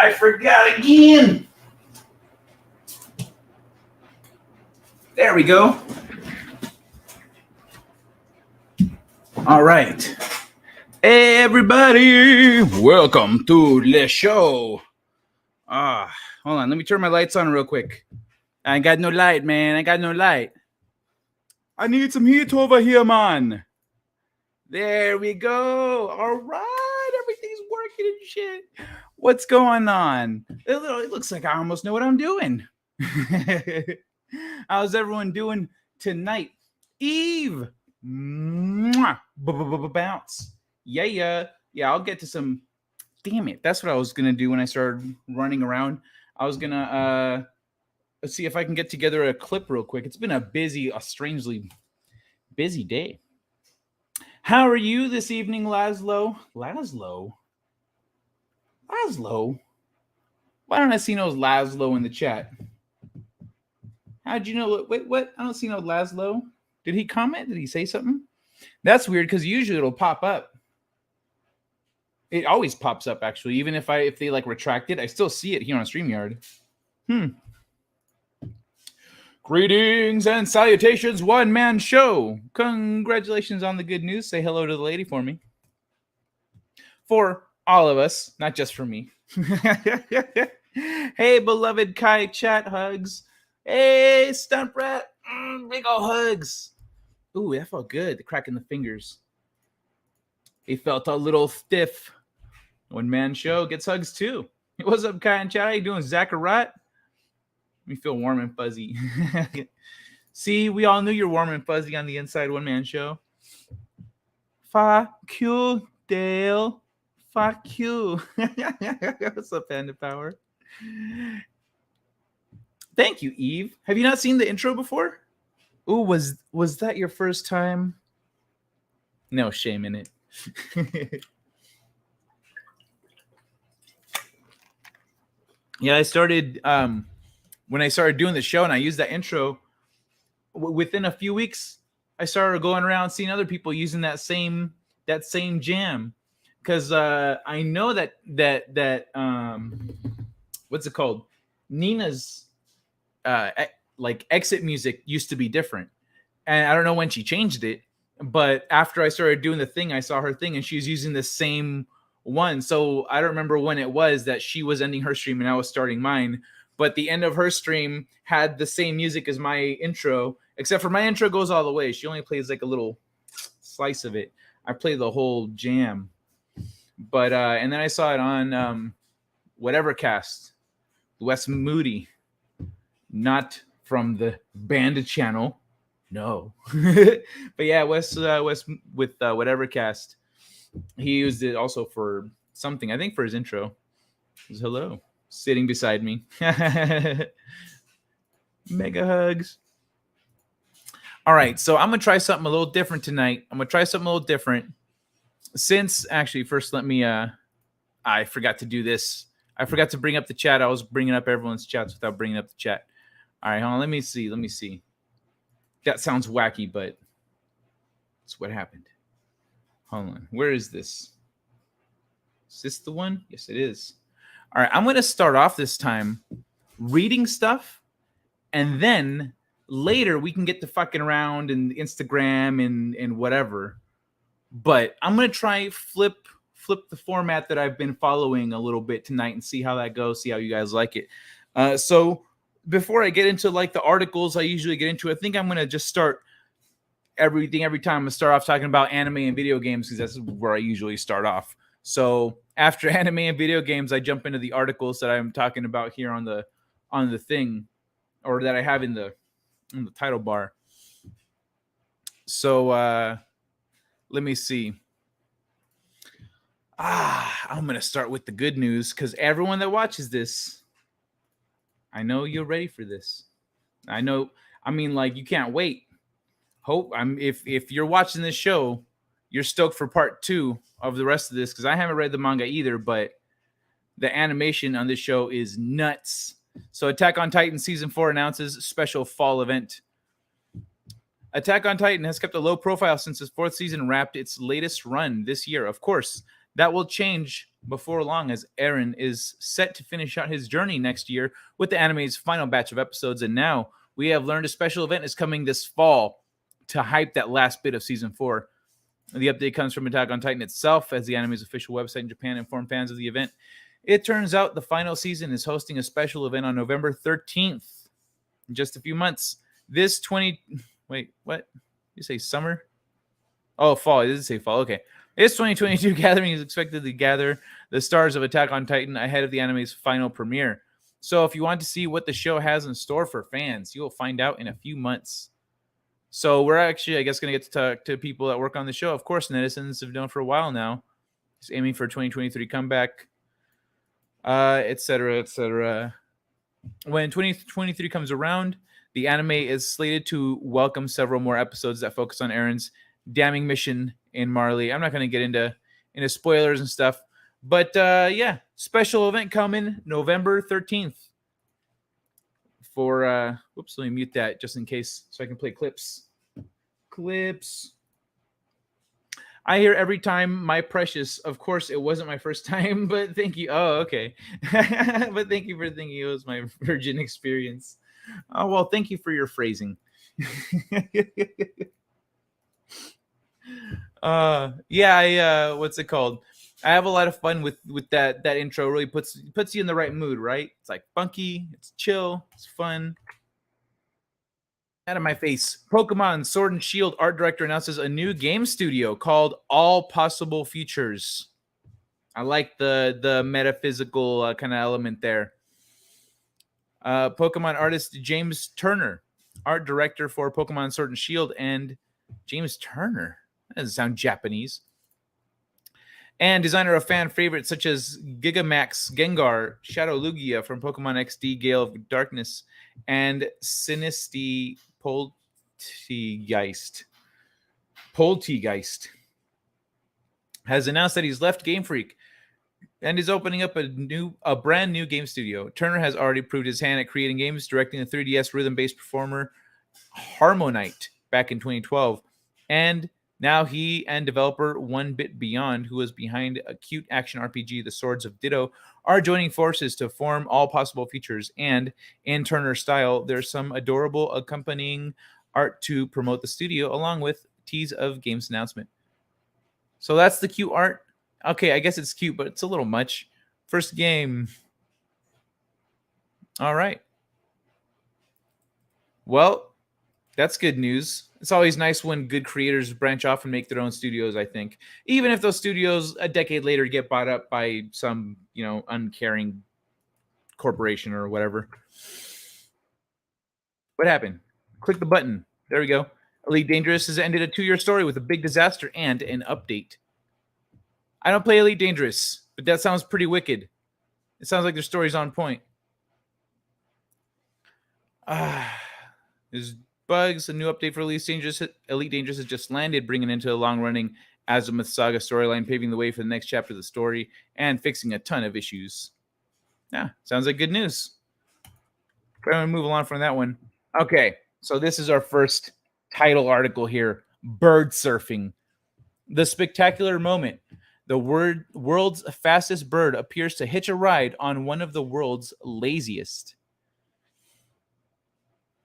I forgot again. There we go. All right. Everybody, welcome to the show. Hold on. Let me turn my lights on real quick. I ain't got no light, man. I got no light. I need some heat over here, man. There we go. All right. Everything's working and shit. What's going on? It looks like I almost know what I'm doing. How's everyone doing tonight? Eve. Bounce. Yeah. I'll get to some. Damn it. That's what I was going to do when I started running around. I was going to let's see if I can get together a clip real quick. It's been a strangely busy day. How are you this evening, Laszlo? Laszlo? Why don't I see no Laszlo in the chat? How'd you know? Wait, what? I don't see no Laszlo. Did he comment? Did he say something? That's weird because usually it'll pop up. It always pops up, actually. Even if they like retract it, I still see it here on StreamYard. Greetings and salutations, one-man show. Congratulations on the good news. Say hello to the lady for me. For all of us, not just for me. Hey, beloved Kai, chat hugs. Hey, Stunt Rat, big ol' hugs. Ooh, that felt good, the crack in the fingers. He felt a little stiff. One-man show gets hugs too. What's up, Kai and chat? How you doing, Zachariah? Me feel warm and fuzzy. See, we all knew you're warm and fuzzy on the inside one-man show. Fuck you, Dale. Fuck you. What's up, Panda Power? Thank you, Eve. Have you not seen the intro before? Ooh, was that your first time? No shame in it. Yeah, I started when I started doing the show and I used that intro, within a few weeks, I started going around seeing other people using that same jam. Because I know that what's it called? Nina's like exit music used to be different. And I don't know when she changed it, but after I started doing the thing, I saw her thing and she was using the same one. So I don't remember when it was that she was ending her stream and I was starting mine. But the end of her stream had the same music as my intro, except for my intro goes all the way. She only plays like a little slice of it. I play the whole jam. But and then I saw it on whatever cast, Wes Moody, not from the band channel, no. But yeah, Wes with whatever cast, he used it also for something. I think for his intro. It was hello, sitting beside me. Mega hugs. All right, so I'm gonna try something a little different tonight. Since actually, first let me I forgot to do this. I forgot to bring up the chat. I was bringing up everyone's chats without bringing up the chat. All right, hold on. Let me see. That sounds wacky, but it's what happened. Hold on. Where is this? Is this the one? Yes, it is. All right, I'm going to start off this time reading stuff, and then later we can get to fucking around and Instagram and whatever. But I'm going to try flip the format that I've been following a little bit tonight and see how that goes, see how you guys like it. So before I get into like the articles I usually get into, I think I'm going to just start every time. I'm going to start off talking about anime and video games because that's where I usually start off. So after anime and video games, I jump into the articles that I'm talking about here on the thing, or that I have in the title bar. So let me see. I'm going to start with the good news because everyone that watches this, I know you're ready for this. I know. I mean, like, you can't wait. If you're watching this show, you're stoked for part 2 of the rest of this because I haven't read the manga either, but the animation on this show is nuts. So Attack on Titan Season 4 announces special fall event. Attack on Titan has kept a low profile since its 4th season wrapped its latest run this year. Of course, that will change before long, as Eren is set to finish out his journey next year with the anime's final batch of episodes. And now we have learned a special event is coming this fall to hype that last bit of season 4. The update comes from Attack on Titan itself, as the anime's official website in Japan informed fans of the event. It turns out the final season is hosting a special event on November 13th, in just a few months. Wait, what? You say summer? Oh, fall. It doesn't say fall. Okay. This 2022 gathering is expected to gather the stars of Attack on Titan ahead of the anime's final premiere. So if you want to see what the show has in store for fans, you'll find out in a few months. So we're actually, I guess, going to get to talk to people that work on the show. Of course, netizens have known for a while now. Just aiming for a 2023 comeback, etc., etc. When 2023 comes around, the anime is slated to welcome several more episodes that focus on Eren's damning mission in Marley. I'm not going to get into spoilers and stuff, but yeah, special event coming November 13th. For whoops, let me mute that just in case so I can play clips. I hear every time, my precious. Of course, it wasn't my first time, but thank you. Oh, okay. But thank you for thinking it was my virgin experience. Oh, well, thank you for your phrasing. Yeah, what's it called? I have a lot of fun with that intro. Really puts you in the right mood, right? It's like funky, it's chill, it's fun. Out of my face. Pokemon Sword and Shield art director announces a new game studio called All Possible Futures. I like the metaphysical kind of element there. Pokemon artist James Turner, art director for Pokemon Sword and Shield, and James Turner. That doesn't sound Japanese. And designer of fan favorites such as Gigamax Gengar, Shadow Lugia from Pokemon XD, Gale of Darkness, and Sinisty Poltegeist has announced that he's left Game Freak and is opening up a brand new game studio. Turner has already proved his hand at creating games, directing the 3DS rhythm-based performer Harmonite back in 2012, and now he and developer One Bit Beyond, who was behind a cute action RPG, The Swords of Ditto, are joining forces to form All Possible Features. And in Turner style, there's some adorable accompanying art to promote the studio, along with tease of game's announcement. So that's the cute art. Okay, I guess it's cute, but it's a little much. First game. All right. Well, that's good news. It's always nice when good creators branch off and make their own studios, I think. Even if those studios a decade later get bought up by some, uncaring corporation or whatever. What happened? Click the button. There we go. Elite Dangerous has ended a 2-year story with a big disaster and an update. I don't play Elite Dangerous, but that sounds pretty wicked. It sounds like their story's on point. There's bugs. A new update for Elite Dangerous has just landed, bringing into a long-running Azimuth Saga storyline, paving the way for the next chapter of the story, and fixing a ton of issues. Yeah, sounds like good news. I'm going to move along from that one. Okay, so this is our first title article here. Bird surfing. The spectacular moment. The world's fastest bird appears to hitch a ride on one of the world's laziest.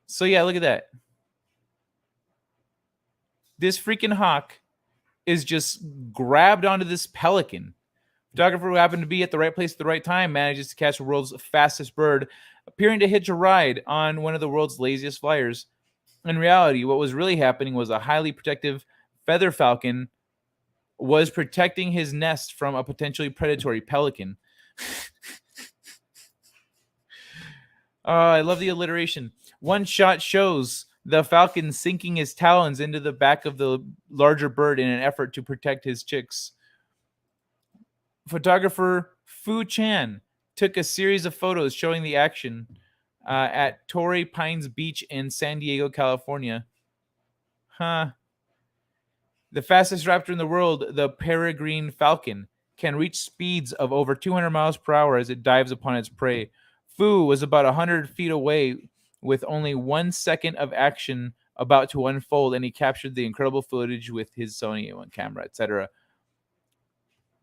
So yeah, look at that. This freaking hawk is just grabbed onto this pelican. Photographer who happened to be at the right place at the right time manages to catch the world's fastest bird, appearing to hitch a ride on one of the world's laziest flyers. In reality, what was really happening was a highly protective feather falcon was protecting his nest from a potentially predatory pelican. I love the alliteration. One shot shows the falcon sinking his talons into the back of the larger bird in an effort to protect his chicks. Photographer Fu Chan took a series of photos showing the action at Torrey Pines Beach in San Diego, California. The fastest raptor in the world, the peregrine falcon, can reach speeds of over 200 miles per hour as it dives upon its prey. Fu was about 100 feet away with only 1 second of action about to unfold, and he captured the incredible footage with his Sony A1 camera, etc.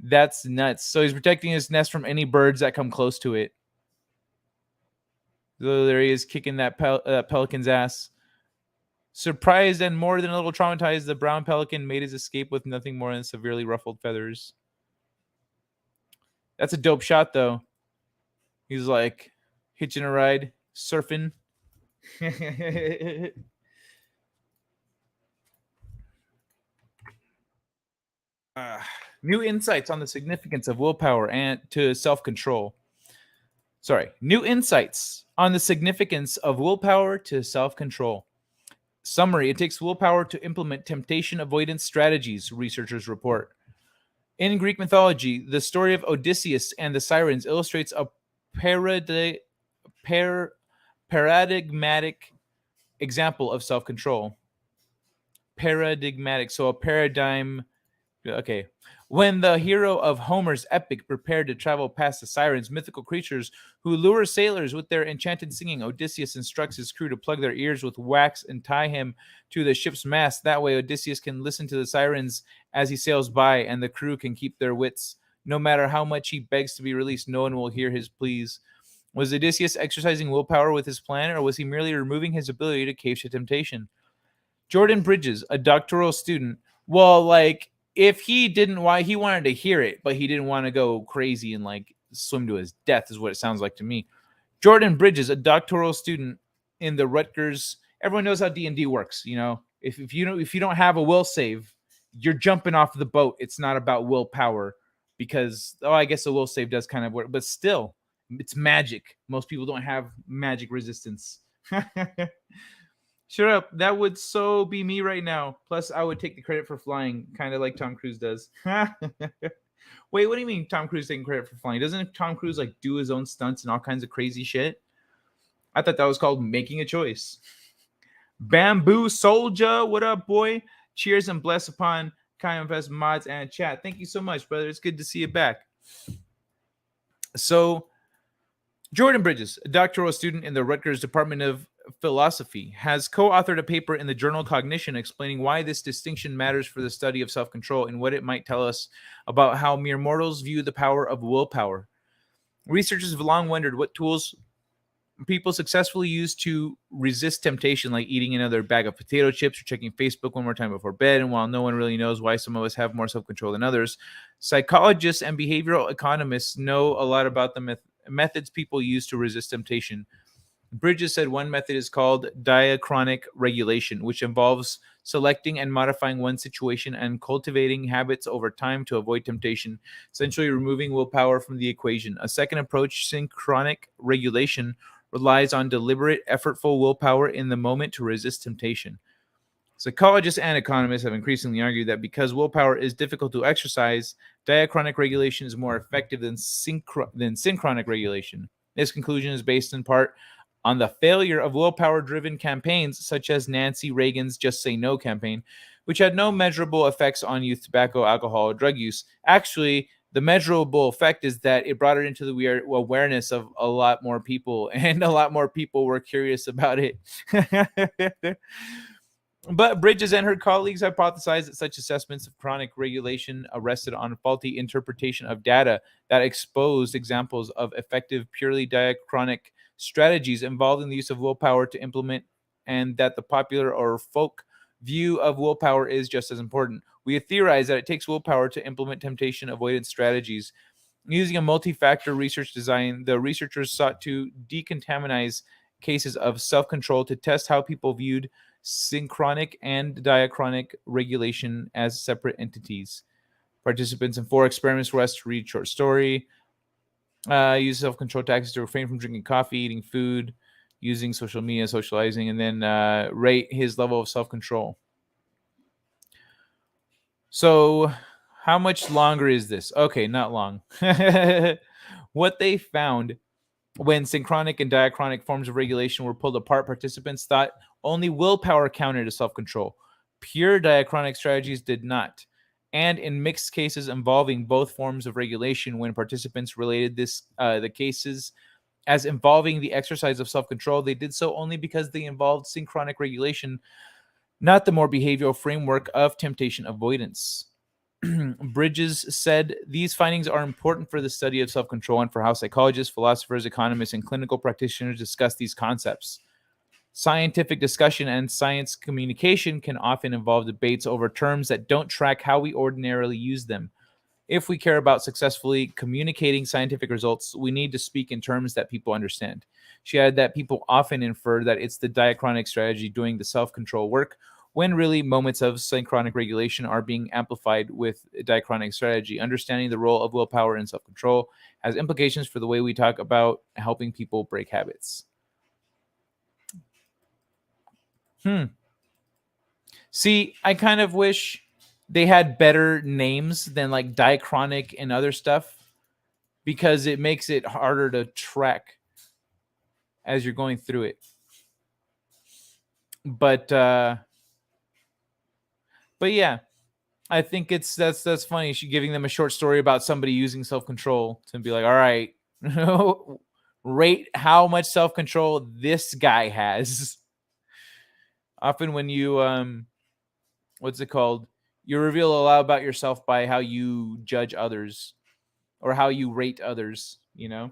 That's nuts. So he's protecting his nest from any birds that come close to it. So there he is kicking that pelican's ass. Surprised and more than a little traumatized, the brown pelican made his escape with nothing more than severely ruffled feathers. That's a dope shot, though. He's like hitching a ride, surfing. uh, New insights on the significance of willpower and to self-control. New insights on the significance of willpower to self-control. Summary: it takes willpower to implement temptation avoidance strategies, researchers report. In Greek mythology, the story of Odysseus and the Sirens illustrates a paradigmatic example of self-control. Paradigmatic, so a paradigm. Okay. When the hero of Homer's epic prepared to travel past the Sirens, mythical creatures who lure sailors with their enchanted singing, Odysseus instructs his crew to plug their ears with wax and tie him to the ship's mast. That way, Odysseus can listen to the Sirens as he sails by, and the crew can keep their wits. No matter how much he begs to be released, no one will hear his pleas. Was Odysseus exercising willpower with his plan, or was he merely removing his ability to cave to temptation? Jordan Bridges, a doctoral student, well, like, if he didn't, why he wanted to hear it, but he didn't want to go crazy and like swim to his death, is what it sounds like to me. Jordan Bridges, a doctoral student in the Rutgers. Everyone knows how D&D works. You know, if you don't have a will save, you're jumping off the boat. It's not about willpower because I guess the will save does kind of work, but still, it's magic. Most people don't have magic resistance. Shut up. That would so be me right now. Plus, I would take the credit for flying, kind of like Tom Cruise does. Wait, what do you mean Tom Cruise taking credit for flying? Doesn't Tom Cruise like do his own stunts and all kinds of crazy shit? I thought that was called making a choice. Bamboo Soldier, what up, boy? Cheers and bless upon M.F.S mods and chat. Thank you so much, brother. It's good to see you back. So, Jordan Bridges, a doctoral student in the Rutgers Department of Philosophy, has co-authored a paper in the journal Cognition explaining why this distinction matters for the study of self-control and what it might tell us about how mere mortals view the power of willpower. Researchers have long wondered what tools people successfully use to resist temptation, like eating another bag of potato chips or checking Facebook one more time before bed. And while no one really knows why some of us have more self-control than others, psychologists and behavioral economists know a lot about the methods people use to resist temptation. Bridges said one method is called diachronic regulation, which involves selecting and modifying one situation and cultivating habits over time to avoid temptation, essentially removing willpower from the equation. A second approach, synchronic regulation, relies on deliberate, effortful willpower in the moment to resist temptation. Psychologists and economists have increasingly argued that because willpower is difficult to exercise, diachronic regulation is more effective than synchronic regulation. This conclusion is based in part on the failure of willpower-driven campaigns such as Nancy Reagan's Just Say No campaign, which had no measurable effects on youth tobacco, alcohol, or drug use. Actually, the measurable effect is that it brought it into the awareness of a lot more people, and a lot more people were curious about it. But Bridges and her colleagues hypothesized that such assessments of chronic regulation rested on faulty interpretation of data that exposed examples of effective purely diachronic strategies involving the use of willpower to implement, and that the popular or folk view of willpower is just as important. We have theorized that it takes willpower to implement temptation avoidance strategies. Using a multi-factor research design, the researchers sought to decontaminize cases of self-control to test how people viewed synchronic and diachronic regulation as separate entities. Participants in 4 experiments were asked to read short story, use self-control tactics to refrain from drinking coffee, eating food, using social media, socializing, and then rate his level of self-control. So, how much longer is this? Okay, not long. What they found when synchronic and diachronic forms of regulation were pulled apart, participants thought only willpower counted as self-control. Pure diachronic strategies did not. And in mixed cases involving both forms of regulation, when participants related the cases as involving the exercise of self-control, they did so only because they involved synchronic regulation, not the more behavioral framework of temptation avoidance. Bridges said these findings are important for the study of self-control and for how psychologists, philosophers, economists, and clinical practitioners discuss these concepts. Scientific discussion and science communication can often involve debates over terms that don't track how we ordinarily use them. If we care about successfully communicating scientific results, we need to speak in terms that people understand. She added that people often infer that it's the diachronic strategy doing the self-control work, when really moments of synchronic regulation are being amplified with diachronic strategy. Understanding the role of willpower in self-control has implications for the way we talk about helping people break habits. See, I kind of wish they had better names than like diachronic and other stuff, because it makes it harder to track as you're going through it. But yeah, I think that's funny. She giving them a short story about somebody using self-control to be like, all right, rate how much self-control this guy has. Often when you what's it called? You reveal a lot about yourself by how you judge others or how you rate others, you know?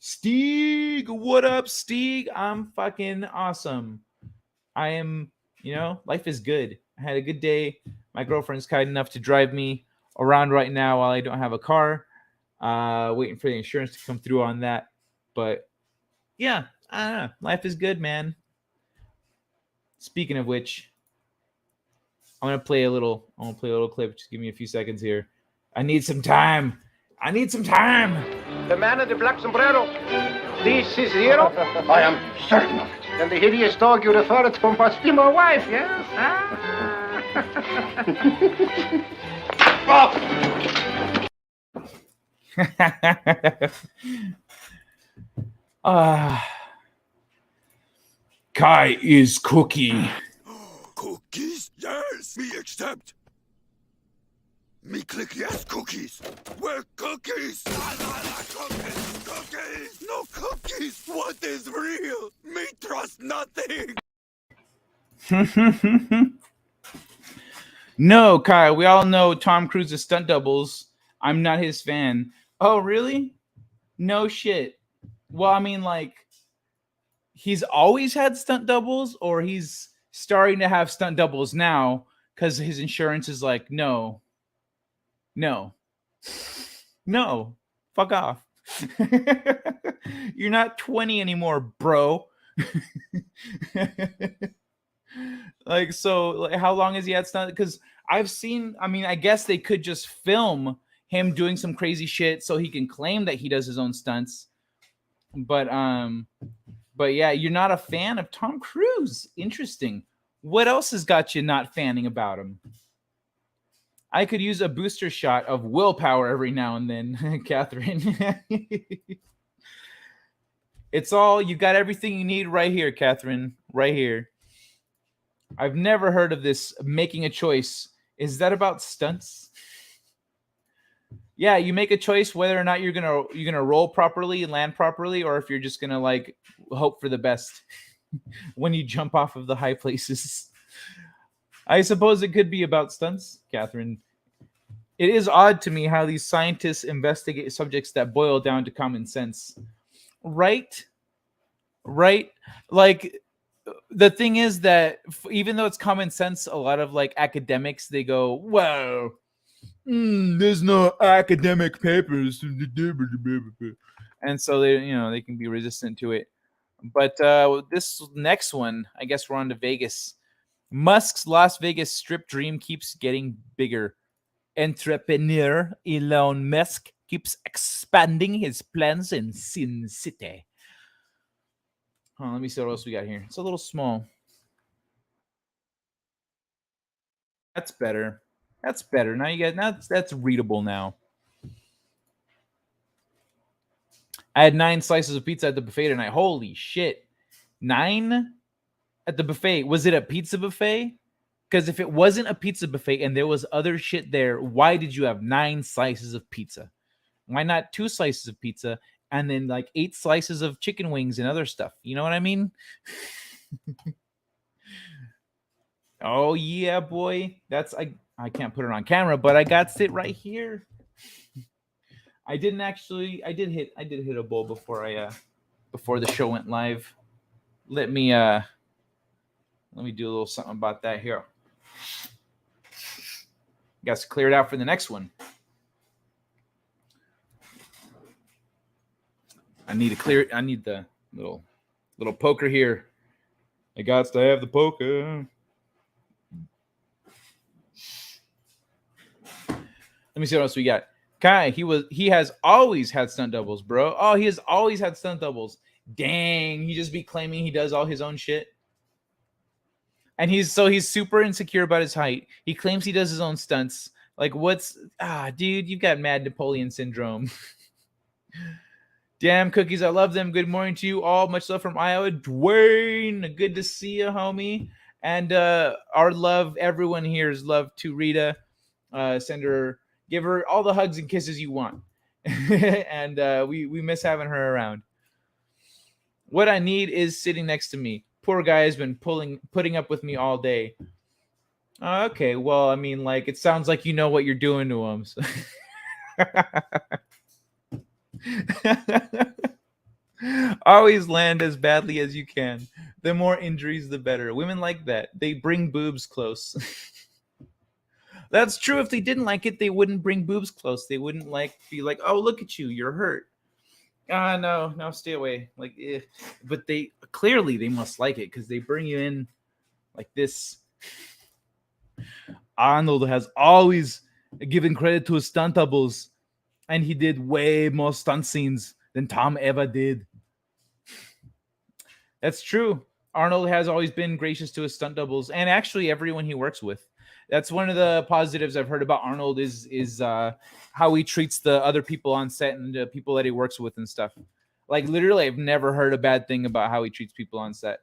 Steeg, what up, Steeg? I'm fucking awesome. I am, life is good. I had a good day. My girlfriend's kind enough to drive me around right now while I don't have a car. Waiting for the insurance to come through on that. But yeah, I don't know. Life is good, man. Speaking of which, I'm gonna play a little clip. Just give me a few seconds here. I need some time. The man in the black sombrero. This is Zero? I am certain of it. Then the hideous dog you refer to must be my wife, yes? Kai is cookie. Cookies? Yes, me accept. Me click yes, cookies. Where cookies? Cookies, cookies. No cookies. What is real? Me trust nothing. No, Kai, we all know Tom Cruise's stunt doubles. I'm not his fan. Oh, really? No shit. Well, I mean, like, he's always had stunt doubles, or he's starting to have stunt doubles now because his insurance is like, no, fuck off. You're not 20 anymore, bro. Like, so like, how long has he had stunt? Because I've seen, I mean, I guess they could just film him doing some crazy shit so he can claim that he does his own stunts. But yeah, you're not a fan of Tom Cruise. Interesting. What else has got you not fanning about him? I could use a booster shot of willpower every now and then, Catherine. It's all, you got everything you need right here, Catherine. Right here. I've never heard of this making a choice. Is that about stunts? Yeah, you make a choice whether or not you're gonna roll properly and land properly, or if you're just gonna like hope for the best when you jump off of the high places. I suppose it could be about stunts, Catherine. It is odd to me how these scientists investigate subjects that boil down to common sense. Right? Like, the thing is that even though it's common sense, a lot of like academics, they go, well, there's no academic papers. And so they can be resistant to it. But this next one, I guess we're on to Vegas. Musk's Las Vegas Strip dream keeps getting bigger. Entrepreneur Elon Musk keeps expanding his plans in Sin City. Let me see what else we got here. It's a little small. That's better. Now you get that's readable now. I had 9 slices of pizza at the buffet tonight. Holy shit. 9 at the buffet. Was it a pizza buffet? Because if it wasn't a pizza buffet and there was other shit there, why did you have 9 slices of pizza? Why not 2 slices of pizza and then like 8 slices of chicken wings and other stuff? You know what I mean? Oh yeah, boy. That's I can't put it on camera, but I got it right here. I didn't actually. I did hit a bowl before the show went live. Let me do a little something about that here. Got to clear it out for the next one. I need to clear it. I need the little poker here. I got to have the poker. Let me see what else we got. Kai, he has always had stunt doubles, bro. Oh, he has always had stunt doubles. Dang, he just be claiming he does all his own shit. And he's super insecure about his height. He claims he does his own stunts. Like, dude, you've got mad Napoleon syndrome. Damn cookies, I love them. Good morning to you all. Much love from Iowa. Dwayne, good to see you, homie. And our love, everyone here's love to Rita. Give her all the hugs and kisses you want. And we miss having her around. What I need is sitting next to me. Poor guy has been putting up with me all day. Okay, well, I mean, like, it sounds like you know what you're doing to him. So. Always land as badly as you can. The more injuries, the better. Women like that. They bring boobs close. That's true. If they didn't like it, they wouldn't bring boobs close. They wouldn't be like, oh, look at you, you're hurt. No, stay away. Like, but they must like it because they bring you in like this. Arnold has always given credit to his stunt doubles, and he did way more stunt scenes than Tom ever did. That's true. Arnold has always been gracious to his stunt doubles, and actually everyone he works with. That's one of the positives I've heard about Arnold is how he treats the other people on set and the people that he works with and stuff. Like, literally, I've never heard a bad thing about how he treats people on set.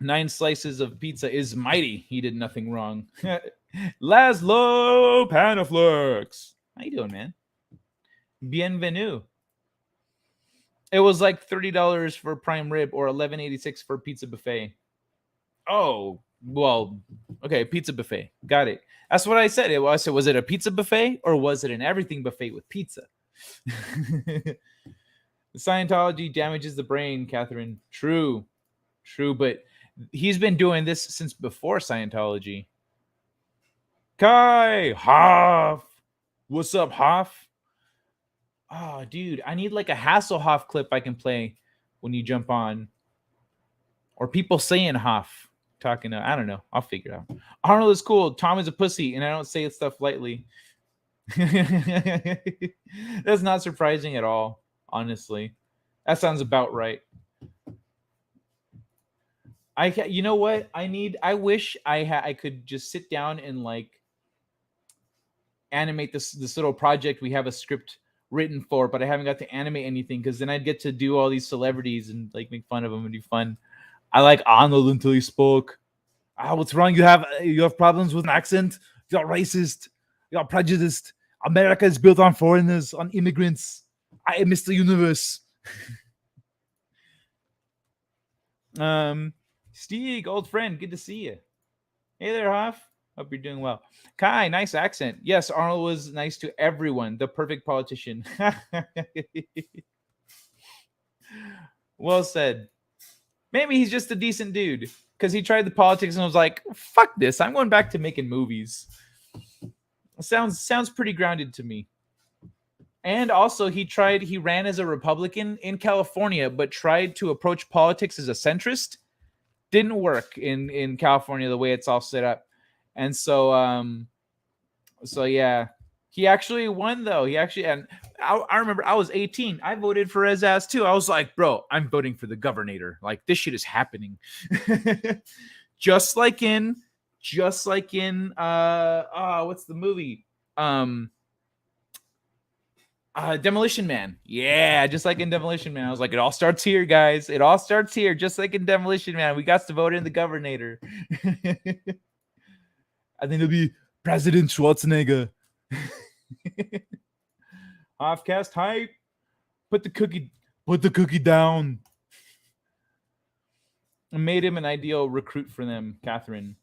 9 slices of pizza is mighty. He did nothing wrong. Laszlo Panaflux. How you doing, man? Bienvenue. It was like $30 for prime rib or $11.86 for pizza buffet. Oh, well, okay, pizza buffet. Got it. That's what I said. I said, was it a pizza buffet or was it an everything buffet with pizza? Scientology damages the brain, Catherine. True, but he's been doing this since before Scientology. Kai Hoff. What's up, Hoff? Oh, dude, I need like a Hasselhoff clip I can play when you jump on. Or people saying Hoff. Talking to, I don't know. I'll figure it out. Arnold is cool. Tom is a pussy, and I don't say stuff lightly. That's not surprising at all, honestly. That sounds about right. You know what? I wish I could just sit down and like animate this little project we have a script written for, but I haven't got to animate anything because then I'd get to do all these celebrities and like make fun of them and be fun. I like Arnold until he spoke. What's wrong? You have problems with an accent? You're racist. You're prejudiced. America is built on foreigners, on immigrants. I am Mr. Universe. Stieg, old friend, good to see you. Hey there, Hoff. Hope you're doing well. Kai, nice accent. Yes, Arnold was nice to everyone. The perfect politician. Well said. Maybe he's just a decent dude because he tried the politics and was like, fuck this. I'm going back to making movies. Sounds pretty grounded to me. And also he ran as a Republican in California, but tried to approach politics as a centrist. Didn't work in California the way it's all set up. And so yeah, he actually won though. And I remember I was 18. I voted for his ass too. I was like, bro, I'm voting for the governor. Like, this shit is happening. just like in what's the movie? Demolition Man. Yeah, just like in Demolition Man. I was like, it all starts here, guys. It all starts here, just like in Demolition Man. We got to vote in the governor. I think it'll be President Schwarzenegger. Offcast hype. Put the cookie down. made him an ideal recruit for them, Catherine.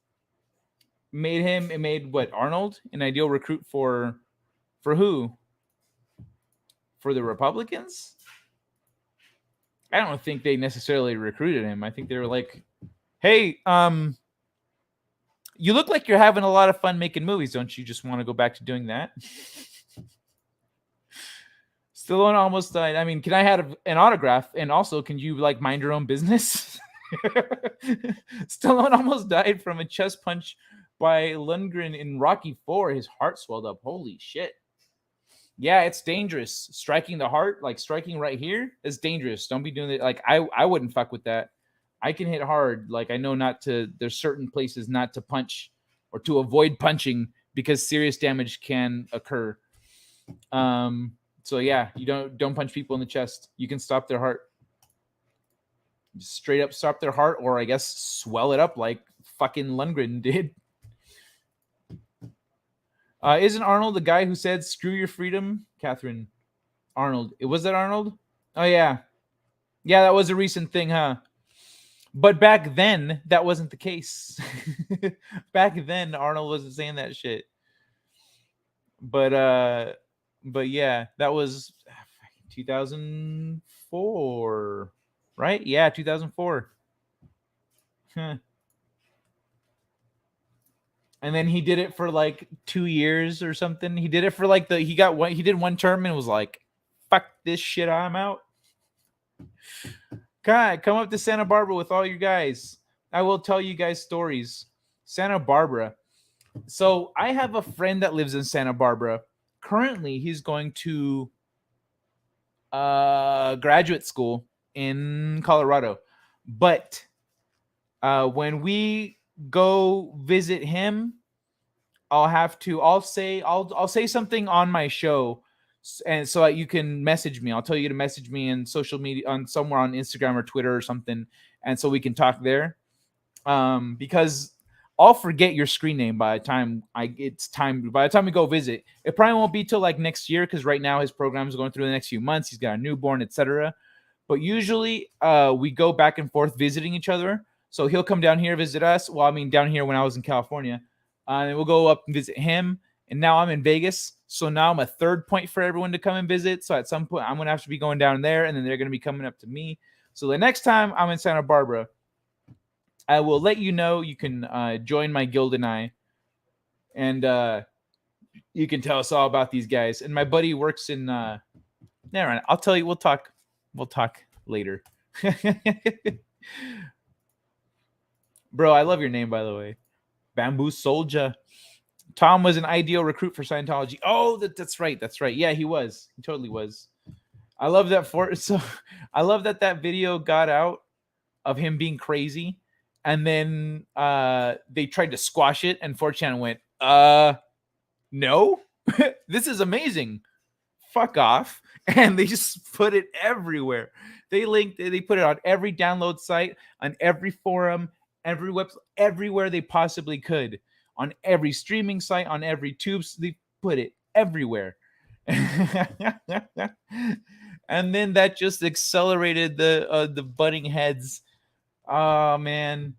It made what, Arnold an ideal recruit for who? For the Republicans? I don't think they necessarily recruited him. I think they were like, hey, you look like you're having a lot of fun making movies. Don't you just want to go back to doing that? Stallone almost died. I mean, can I have an autograph? And also, can you like mind your own business? Stallone almost died from a chest punch by Lundgren in Rocky 4. His heart swelled up. Holy shit. Yeah, it's dangerous. Striking the heart, like striking right here, is dangerous. Don't be doing it. Like I wouldn't fuck with that. I can hit hard. Like I know not to. There's certain places not to punch or to avoid punching because serious damage can occur. So yeah, you don't punch people in the chest. You can stop their heart. Straight up stop their heart, or I guess swell it up like fucking Lundgren did. Isn't Arnold the guy who said "screw your freedom"? Catherine, Arnold. Was that Arnold? Oh yeah, yeah. That was a recent thing, huh? But back then, that wasn't the case. Back then, Arnold wasn't saying that shit. But yeah, that was 2004, right? Yeah, 2004. Huh. And then he did it for like 2 years or something. He did it for like he did one term and was like, fuck this shit, I'm out. God, come up to Santa Barbara with all your guys. I will tell you guys stories. Santa Barbara. So I have a friend that lives in Santa Barbara. Currently, he's going to graduate school in Colorado. But when we go visit him, I'll say something on my show, and so you can message me. I'll tell you to message me in social media, on somewhere on Instagram or Twitter or something, and so we can talk there. Because I'll forget your screen name by the time By the time we go visit, it probably won't be till like next year, because right now his program is going through the next few months. He's got a newborn, etc. But usually, we go back and forth visiting each other. So he'll come down here visit us. Well, I mean down here when I was in California, and we'll go up and visit him. And now I'm in Vegas, so now I'm a third point for everyone to come and visit. So at some point, I'm gonna have to be going down there, and then they're gonna be coming up to me. So the next time I'm in Santa Barbara, I will let you know. You can join my guild and you can tell us all about these guys. And my buddy works in. Never mind. I'll tell you. We'll talk. We'll talk later. Bro, I love your name, by the way. Bamboo Soldier. Tom was an ideal recruit for Scientology. Oh, that's right. That's right. Yeah, he was. He totally was. I love that I love that video got out of him being crazy, and then they tried to squash it, and 4chan went, no, this is amazing. Fuck off. And they just put it everywhere. They put it on every download site, on every forum, every website, everywhere they possibly could, on every streaming site, on every tube. They put it everywhere. And then that just accelerated the butting heads. Oh man.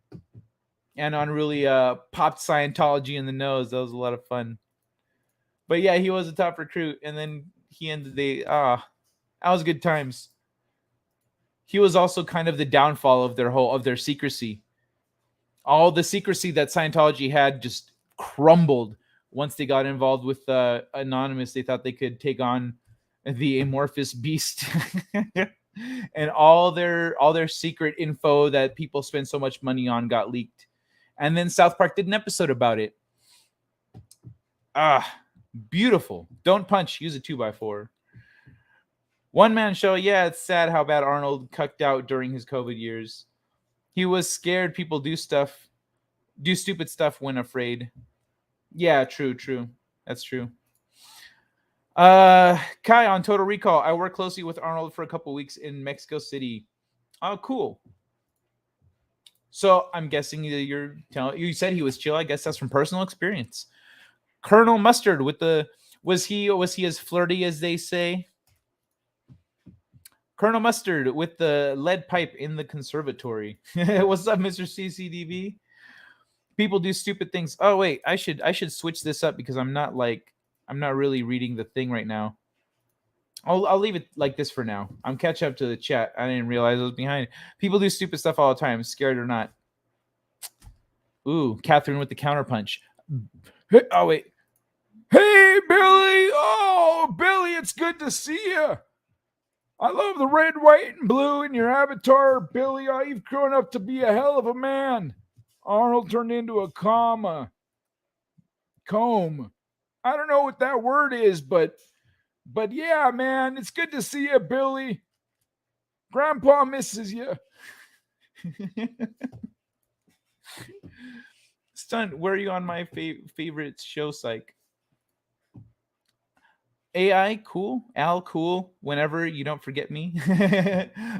And unruly popped Scientology in the nose. That was a lot of fun. But yeah, he was a top recruit, and then he ended that was good times. He was also kind of the downfall of their secrecy. All the secrecy that Scientology had just crumbled once they got involved with Anonymous. They thought they could take on the amorphous beast. And all their secret info that people spend so much money on got leaked. And then South Park did an episode about it. Beautiful. Don't punch, use a 2x4. One man show. Yeah, it's sad how bad Arnold cucked out during his COVID years. He was scared people do stupid stuff when afraid. Yeah, true. That's true. Kai on Total Recall. I worked closely with Arnold for a couple weeks in Mexico City. Oh, cool. So I'm guessing you said he was chill. I guess that's from personal experience. Colonel Mustard was he as flirty as they say? Colonel Mustard with the lead pipe in the conservatory. What's up, Mr. CCDV? People do stupid things. Oh wait, I should switch this up because I'm not really reading the thing right now. I'll leave it like this for now. I'm catching up to the chat. I didn't realize I was behind. People do stupid stuff all the time, scared or not. Ooh, Catherine with the counterpunch. Oh wait. Hey Billy! Oh Billy, it's good to see you. I love the red, white, and blue in your avatar, Billy. Oh, you've grown up to be a hell of a man. Arnold turned into a comb. I don't know what that word is, but yeah, man, it's good to see you, Billy. Grandpa misses you. Stunt, where are you on my favorite show, Psych? AI, cool. Al, cool. Whenever you don't forget me.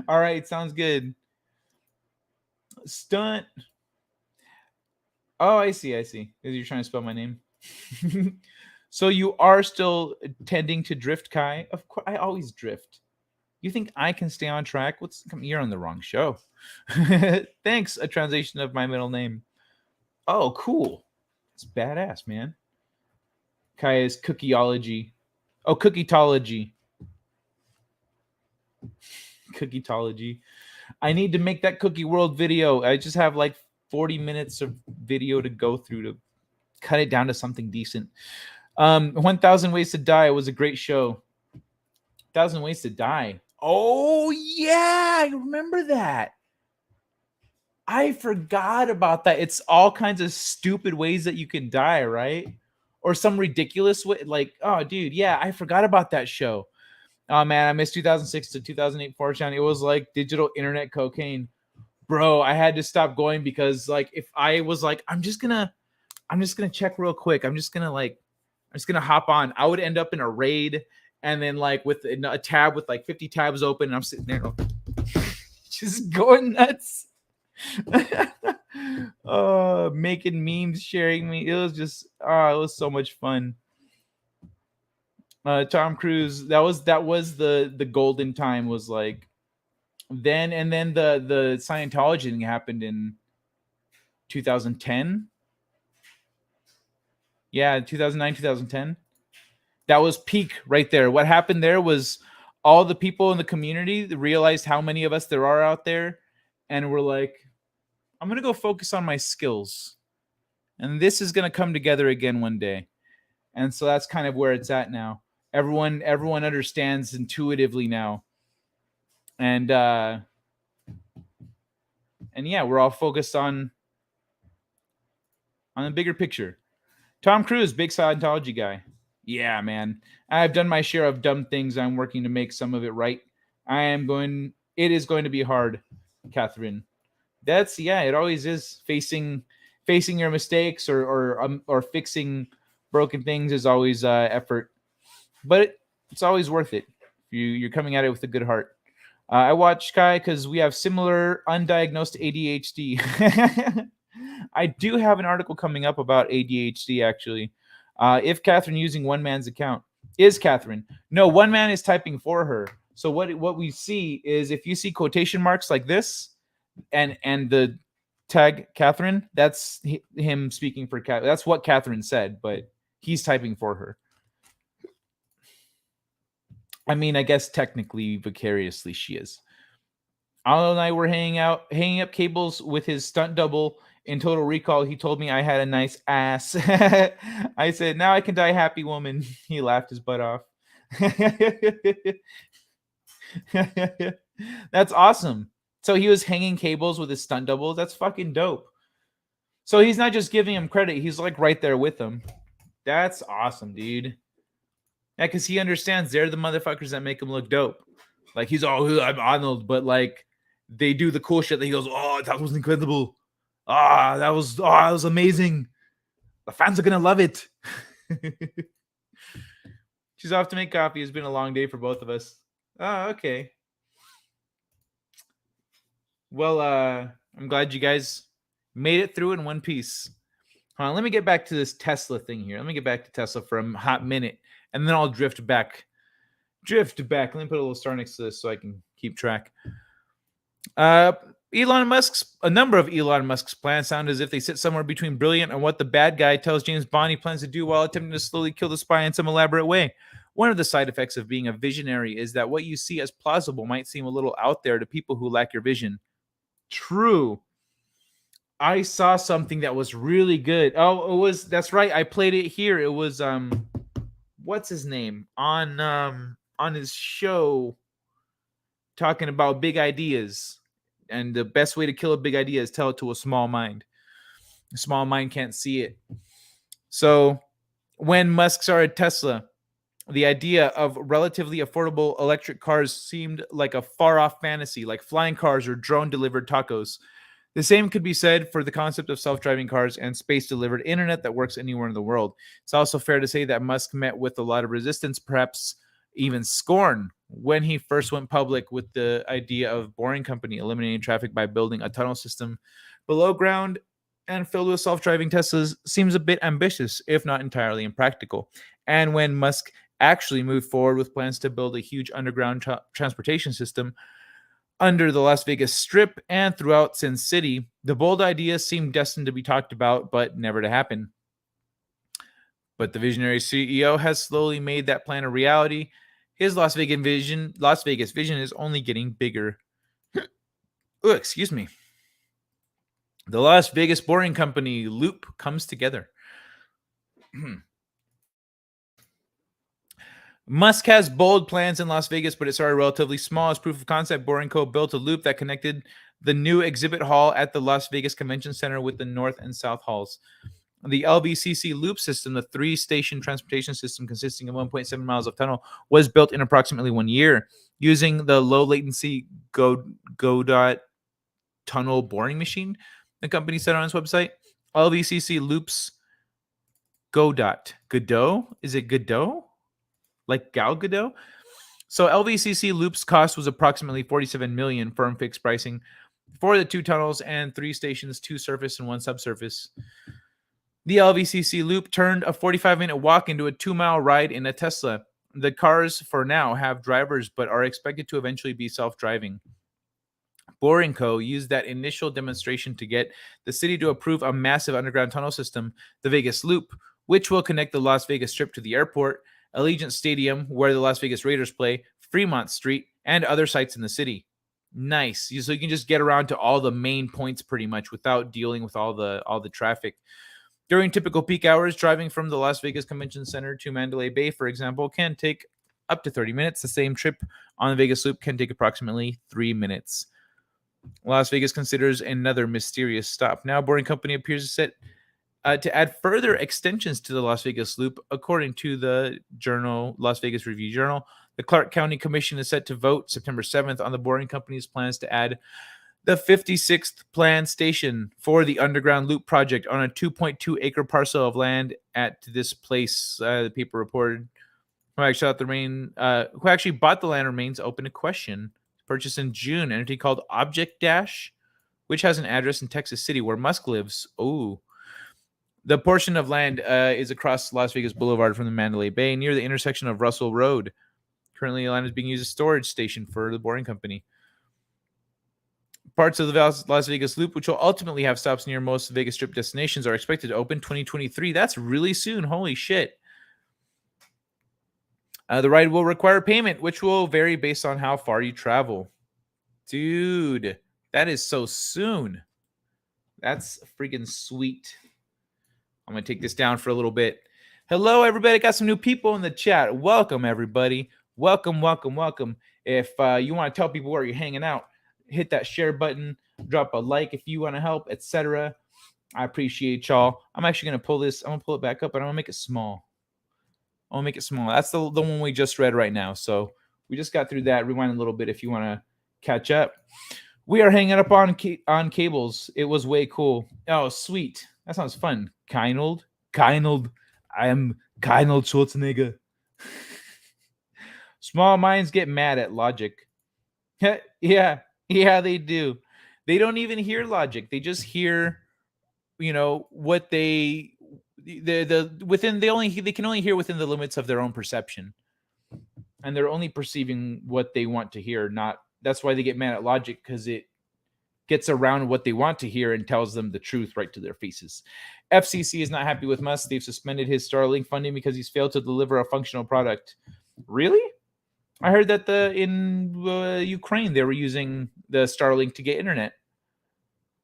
All right, sounds good. Stunt. Oh, I see. Because you're trying to spell my name. So you are still tending to drift, Kai? Of course, I always drift. You think I can stay on track? You're on the wrong show. Thanks, a translation of my middle name. Oh, cool. It's badass, man. Kai is cookieology. Oh, cookietology. Cookietology. I need to make that Cookie World video. I just have like 40 minutes of video to go through to cut it down to something decent. 1000 Ways to Die was a great show. 1000 Ways to Die. Oh, yeah. I remember that. I forgot about that. It's all kinds of stupid ways that you can die, right? Or some ridiculous way. Like, oh, dude, yeah, I forgot about that show. Oh, man, I missed 2006 to 2008 4chan. It was like digital internet cocaine. Bro, I had to stop going because, like, if I was like, I'm just gonna check real quick. I'm just gonna hop on. I would end up in a raid and then like with a tab with like 50 tabs open, and I'm sitting there just going nuts. Making memes, sharing me. It was just it was so much fun. Tom Cruise, that was the golden time, was like then, and then the Scientology thing happened in 2010. Yeah, 2009, 2010. That was peak right there. What happened there was all the people in the community realized how many of us there are out there, and we're like, I'm going to go focus on my skills. And this is going to come together again one day. And so that's kind of where it's at now. Everyone understands intuitively now. And yeah, we're all focused on the bigger picture. Tom Cruise, big Scientology guy. Yeah, man. I've done my share of dumb things. I'm working to make some of it right. It is going to be hard, Catherine. It always is. Facing your mistakes or fixing broken things is always effort, but it's always worth it. You're coming at it with a good heart. I watch Kai because we have similar undiagnosed ADHD. I do have an article coming up about ADHD, actually. If Catherine using one man's account. Is Catherine? No, one man is typing for her. So what we see is, if you see quotation marks like this and the tag Catherine, that's him speaking for Catherine. That's what Catherine said, but he's typing for her. I mean, I guess technically, vicariously, she is. Arnold and I were hanging up cables with his stunt double in Total Recall. He told me I had a nice ass. I said, now I can die happy, woman. He laughed his butt off. That's awesome. So he was hanging cables with his stunt double. That's fucking dope. So he's not just giving him credit. He's like right there with him. That's awesome, dude. Yeah, because he understands they're the motherfuckers that make him look dope. Like, he's all, I'm Arnold, but like they do the cool shit that he goes, oh, that was incredible. That was amazing. The fans are gonna love it. She's off to make coffee. It's been a long day for both of us. Oh, okay. Well, I'm glad you guys made it through in one piece. Hold on, let me get back to this Tesla thing here. Let me get back to Tesla for a hot minute, and then I'll drift back. Let me put a little star next to this so I can keep track. A number of Elon Musk's plans sound as if they sit somewhere between brilliant and what the bad guy tells James Bond he plans to do while attempting to slowly kill the spy in some elaborate way. One of the side effects of being a visionary is that what you see as plausible might seem a little out there to people who lack your vision. True. I saw something that was really good. That's right. I played it here. It was what's his name? On his show talking about big ideas. And the best way to kill a big idea is tell it to a small mind. A small mind can't see it. So when Musk started Tesla, the idea of relatively affordable electric cars seemed like a far-off fantasy, like flying cars or drone-delivered tacos. The same could be said for the concept of self-driving cars and space-delivered internet that works anywhere in the world. It's also fair to say that Musk met with a lot of resistance, perhaps even scorn, when he first went public with the idea of Boring Company eliminating traffic by building a tunnel system below ground and filled with self-driving Teslas seems a bit ambitious, if not entirely impractical. And when Musk actually moved forward with plans to build a huge underground transportation system under the Las Vegas Strip and throughout Sin City, the bold idea seemed destined to be talked about, but never to happen. But the visionary CEO has slowly made that plan a reality. His Las Vegas vision is only getting bigger. Oh, excuse me. The Las Vegas Boring Company loop comes together. Musk has bold plans in Las Vegas, but it started relatively small. As proof of concept, Boring Co. built a loop that connected the new exhibit hall at the Las Vegas Convention Center with the north and south halls. The LVCC loop system, the three-station transportation system consisting of 1.7 miles of tunnel, was built in approximately 1 year using the low-latency Godot tunnel boring machine, the company said on its website. LVCC loops Godot. Godot? Is it Godot? Like Gal Gadot? So LVCC loops cost was approximately $47 million firm fixed pricing for the 2 tunnels and 3 stations, 2 surface and 1 subsurface. The LVCC loop turned a 45-minute walk into a 2-mile ride in a Tesla. The cars for now have drivers but are expected to eventually be self-driving. Boring Co. used that initial demonstration to get the city to approve a massive underground tunnel system, the Vegas Loop, which will connect the Las Vegas Strip to the airport, Allegiant Stadium, where the Las Vegas Raiders play, Fremont Street, and other sites in the city. Nice. So you can just get around to all the main points pretty much without dealing with all the traffic. During typical peak hours, driving from the Las Vegas Convention Center to Mandalay Bay, for example, can take up to 30 minutes. The same trip on the Vegas Loop can take approximately 3 minutes. Las Vegas considers another mysterious stop. Now, Boring Company appears set to add further extensions to the Las Vegas Loop, according to the journal Las Vegas Review Journal. The Clark County Commission is set to vote September 7th on the Boring Company's plans to add the 56th planned station for the underground loop project on a 2.2-acre parcel of land at this place. The paper reported who actually bought the land remains open to question. Purchased in June, an entity called Object Dash, which has an address in Texas City where Musk lives. Oh, the portion of land is across Las Vegas Boulevard from the Mandalay Bay near the intersection of Russell Road. Currently, the land is being used as a storage station for the Boring Company. Parts of the Las Vegas Loop, which will ultimately have stops near most Vegas Strip destinations, are expected to open 2023. That's really soon. Holy shit. The ride will require payment, which will vary based on how far you travel. Dude, that is so soon. That's freaking sweet. I'm going to take this down for a little bit. Hello, everybody. Got some new people in the chat. Welcome, everybody. Welcome. If you want to tell people where you're hanging out, hit that share button. Drop a like if you want to help, etc. I appreciate y'all. I'm actually going to pull this. I'm going to pull it back up, and I'm going to make it small. That's the one we just read right now. So we just got through that. Rewind a little bit if you want to catch up. We are hanging up on cables. It was way cool. Oh, sweet. That sounds fun. Keinald. I am Keinald Schwarzenegger. Small minds get mad at logic. Yeah, they do. They don't even hear logic. They just hear, what they can only hear within the limits of their own perception, and they're only perceiving what they want to hear, not that's why they get mad at logic, because it gets around what they want to hear and tells them the truth right to their faces. FCC is not happy with Musk. They've suspended his Starlink funding because he's failed to deliver a functional product. Really? I heard that in Ukraine they were using the Starlink to get internet.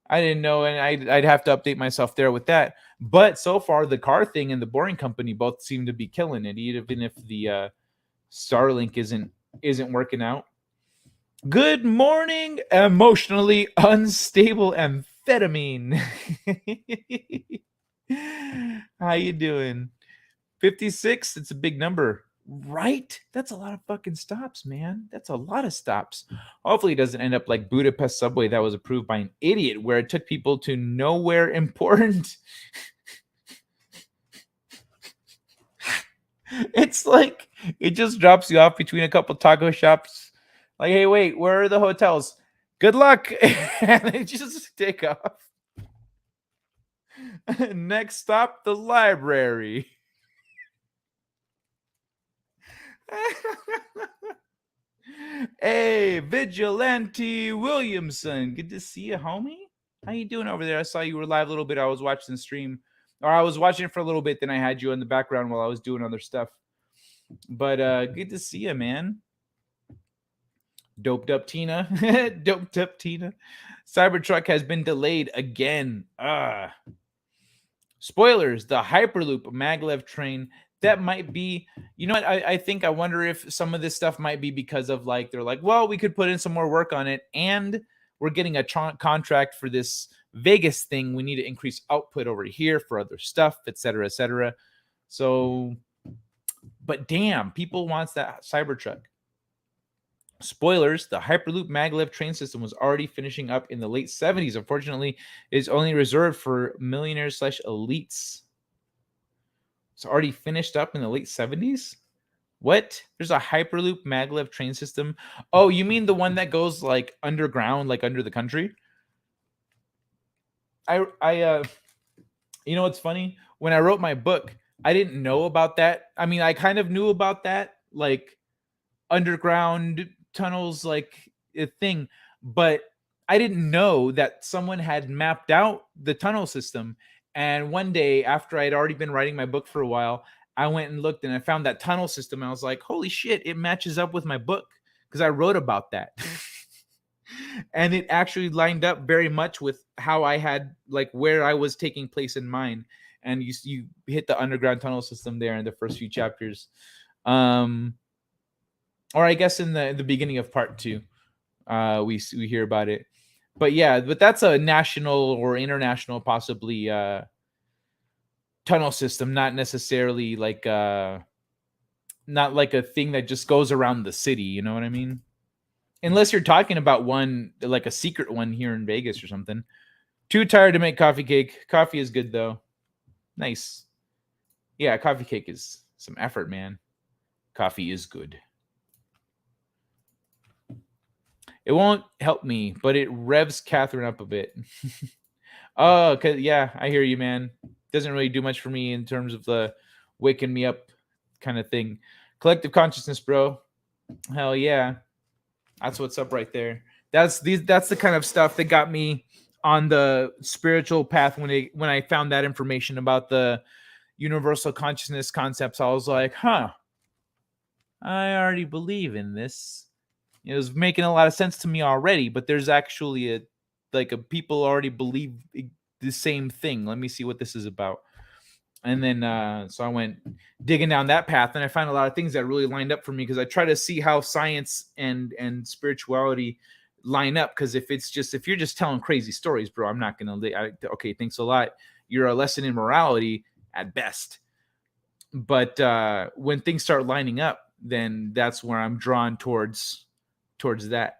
I didn't know, and I'd have to update myself there with that. But so far, the car thing and the Boring Company both seem to be killing it, even if the Starlink isn't working out. Good morning, emotionally unstable amphetamine. How you doing? 56, it's a big number, right? That's a lot of fucking stops, man. That's a lot of stops. Hopefully it doesn't end up like Budapest subway that was approved by an idiot where it took people to nowhere important. It's like it just drops you off between a couple taco shops. Like, hey, wait, where are the hotels? Good luck. And they just take off. Next stop, the library. Hey, Vigilante Williamson. Good to see you, homie. How you doing over there? I saw you were live a little bit. I was watching the stream. Or I was watching it for a little bit, then I had you in the background while I was doing other stuff. But good to see you, man. Doped up Tina. Doped up Tina. Cybertruck has been delayed again. Spoilers, the Hyperloop maglev train. That might be, you know what? I wonder if some of this stuff might be because of like, they're like, well, we could put in some more work on it. And we're getting a contract for this Vegas thing. We need to increase output over here for other stuff, etc., etc. So, but damn, people wants that Cybertruck. Spoilers, the Hyperloop maglev train system was already finishing up in the late 70s. Unfortunately, it is only reserved for millionaires / elites. It's already finished up in the late 70s? What? There's a Hyperloop maglev train system? Oh, you mean the one that goes like underground, like under the country? You know what's funny? When I wrote my book, I didn't know about that. I mean, I kind of knew about that, like underground tunnels, like a thing, but I didn't know that someone had mapped out the tunnel system. And one day after I'd already been writing my book for a while, I went and looked and I found that tunnel system. And I was like, holy shit, it matches up with my book because I wrote about that. And it actually lined up very much with how I had, like, where I was taking place in mind. And you hit the underground tunnel system there in the first few chapters. Or I guess in the beginning of part 2, we hear about it. But yeah, but that's a national or international possibly tunnel system, not necessarily like not like a thing that just goes around the city, you know what I mean? Unless you're talking about one, like a secret one here in Vegas or something. Too tired to make coffee cake. Coffee is good though. Nice. Yeah, coffee cake is some effort, man. Coffee is good. It won't help me, but it revs Catherine up a bit. Oh, okay, yeah, I hear you, man. Doesn't really do much for me in terms of the waking me up kind of thing. Collective consciousness, bro. Hell yeah. That's what's up right there. That's the kind of stuff that got me on the spiritual path when I found that information about the universal consciousness concepts. I was like, huh, I already believe in this. It was making a lot of sense to me already, but there's actually people already believe the same thing. Let me see what this is about. And then so I went digging down that path, and I found a lot of things that really lined up for me because I try to see how science and spirituality line up. Because if you're just telling crazy stories, bro, I'm not gonna. Okay, thanks a lot. You're a lesson in morality at best. But when things start lining up, then that's where I'm drawn towards that.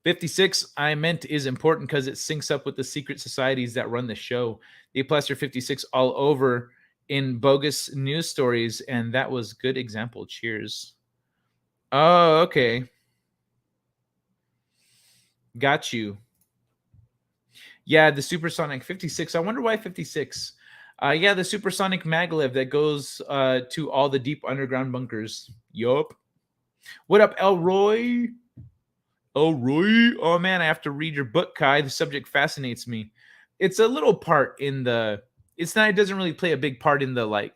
56, I meant is important because it syncs up with the secret societies that run the show. They plaster 56 all over in bogus news stories, and that was good example. Cheers. Oh, okay. Got you. Yeah, the supersonic 56. I wonder why 56. Yeah, the supersonic maglev that goes to all the deep underground bunkers. Yup. What up, Elroy? Oh, Roy. Oh, man, I have to read your book, Kai. The subject fascinates me. It's a little part in the... It's not... It doesn't really play a big part in the, like,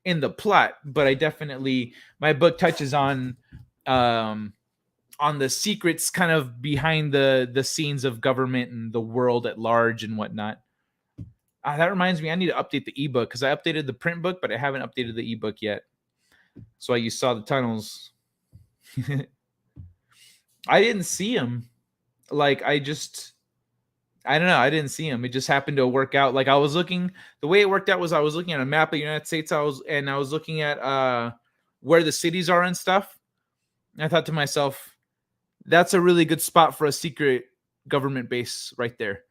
in the plot, but I definitely... My book touches on the secrets kind of behind the scenes of government and the world at large and whatnot. That reminds me, I need to update the ebook because I updated the print book, but I haven't updated the ebook yet. That's why you saw the tunnels. I didn't see him. Like, I don't know. I didn't see him. It just happened to work out. Like, I was looking, the way it worked out was I was looking at a map of the United States. I was looking at where the cities are and stuff. And I thought to myself, that's a really good spot for a secret government base right there.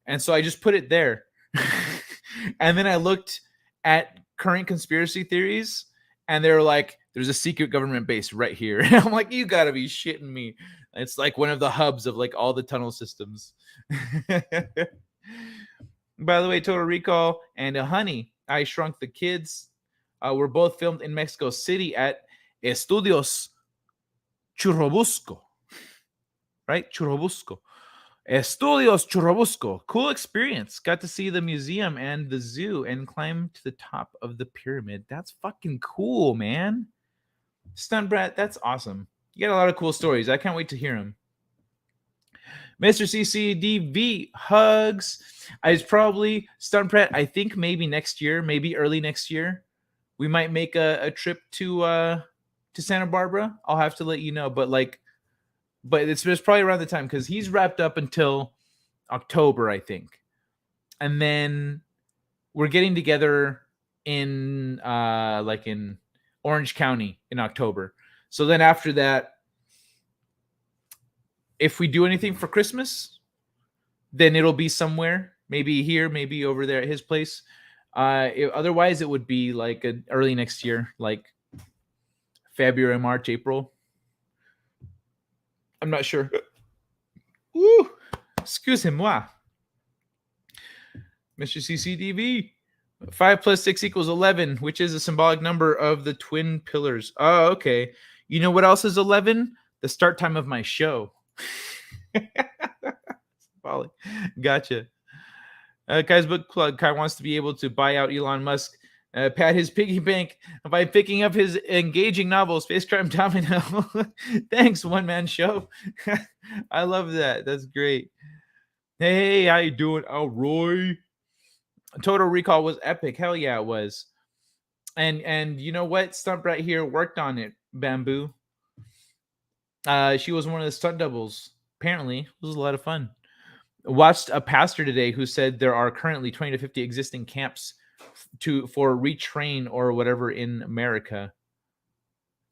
And so I just put it there. And then I looked at current conspiracy theories, and they were like, there's a secret government base right here. And I'm like, you gotta be shitting me. It's like one of the hubs of like all the tunnel systems. By the way, Total Recall and Honey, I Shrunk the Kids were both filmed in Mexico City at Estudios Churubusco. Right? Churubusco. Estudios Churubusco. Cool experience. Got to see the museum and the zoo and climb to the top of the pyramid. That's fucking cool, man. Stunt Brat, that's awesome. You got a lot of cool stories. I can't wait to hear them. Mr. CCDV hugs. I probably Stunt Brat. I think maybe next year, maybe early next year, we might make a trip to Santa Barbara. I'll have to let you know, but it's probably around the time because he's wrapped up until October, I think, and then we're getting together in in Orange County in October. So then after that, if we do anything for Christmas, then it'll be somewhere, maybe here, maybe over there at his place. Otherwise, it would be like early next year, like February, March, April. I'm not sure. Woo! Excusez-moi. Mr. CCDV. 5 plus 6 equals 11, which is a symbolic number of the twin pillars. Oh, okay. You know what else is 11? The start time of my show. Symbolic. Gotcha. Kai's book plug. Kai wants to be able to buy out Elon Musk, pat his piggy bank by picking up his engaging novel, Space Crime Domino. Thanks, One Man Show. I love that. That's great. Hey, how you doing? Oh, Roy. Total Recall was epic. Hell yeah, it was. And you know what? Stump right here worked on it, Bamboo. She was one of the stunt doubles. Apparently, it was a lot of fun. Watched a pastor today who said there are currently 20 to 50 existing camps for retrain or whatever in America.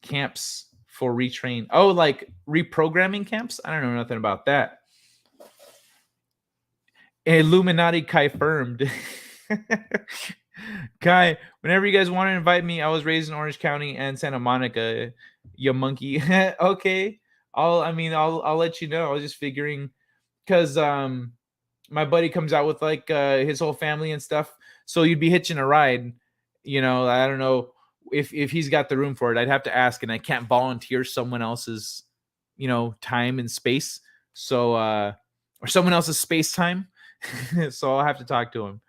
Camps for retrain. Oh, like reprogramming camps? I don't know nothing about that. Illuminati confirmed. Kai, whenever you guys want to invite me, I was raised in Orange County and Santa Monica. You monkey. Okay. I'll let you know. I was just figuring because my buddy comes out with like his whole family and stuff. So you'd be hitching a ride. You know, I don't know if he's got the room for it. I'd have to ask, and I can't volunteer someone else's, time and space. So or someone else's space time. So I'll have to talk to him.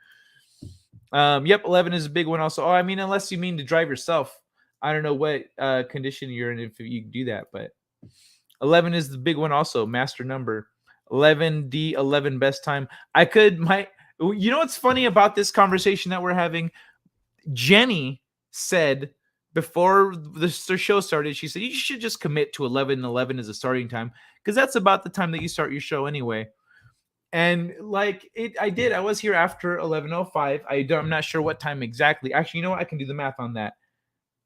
Yep, 11 is a big one also. Oh, I mean, unless you mean to drive yourself. I don't know what condition you're in if you can do that, but 11 is the big one also. Master number 11D, 11 best time. You know what's funny about this conversation that we're having? Jenny said before the show started, she said you should just commit to 11. 11 is a starting time because that's about the time that you start your show anyway. And I did. I was here after 11:05. I'm not sure what time exactly. Actually, you know what? I can do the math on that.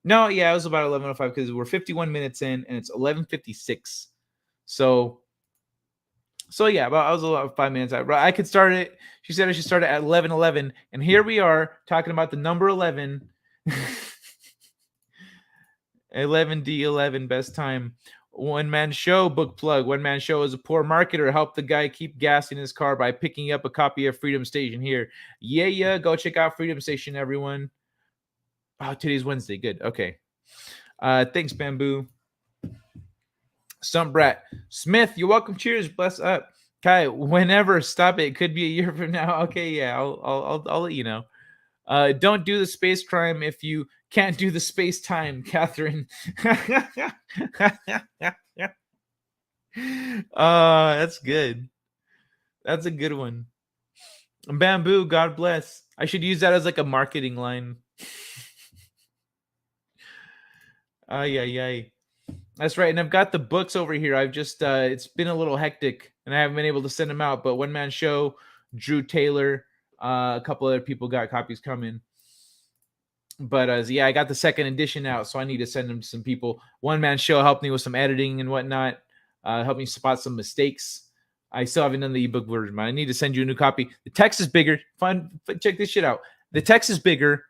No, yeah, it was about 11:05 because we're 51 minutes in and it's 11:56. So yeah, I was about 5 minutes out. I could start it. She said I should start it at 11:11, and here we are talking about the number 11. 11D, 11 best time. One Man Show book plug. One Man Show is a poor marketer. Help the guy keep gassing his car by picking up a copy of Freedom Station here. Yeah. Go check out Freedom Station, everyone. Oh, today's Wednesday. Good. Okay. Thanks, Bamboo. Stump Brat. Smith, you're welcome. Cheers. Bless up. Kai, whenever. Stop it. Could be a year from now. Okay, yeah, I'll let you know. Don't do the space crime if you can't do the space time, Catherine. That's good. That's a good one. Bamboo, God bless. I should use that as like a marketing line. Ay, ay, ay. That's right. And I've got the books over here. I've just, it's been a little hectic and I haven't been able to send them out. But One Man Show, Drew Taylor, a couple other people got copies coming. But yeah, I got the second edition out, so I need to send them to some people. One Man Show helped me with some editing and whatnot, helped me spot some mistakes. I still haven't done the ebook version, but I need to send you a new copy. The text is bigger. Check this shit out. The text is bigger,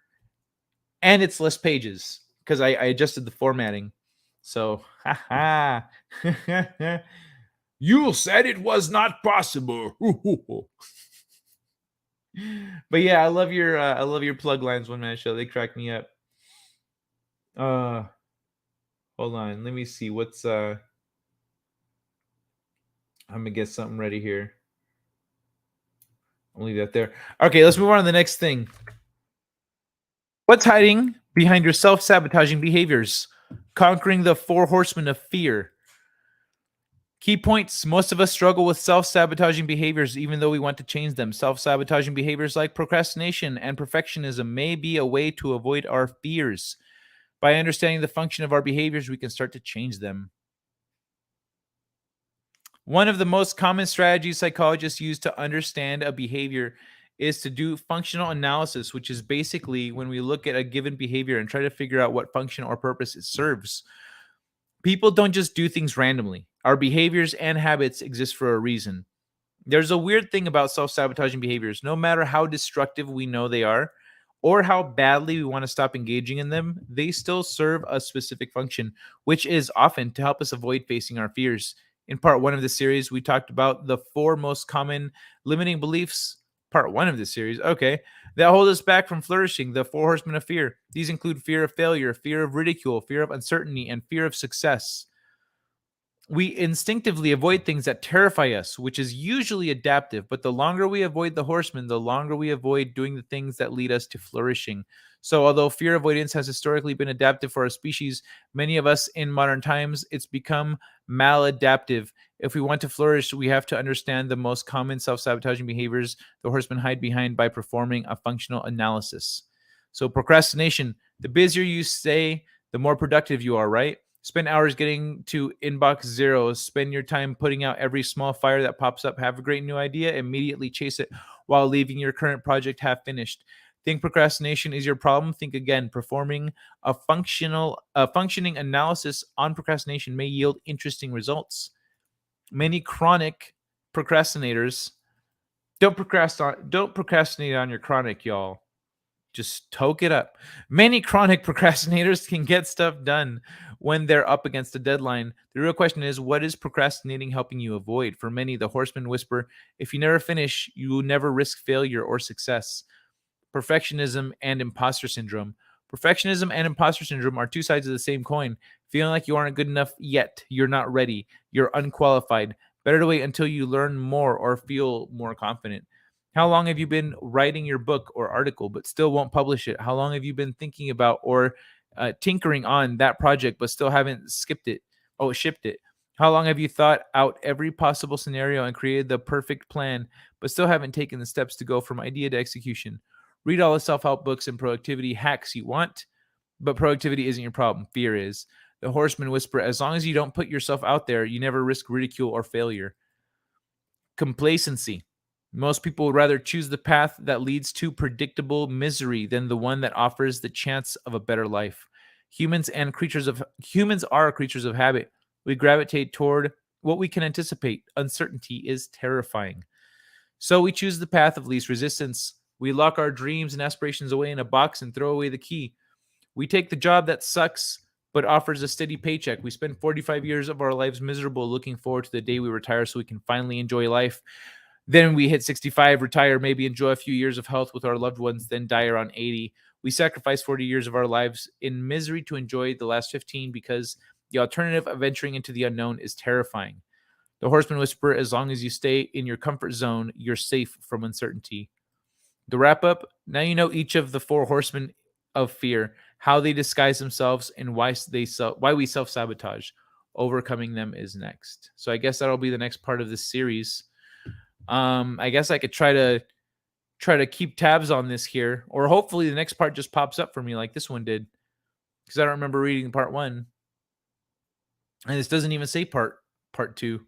and it's less pages because I adjusted the formatting. So, haha. You said it was not possible. But yeah, I love your plug lines, One Man Show. They crack me up. Hold on. Let me see what's I'm gonna get something ready here. I'll leave that there. Okay, let's move on to the next thing. What's hiding behind your self-sabotaging behaviors? Conquering the 4 horsemen of fear. Key points. Most of us struggle with self-sabotaging behaviors even though we want to change them. Self-sabotaging behaviors like procrastination and perfectionism may be a way to avoid our fears. By understanding the function of our behaviors, we can start to change them. One of the most common strategies psychologists use to understand a behavior is to do functional analysis, which is basically when we look at a given behavior and try to figure out what function or purpose it serves. People don't just do things randomly. Our behaviors and habits exist for a reason. There's a weird thing about self-sabotaging behaviors. No matter how destructive we know they are, or how badly we want to stop engaging in them, they still serve a specific function, which is often to help us avoid facing our fears. In part 1 of the series, we talked about the 4 most common limiting beliefs. Part 1 of the series, okay, that hold us back from flourishing, the 4 horsemen of fear. These include fear of failure, fear of ridicule, fear of uncertainty, and fear of success. We instinctively avoid things that terrify us, which is usually adaptive, but the longer we avoid the horsemen, the longer we avoid doing the things that lead us to flourishing. So although fear avoidance has historically been adaptive for our species, many of us in modern times, it's become maladaptive. If we want to flourish, we have to understand the most common self-sabotaging behaviors the horsemen hide behind by performing a functional analysis. So procrastination, the busier you stay, the more productive you are, right? Spend hours getting to inbox 0. Spend your time putting out every small fire that pops up. Have a great new idea. Immediately chase it while leaving your current project half finished. Think procrastination is your problem? Think again. Performing a functioning analysis on procrastination may yield interesting results. Many chronic procrastinators don't procrastinate on your chronic, y'all. Just toke it up. Many chronic procrastinators can get stuff done when they're up against a deadline. The real question is, what is procrastinating helping you avoid? For many, the horsemen whisper, if you never finish, you will never risk failure or success. Perfectionism and imposter syndrome. Perfectionism and imposter syndrome are 2 sides of the same coin. Feeling like you aren't good enough yet, you're not ready, you're unqualified. Better to wait until you learn more or feel more confident. How long have you been writing your book or article but still won't publish it? How long have you been thinking about or tinkering on that project but still haven't shipped it? How long have you thought out every possible scenario and created the perfect plan but still haven't taken the steps to go from idea to execution? Read all the self-help books and productivity hacks you want, but productivity isn't your problem. Fear is. The horsemen whisper, as long as you don't put yourself out there, you never risk ridicule or failure. Complacency. Most people would rather choose the path that leads to predictable misery than the one that offers the chance of a better life. Humans are creatures of habit. We gravitate toward what we can anticipate. Uncertainty is terrifying. So we choose the path of least resistance. We lock our dreams and aspirations away in a box and throw away the key. We take the job that sucks but offers a steady paycheck. We spend 45 years of our lives miserable, looking forward to the day we retire so we can finally enjoy life. Then we hit 65, retire, maybe enjoy a few years of health with our loved ones, then die around 80. We sacrifice 40 years of our lives in misery to enjoy the last 15 because The alternative of venturing into the unknown is terrifying. The horsemen whisper, as long as you stay in your comfort zone, you're safe from uncertainty. The wrap up, now you know each of the four horsemen of fear, how they disguise themselves, and why we self-sabotage. Overcoming them is next. So I guess that'll be the next part of this series. I guess I could try to keep tabs on this here, or hopefully the next part just pops up for me like this one did, because I don't remember reading part 1, and this doesn't even say part 2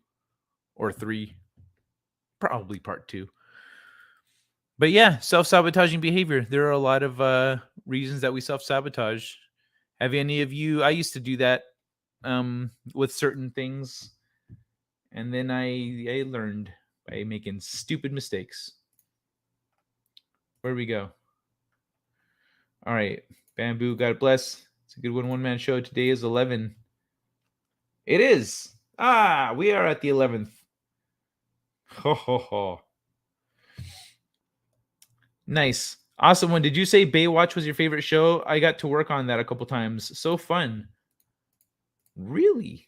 or 3, probably part 2. But yeah, self-sabotaging behavior. There are a lot of reasons that we self-sabotage. Have any of you? I used to do that with certain things, and then I learned by making stupid mistakes. Where do we go? All right, Bamboo, God bless. It's a good one-man show. Today is 11. It is. We are at the 11th. Ho ho ho. Nice. Awesome one. Did you say Baywatch was your favorite show? I got to work on that a couple times. So fun. Really?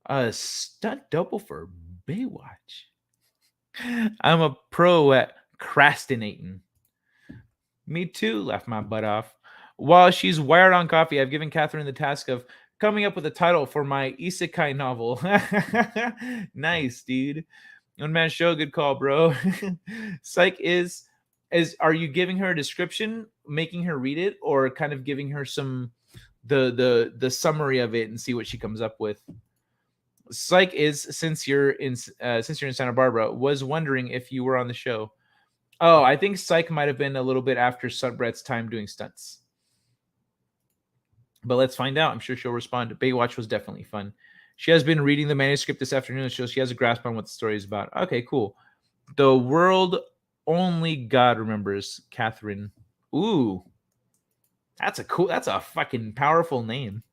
A stunt double for Baywatch. I'm a pro at crastinating. Me too, laughed my butt off. While she's wired on coffee, I've given Catherine the task of coming up with a title for my isekai novel. Nice, dude. One man show, good call, bro. Psych is are you giving her a description, making her read it, or kind of giving her some the summary of it and see what she comes up with? Psych is since you're in Santa Barbara, was wondering if you were on the show. Oh, I think Psych might have been a little bit after Sunbrett's time doing stunts. But let's find out. I'm sure she'll respond. Baywatch was definitely fun. She has been reading the manuscript this afternoon, so she has a grasp on what the story is about. Okay, cool. The world only God remembers, Catherine. Ooh. That's a fucking powerful name.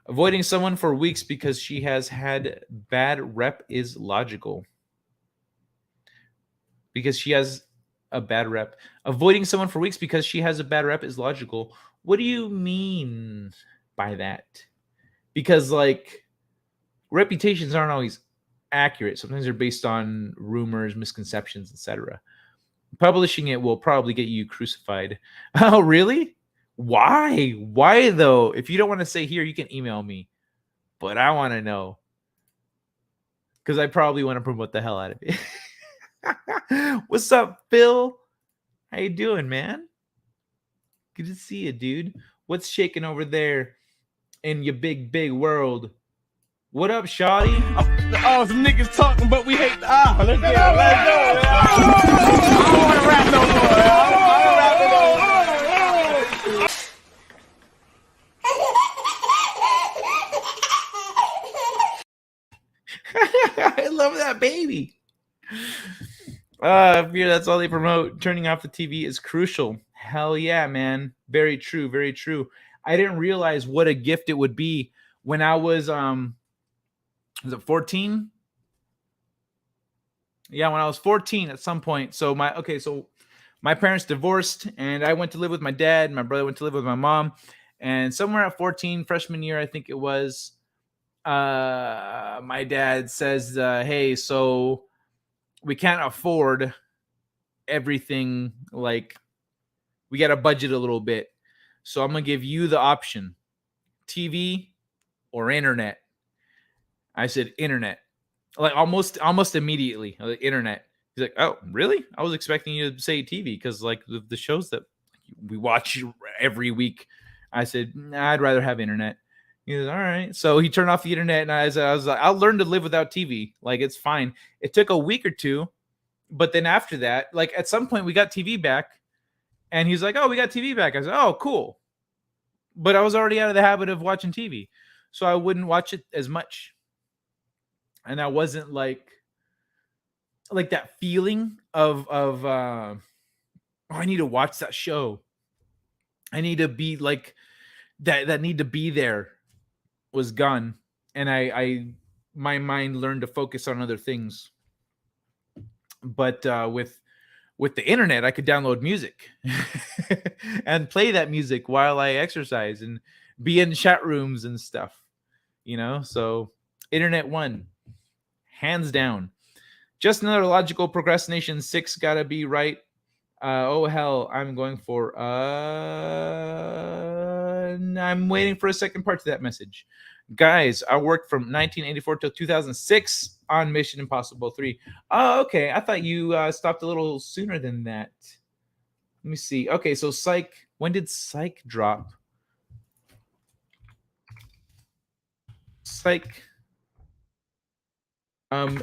Avoiding someone for weeks because she has had bad rep is logical. Because she has a bad rep. Avoiding someone for weeks because she has a bad rep is logical. What do you mean by that? Because, like, reputations aren't always accurate. Sometimes they're based on rumors, misconceptions, etc. Publishing it will probably get you crucified. Oh, really? Why? Why, though? If you don't want to say here, you can email me. But I want to know. Because I probably want to promote the hell out of it. What's up, Phil? How you doing, man? Good to see you, dude. What's shaking over there in your big, big world? What up, shawty? Oh, some niggas talking, but we hate the let's get it. Let's go. I don't want to rap no more. I love that baby. Fear, that's all they promote. Turning off the TV is crucial. Hell yeah, man. Very true, very true. I didn't realize what a gift it would be when I was it 14? Yeah, when I was 14 at some point. So my parents divorced and I went to live with my dad. My brother went to live with my mom. And somewhere at 14, freshman year, I think it was, my dad says, hey, so we can't afford everything. Like, we got to budget a little bit. So I'm going to give you the option, TV or internet. I said internet, like almost immediately. Like, internet. He's like, oh, really? I was expecting you to say TV because, like, the shows that we watch every week. I said, nah, I'd rather have internet. He goes, all right. So he turned off the internet, and I was like, I'll learn to live without TV. Like, it's fine. It took a week or two, but then after that, like, at some point we got TV back, and he's like, oh, we got TV back. I said, oh, cool. But I was already out of the habit of watching TV, so I wouldn't watch it as much. And I wasn't like that feeling of oh, I need to watch that show. I need to be like that need to be there was gone. And I my mind learned to focus on other things. But with the internet, I could download music and play that music while I exercise and be in chat rooms and stuff, you know? So internet one, hands down. Just another logical procrastination. 6 gotta be right. Oh hell, I'm going for I'm waiting for a second part to that message. Guys, I worked from 1984 till 2006 on Mission Impossible 3. Oh, okay. I thought you stopped a little sooner than that. Let me see. Okay, so Psych. When did Psych drop? Psych.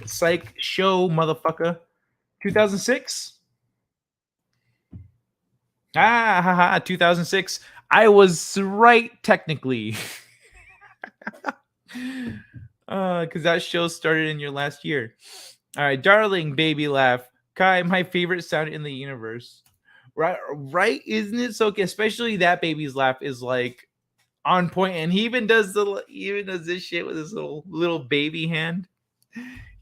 Psych show, motherfucker. 2006. Ah, haha, 2006. I was right technically. Because that show started in your last year. All right, darling, baby laugh. Kai, my favorite sound in the universe. Right, isn't it? So, especially that baby's laugh is like on point, and he even does this shit with his little baby hand.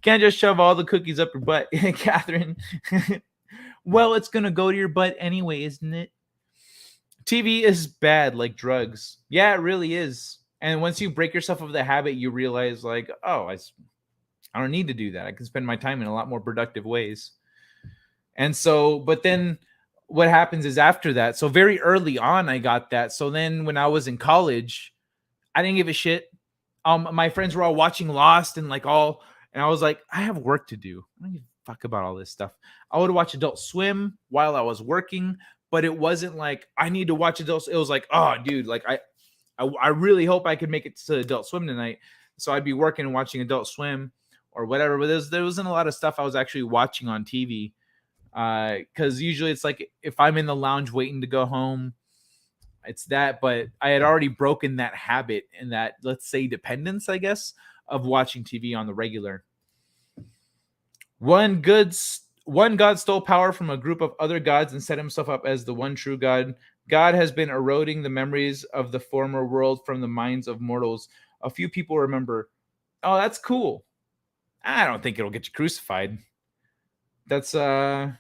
Can't just shove all the cookies up your butt, Catherine. Well, it's gonna go to your butt anyway, isn't it? TV is bad, like drugs. Yeah, it really is. And once you break yourself of the habit, you realize, like, oh, I don't need to do that. I can spend my time in a lot more productive ways. And so, but then what happens is after that, so very early on, I got that. So then when I was in college, I didn't give a shit. My friends were all watching Lost and and I was like, I have work to do. I don't give a fuck about all this stuff. I would watch Adult Swim while I was working, but it wasn't like I need to watch Adult. It was like, oh, dude, like I really hope I could make it to Adult Swim tonight. So I'd be working and watching Adult Swim or whatever. But there wasn't a lot of stuff I was actually watching on TV. Because usually it's like if I'm in the lounge waiting to go home, it's that. But I had already broken that habit and that, let's say, dependence, I guess, of watching TV on the regular. One god stole power from a group of other gods and set himself up as the one true God. God has been eroding the memories of the former world from the minds of mortals. A few people remember. Oh, that's cool. I don't think it'll get you crucified. That's yeah,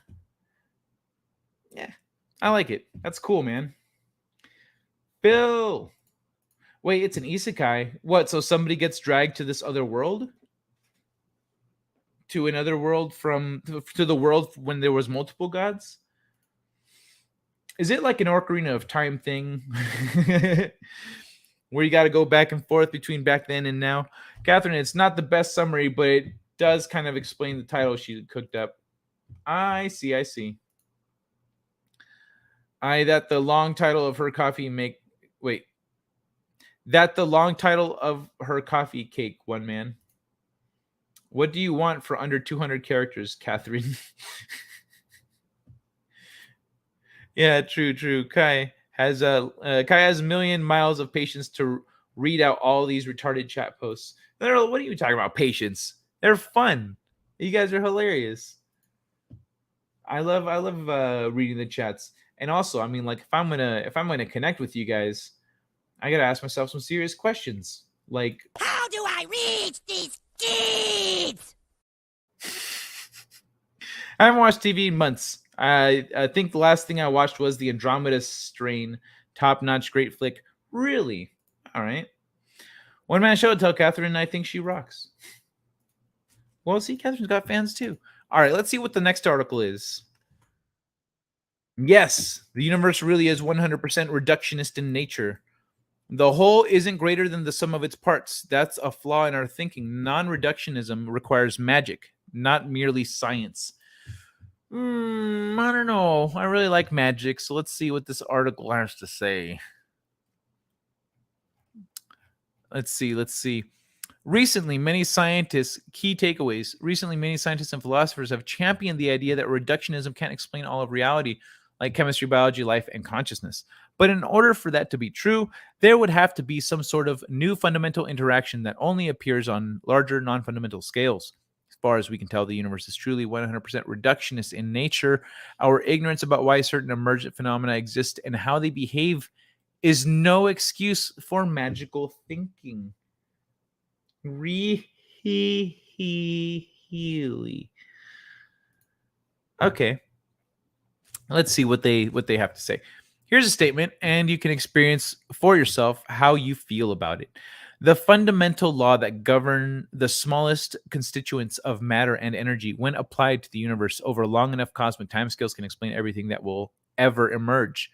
I like it. That's cool, man. Bill. Wait, it's an isekai. What? So somebody gets dragged to this other world? To another world to the world when there was multiple gods? Is it like an Ocarina of Time thing? Where you got to go back and forth between back then and now? Catherine, it's not the best summary, but it does kind of explain the title she cooked up. I see. That the long title of her coffee cake, one man. What do you want for under 200 characters, Catherine? Yeah, true. Kai has a million miles of patience to read out all these retarded chat posts. What are you talking about? Patience? They're fun. You guys are hilarious. I love reading the chats. And also, I mean, like if I'm gonna connect with you guys, I gotta ask myself some serious questions. Like, how do I reach these kids? I haven't watched TV in months. I think the last thing I watched was the Andromeda Strain. Top-notch, great flick. Really? All right. One man show, tell Catherine I think she rocks. Well, see, Catherine's got fans too. All right, let's see what the next article is. Yes, the universe really is 100% reductionist in nature. The whole isn't greater than the sum of its parts. That's a flaw in our thinking. Non-reductionism requires magic, not merely science. I don't know. I really like magic, so let's see what this article has to say. Let's see. Recently, many scientists and philosophers have championed the idea that reductionism can't explain all of reality, like chemistry, biology, life, and consciousness. But in order for that to be true, there would have to be some sort of new fundamental interaction that only appears on larger non-fundamental scales. As far as we can tell, the universe is truly 100% reductionist in nature. Our ignorance about why certain emergent phenomena exist and how they behave is no excuse for magical thinking. Really? Okay. Let's see what they have to say. Here's a statement, and you can experience for yourself how you feel about it. The fundamental law that govern the smallest constituents of matter and energy, when applied to the universe over long enough cosmic timescales, can explain everything that will ever emerge.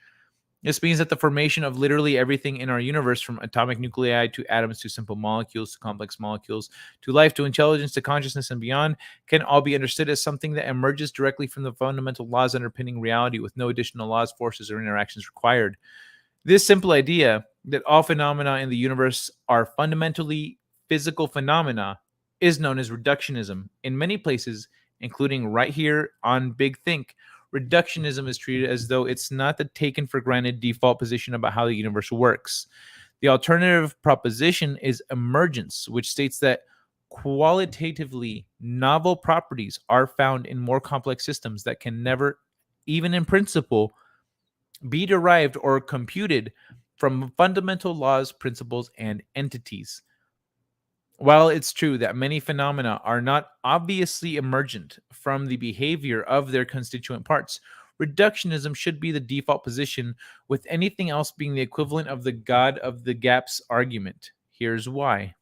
This means that the formation of literally everything in our universe, from atomic nuclei to atoms to simple molecules to complex molecules to life to intelligence to consciousness and beyond, can all be understood as something that emerges directly from the fundamental laws underpinning reality with no additional laws, forces, or interactions required. This simple idea that all phenomena in the universe are fundamentally physical phenomena is known as reductionism. In many places, including right here on Big Think, reductionism is treated as though it's not the taken for granted default position about how the universe works. The alternative proposition is emergence, which states that qualitatively novel properties are found in more complex systems that can never, even in principle, be derived or computed from fundamental laws, principles, and entities. While it's true that many phenomena are not obviously emergent from the behavior of their constituent parts, reductionism should be the default position, with anything else being the equivalent of the God of the gaps argument. Here's why.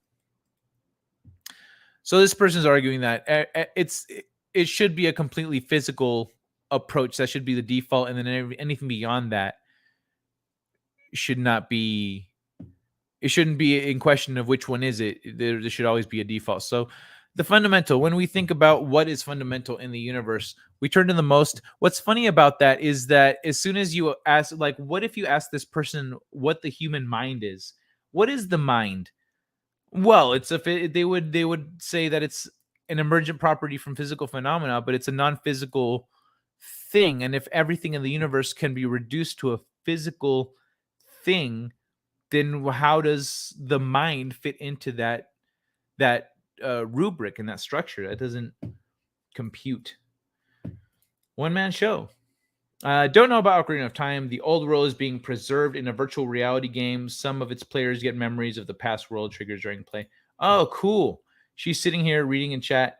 So this person is arguing that it should be a completely physical approach. That should be the default, and then anything beyond that should not be. It shouldn't be in question of which one is it. There should always be a default. So the fundamental, when we think about what is fundamental in the universe, we turn to the most. What's funny about that is that as soon as you ask, like, what if you ask this person what the human mind is? What is the mind? Well, they would say that it's an emergent property from physical phenomena, but it's a non-physical thing. And if everything in the universe can be reduced to a physical thing, then how does the mind fit into that rubric and that structure? That doesn't compute. One man show. Don't know about Ocarina of Time. The old world is being preserved in a virtual reality game. Some of its players get memories of the past world triggers during play. Oh, cool. She's sitting here reading in chat.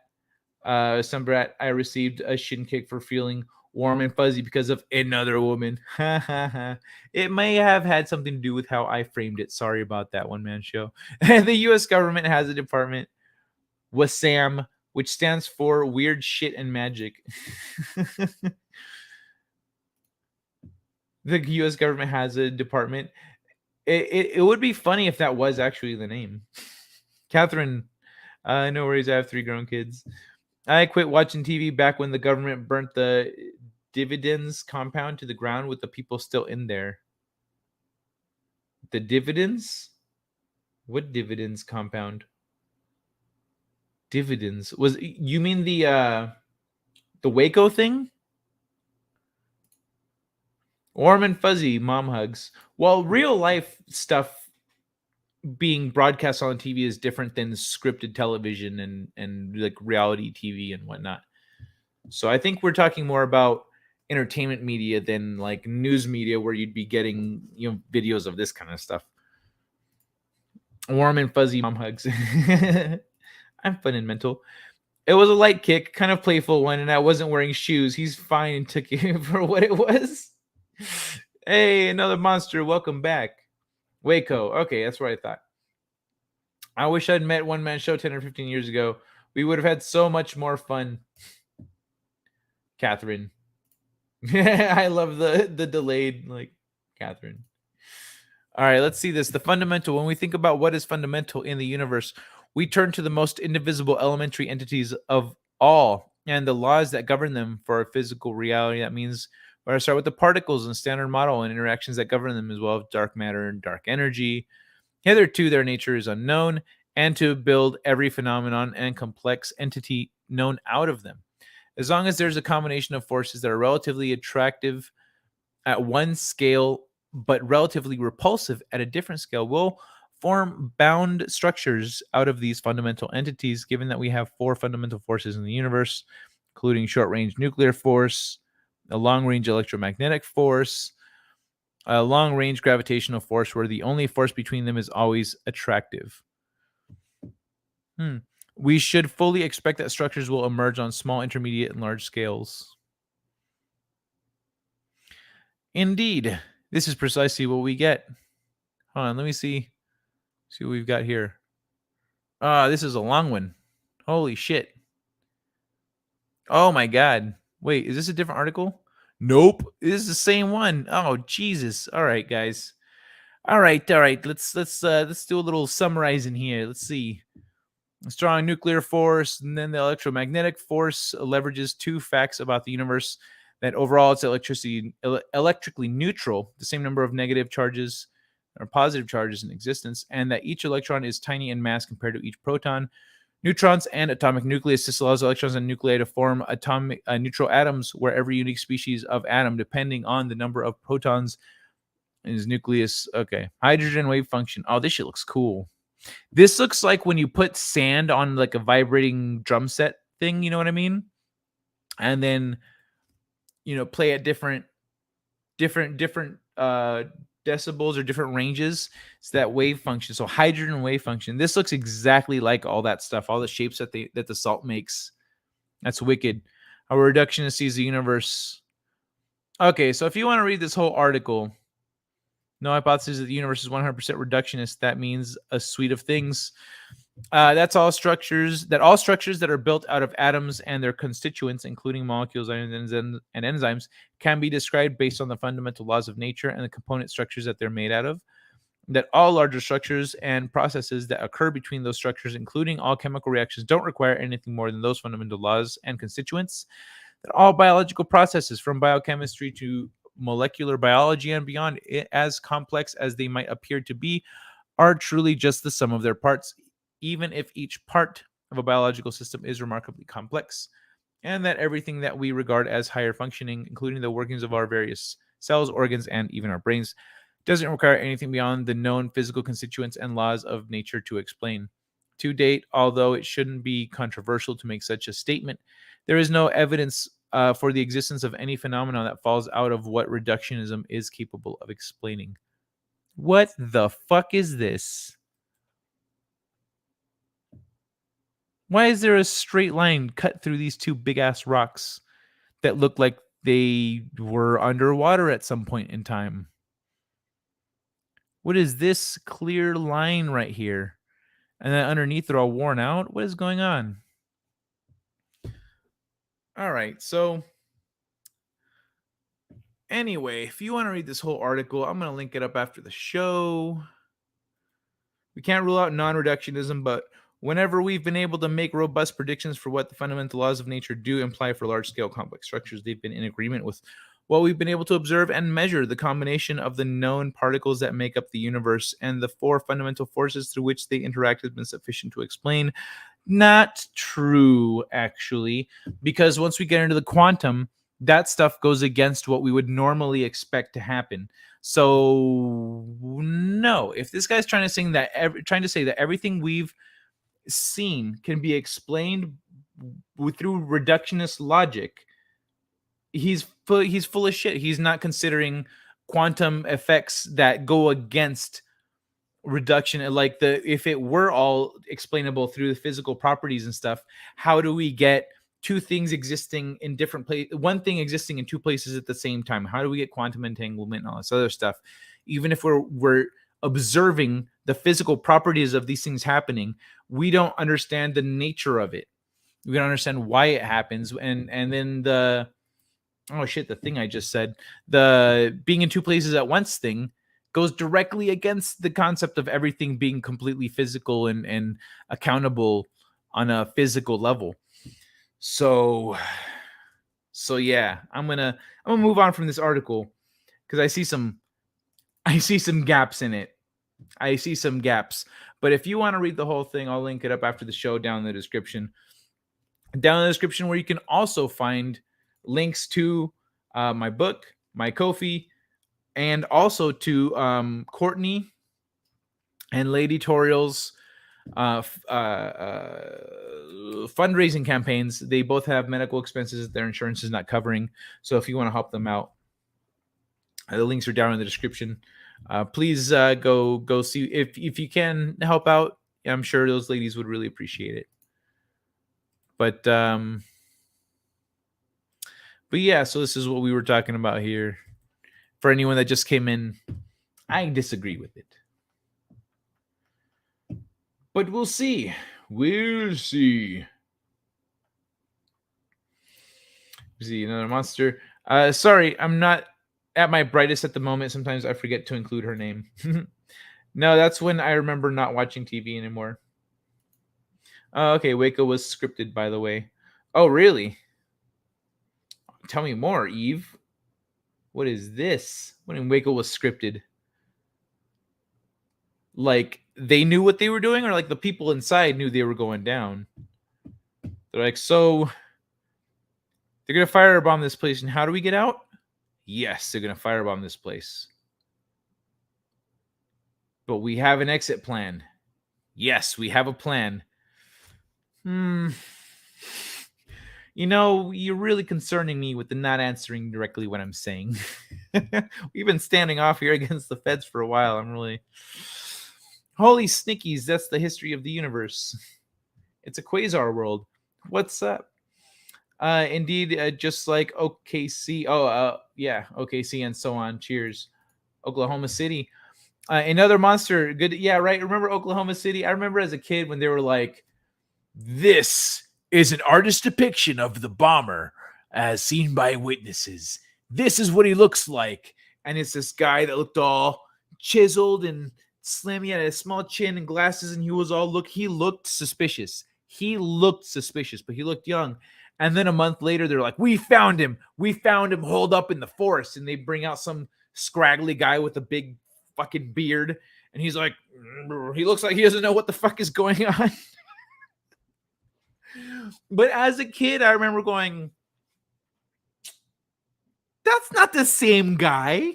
Some brat, I received a shin kick for feeling warm and fuzzy because of another woman. It may have had something to do with how I framed it. Sorry about that, one man show. The U.S. government has a department, WASAM, which stands for Weird Shit and Magic. The U.S. government has a department. It would be funny if that was actually the name. Catherine, no worries. I have 3 grown kids. I quit watching TV back when the government burnt the dividends compound to the ground with the people still in there. The dividends? What dividends compound? Dividends. You mean the Waco thing? Warm and fuzzy, mom hugs. Well, real life stuff being broadcast on TV is different than scripted television and like reality TV and whatnot. So I think we're talking more about entertainment media than like news media, where you'd be getting, videos of this kind of stuff. Warm and fuzzy mom hugs. I'm fun and mental. It was a light kick, kind of playful one, and I wasn't wearing shoes. He's fine and took it for what it was. Hey, another monster. Welcome back. Waco. Okay, that's what I thought. I wish I'd met One Man Show 10 or 15 years ago. We would have had so much more fun. Catherine. I love the delayed, like, Catherine. All right, let's see this. The fundamental. When we think about what is fundamental in the universe, we turn to the most indivisible elementary entities of all and the laws that govern them for our physical reality. That means we're going to start with the particles and standard model and interactions that govern them, as well as dark matter and dark energy. Hitherto, their nature is unknown, and to build every phenomenon and complex entity known out of them. As long as there's a combination of forces that are relatively attractive at one scale, but relatively repulsive at a different scale, we'll form bound structures out of these fundamental entities, given that we have 4 fundamental forces in the universe, including short-range nuclear force, a long-range electromagnetic force, a long-range gravitational force, where the only force between them is always attractive. We should fully expect that structures will emerge on small, intermediate, and large scales. Indeed, This is precisely what we get. Hold on, let me see what we've got here. This is a long one. Holy shit. Oh my god. Wait, is this a different article? Nope. This is the same one. Oh Jesus. All right, guys. All right. Let's do a little summarizing here. Let's see. A strong nuclear force, and then the electromagnetic force leverages two facts about the universe: that overall it's electrically neutral, the same number of negative charges or positive charges in existence, and that each electron is tiny in mass compared to each proton. Neutrons and atomic nucleus. This allows electrons and nuclei to form atomic neutral atoms, where every unique species of atom, depending on the number of protons in his nucleus. Okay, hydrogen wave function. Oh, this shit looks cool. This looks like when you put sand on like a vibrating drum set thing. You know what I mean? And then play at different decibels or different ranges. It's that wave function. So hydrogen wave function. This looks exactly like all that stuff, all the shapes that the salt makes. That's wicked. How a reductionist sees the universe. Okay, so if you want to read this whole article, no hypothesis that the universe is 100% reductionist. That means a suite of things. That's all structures that are built out of atoms and their constituents, including molecules and enzymes, can be described based on the fundamental laws of nature and the component structures that they're made out of. That all larger structures and processes that occur between those structures, including all chemical reactions, don't require anything more than those fundamental laws and constituents. That all biological processes, from biochemistry to molecular biology and beyond, as complex as they might appear to be, are truly just the sum of their parts, even if each part of a biological system is remarkably complex. And that everything that we regard as higher functioning, including the workings of our various cells, organs, and even our brains, doesn't require anything beyond the known physical constituents and laws of nature to explain. To date, although it shouldn't be controversial to make such a statement, there is no evidence for the existence of any phenomenon that falls out of what reductionism is capable of explaining. What the fuck is this? Why is there a straight line cut through these two big ass rocks that look like they were underwater at some point in time? What is this clear line right here? And then underneath they're all worn out? What is going on? All right, so anyway, if you want to read this whole article, I'm going to link it up after the show. We can't rule out non-reductionism, but whenever we've been able to make robust predictions for what the fundamental laws of nature do imply for large-scale complex structures, they've been in agreement with what we've been able to observe and measure. The combination of the known particles that make up the universe and the four fundamental forces through which they interact has been sufficient to explain. Not true, actually, because once we get into the quantum, that stuff goes against what we would normally expect to happen. So no, if this guy's trying to say that everything we've seen can be explained through reductionist logic, he's full of shit. He's not considering quantum effects that go against reduction. Like, if it were all explainable through the physical properties and stuff, how do we get two things existing in different places, one thing existing in two places at the same time? How do we get quantum entanglement and all this other stuff? Even if we're observing the physical properties of these things happening, we don't understand the nature of it. We don't understand why it happens. And then the thing I just said, the being in two places at once thing, goes directly against the concept of everything being completely physical and accountable on a physical level. So yeah, I'm gonna move on from this article because I see some gaps in it. I see some gaps. But if you want to read the whole thing, I'll link it up after the show down in the description. Down in the description, where you can also find links to my book, my Ko-fi, and also to Courtney and Lady Tauriel's fundraising campaigns. They both have medical expenses that their insurance is not covering. So if you want to help them out, the links are down in the description. Please go see if you can help out. I'm sure those ladies would really appreciate it. But yeah, so this is what we were talking about here. For anyone that just came in, I disagree with it. But we'll see. We'll see. See another monster. Sorry, I'm not at my brightest at the moment. Sometimes I forget to include her name. No, that's when I remember not watching TV anymore. Okay, Waco was scripted, by the way. Oh, really? Tell me more, Eve. What is this? When Waco was scripted? Like, they knew what they were doing, or like the people inside knew they were going down? They're like, so they're going to firebomb this place, and how do we get out? Yes, they're going to firebomb this place. But we have an exit plan. Yes, we have a plan. You know, you're really concerning me with the not answering directly what I'm saying. We've been standing off here against the feds for a while. I'm really... Holy snickies, that's the history of the universe. It's a quasar world. What's up? Indeed, just like OKC. Yeah, OKC and so on. Cheers. Oklahoma City. Another monster. Good. Yeah, right. Remember Oklahoma City? I remember as a kid when they were like, this is an artist's depiction of the bomber as seen by witnesses. This is what he looks like. And it's this guy that looked all chiseled and slim. He had a small chin and glasses, and he looked suspicious. He looked suspicious, but he looked young. And then a month later, they're like, we found him. We found him holed up in the forest. And they bring out some scraggly guy with a big fucking beard. And he's like, he looks like he doesn't know what the fuck is going on. But as a kid, I remember going, that's not the same guy.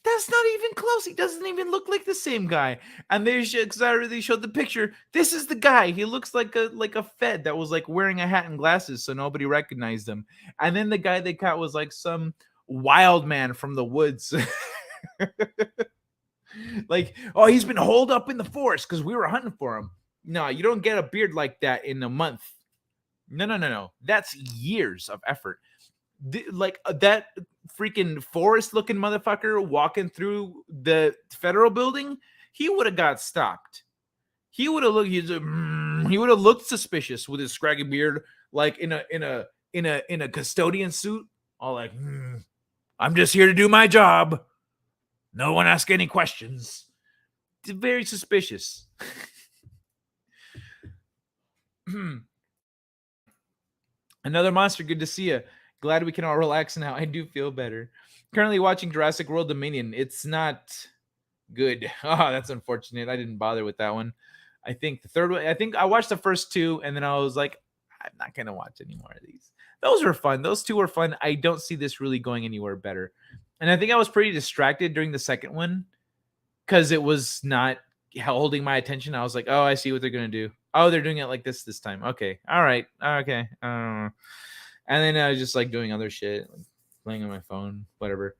That's not even close. He doesn't even look like the same guy. And they showed the picture. This is the guy. He looks like a Fed that was like wearing a hat and glasses, so nobody recognized him. And then the guy they caught was like some wild man from the woods. Like, oh, he's been holed up in the forest because we were hunting for him. No, you don't get a beard like that in a month. No. That's years of effort. That freaking forest-looking motherfucker walking through the federal building, he would have got stopped. He would have looked suspicious with his scraggy beard, like in a custodian suit, all like, I'm just here to do my job. No one ask any questions. It's very suspicious. Another monster. Good to see you. Glad we can all relax now. I do feel better. Currently watching Jurassic World Dominion. It's not good. Oh, that's unfortunate. I didn't bother with that one. I think the third one, I think I watched the first two, and then I was like, I'm not going to watch any more of these. Those were fun. Those two were fun. I don't see this really going anywhere better. And I think I was pretty distracted during the second one because it was not holding my attention. I was like, oh, I see what they're going to do. Oh, they're doing it like this time. Okay. All right. Okay. And then I was just like doing other shit, like playing on my phone, whatever.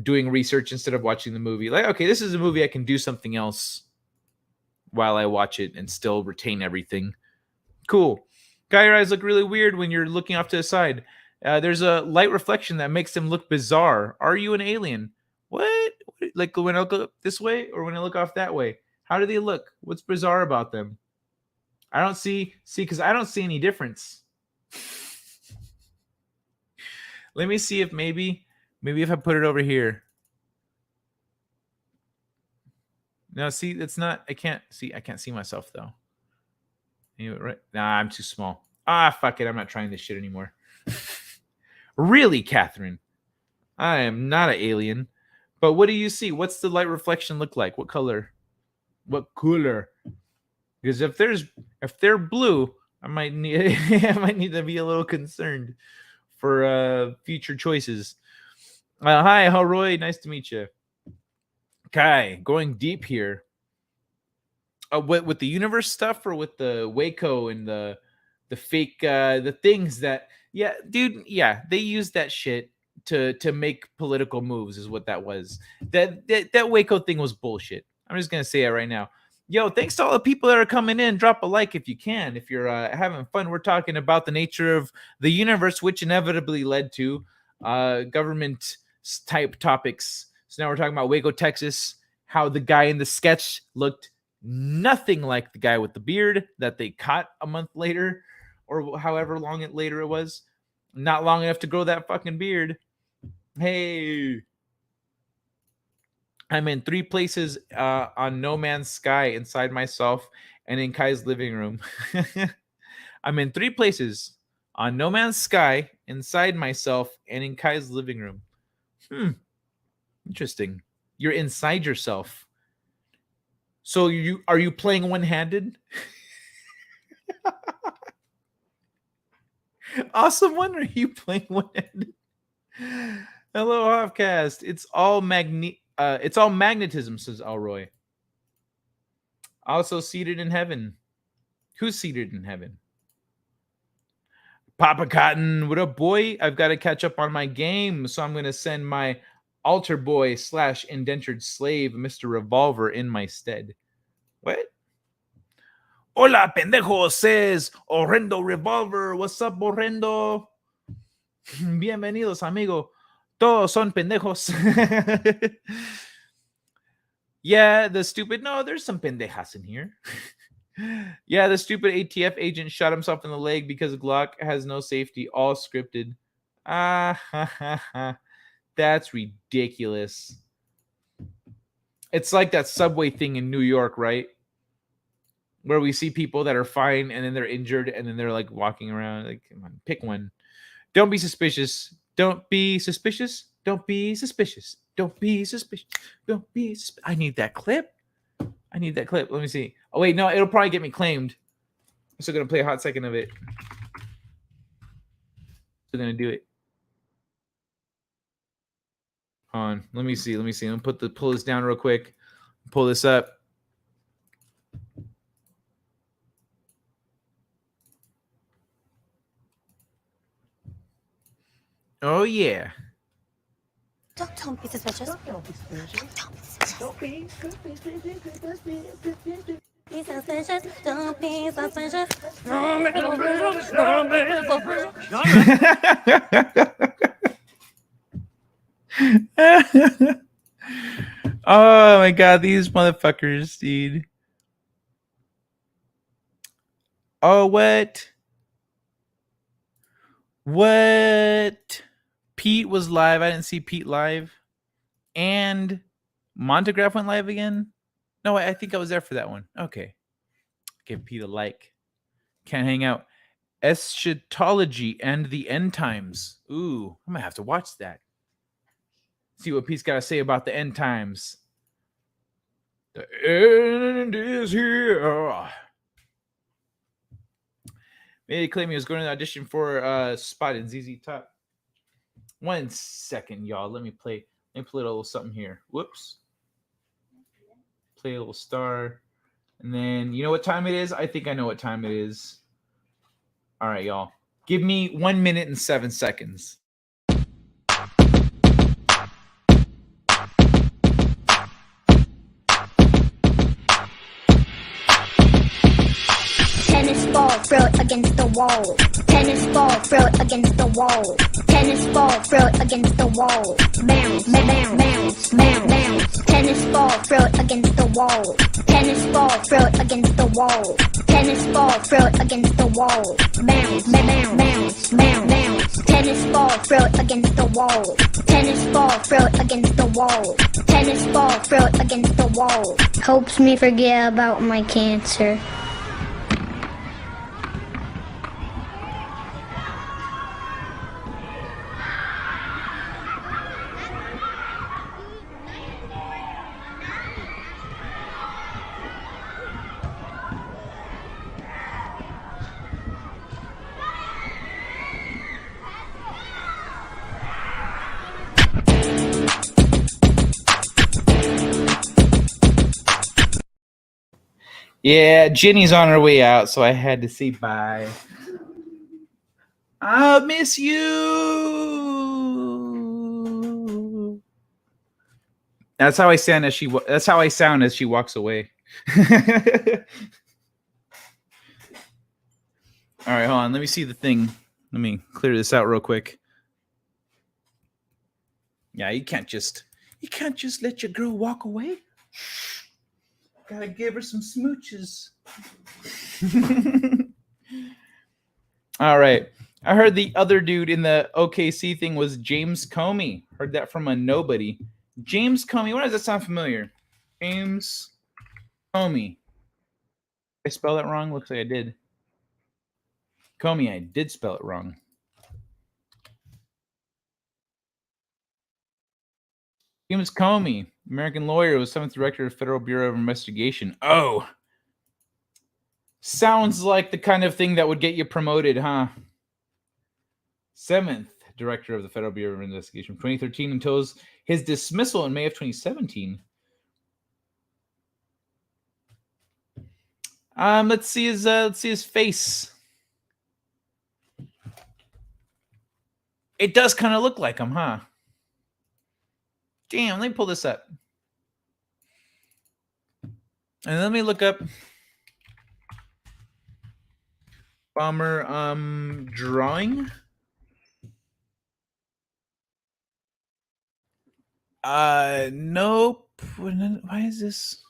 Doing research instead of watching the movie. Like, okay, this is a movie I can do something else while I watch it and still retain everything. Cool. Guy, your eyes look really weird when you're looking off to the side. There's a light reflection that makes them look bizarre. Are you an alien? What? Like when I look this way or when I look off that way? How do they look? What's bizarre about them? I don't see, because I don't see any difference. Let me see if maybe if I put it over here. No, see, it's not, I can't see myself though. Anyway, right? Nah, I'm too small. Fuck it. I'm not trying this shit anymore. Really, Catherine? I am not an alien. But what do you see? What's the light reflection look like? What color? What color? Because if they're blue, I might need to be a little concerned for future choices. Hi, Roy. Nice to meet you. Kai, going deep here. With the universe stuff or with the Waco and the fake the things that, yeah, dude, yeah, they used that shit to make political moves is what that was. That Waco thing was bullshit. I'm just gonna say it right now. Yo, thanks to all the people that are coming in. Drop a like if you can. If you're having fun, we're talking about the nature of the universe, which inevitably led to government type topics. So now we're talking about Waco, Texas, how the guy in the sketch looked nothing like the guy with the beard that they caught a month later, or however long later it was. Not long enough to grow that fucking beard. Hey, I'm in 3 places on No Man's Sky, inside myself, and in Kai's living room. I'm in 3 places on No Man's Sky, inside myself, and in Kai's living room. Interesting. You're inside yourself. So are you playing one-handed? Awesome one. Are you playing one-handed? Hello, Hofcast. It's all magnetism, says Alroy. Also seated in heaven. Who's seated in heaven? Papa Cotton, what up, boy? I've got to catch up on my game, so I'm going to send my altar boy / indentured slave, Mr. Revolver, in my stead. What? Hola, pendejo, says Horrendo Revolver. What's up, Horrendo? Bienvenidos, amigo. Todos son pendejos. Yeah, the stupid. No, there's some pendejas in here. Yeah, the stupid ATF agent shot himself in the leg because Glock has no safety. All scripted. That's ridiculous. It's like that subway thing in New York, right? Where we see people that are fine and then they're injured and then they're like walking around. Like, come on, pick one. Don't be suspicious. Don't be suspicious. Don't be suspicious. Don't be suspicious. Don't be suspicious. I need that clip. Let me see. Oh, wait, no, it'll probably get me claimed. I'm still going to play a hot second of it. Still going to do it. Hold on. Let me see. Let me pull this down real quick. Pull this up. Oh, yeah. Don't be suspicious. Don't be suspicious. Don't be suspicious. Be suspicious. Don't be suspicious. Oh my god, these motherfuckers, dude. Oh, what? Pete was live. I didn't see Pete live. And Montegraph went live again? No, I think I was there for that one. Okay. Give Pete a like. Can't hang out. Eschatology and the End Times. Ooh, I'm going to have to watch that. See what Pete's got to say about the end times. The end is here. Maybe claim he was going to the audition for a spot in ZZ Top. 1 second, y'all. Let me play a little something here. Whoops. Play a little star. And then, you know what time it is? I think I know what time it is. All right, y'all. Give me 1 minute and 7 seconds. Tennis ball, throw it against the wall. Tennis ball, throw it against the wall. Tennis ball, throw it against the wall. Bounce, bounce, bounce, bounce. Tennis ball, throw it against the wall. Tennis ball, throw it against the wall. Tennis ball, throw it against the wall. Bounce, bounce, bounce, bounce. Tennis ball, throw it against the wall. Tennis ball, throw it against the wall. Tennis ball, throw it against the wall. Helps me forget about my cancer. Yeah, Jenny's on her way out, so I had to say bye. I'll miss you. That's how I sound as she walks away. All right, hold on. Let me see the thing. Let me clear this out real quick. Yeah, you can't just let your girl walk away. Gotta give her some smooches. All right. I heard the other dude in the OKC thing was James Comey. Heard that from a nobody. James Comey. Why does that sound familiar? James Comey. Did I spell that wrong? Looks like I did. Comey, I did spell it wrong. James Comey, American lawyer, was 7th director of Federal Bureau of Investigation. Oh. Sounds like the kind of thing that would get you promoted, huh? 7th director of the Federal Bureau of Investigation from 2013 until his dismissal in May of 2017. Let's see his face. It does kind of look like him, huh? Damn, let me pull this up. And let me look up bomber drawing. Nope. Why is this?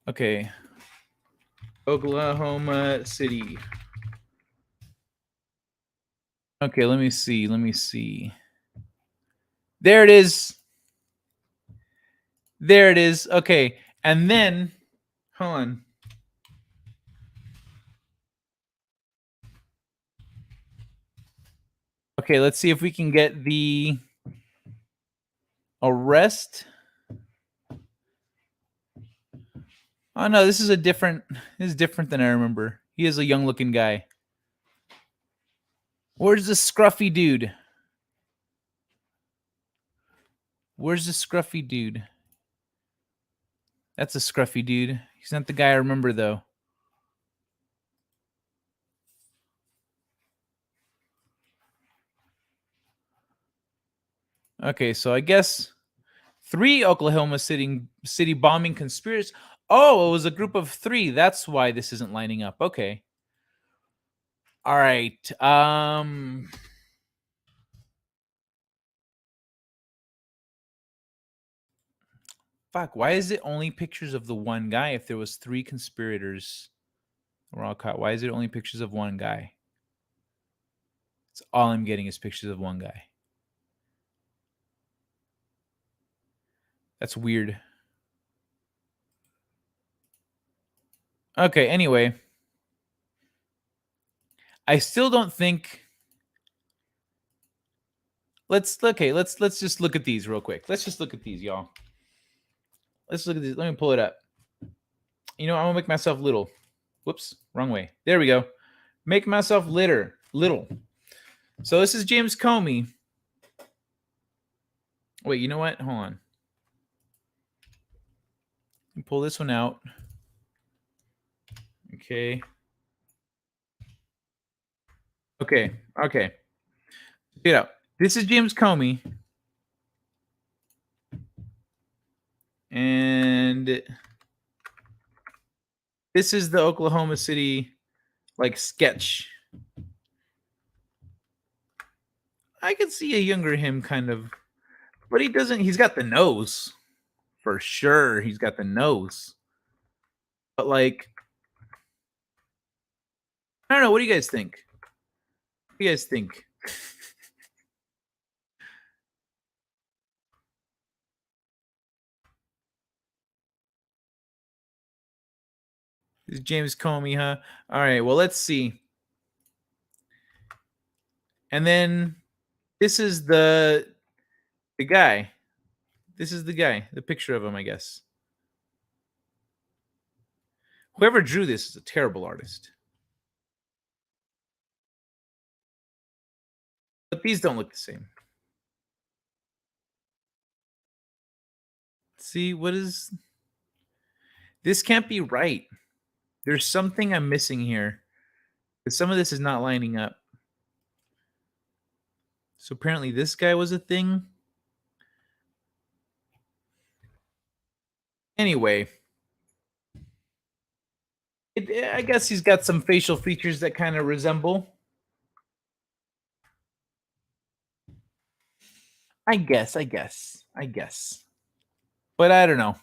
Okay. Oklahoma City. Okay, let me see. There it is. Okay. And then, hold on. Okay, let's see if we can get the arrest. Oh no, this is different than I remember. He is a young looking guy. Where's the scruffy dude? That's a scruffy dude. He's not the guy I remember though. Okay, so I guess 3 Oklahoma City bombing conspirators. Oh, it was a group of 3. That's why this isn't lining up. Okay. All right. Fuck, why is it only pictures of the one guy if there was 3 conspirators were all caught? Why is it only pictures of one guy? That's all I'm getting is pictures of one guy. That's weird. Okay, anyway. I still don't think let's just look at these real quick. Let's just look at these, y'all. Let's look at these. Let me pull it up. You know, I'm gonna make myself little. Whoops, wrong way. There we go. Make myself little. So this is James Comey. Wait, you know what? Hold on. Let me pull this one out. Okay. Check it out. This is James Comey. And this is the Oklahoma City sketch. I could see a younger him kind of, but he doesn't. He's got the nose for sure. He's got the nose, but I don't know. What do you guys think? What do you guys think? This is James Comey, huh? All right. Well, let's see. And then this is the guy. This is the guy. The picture of him, I guess. Whoever drew this is a terrible artist. But these don't look the same. See, what is... This can't be right. There's something I'm missing here. Because some of this is not lining up. So apparently this guy was a thing. Anyway. I guess he's got some facial features that kind of resemble. I guess. But I don't know.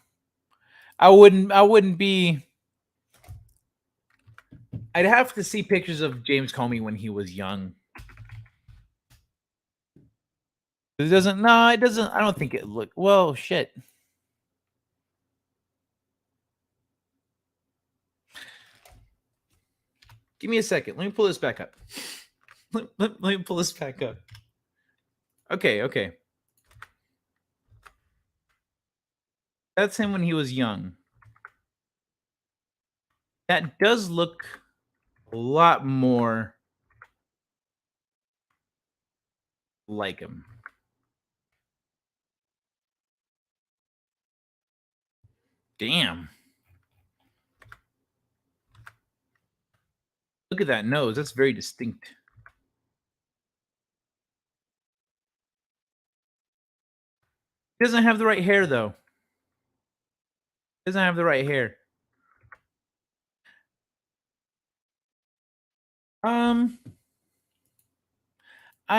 I wouldn't be. I'd have to see pictures of James Comey when he was young. It doesn't. No, it doesn't. I don't think it look. Well, shit. Give me a second. Let me pull this back up. Let me pull this back up. Okay. That's him when he was young. That does look a lot more like him. Damn. Look at that nose. That's very distinct. He doesn't have the right hair, though. Doesn't have the right hair. I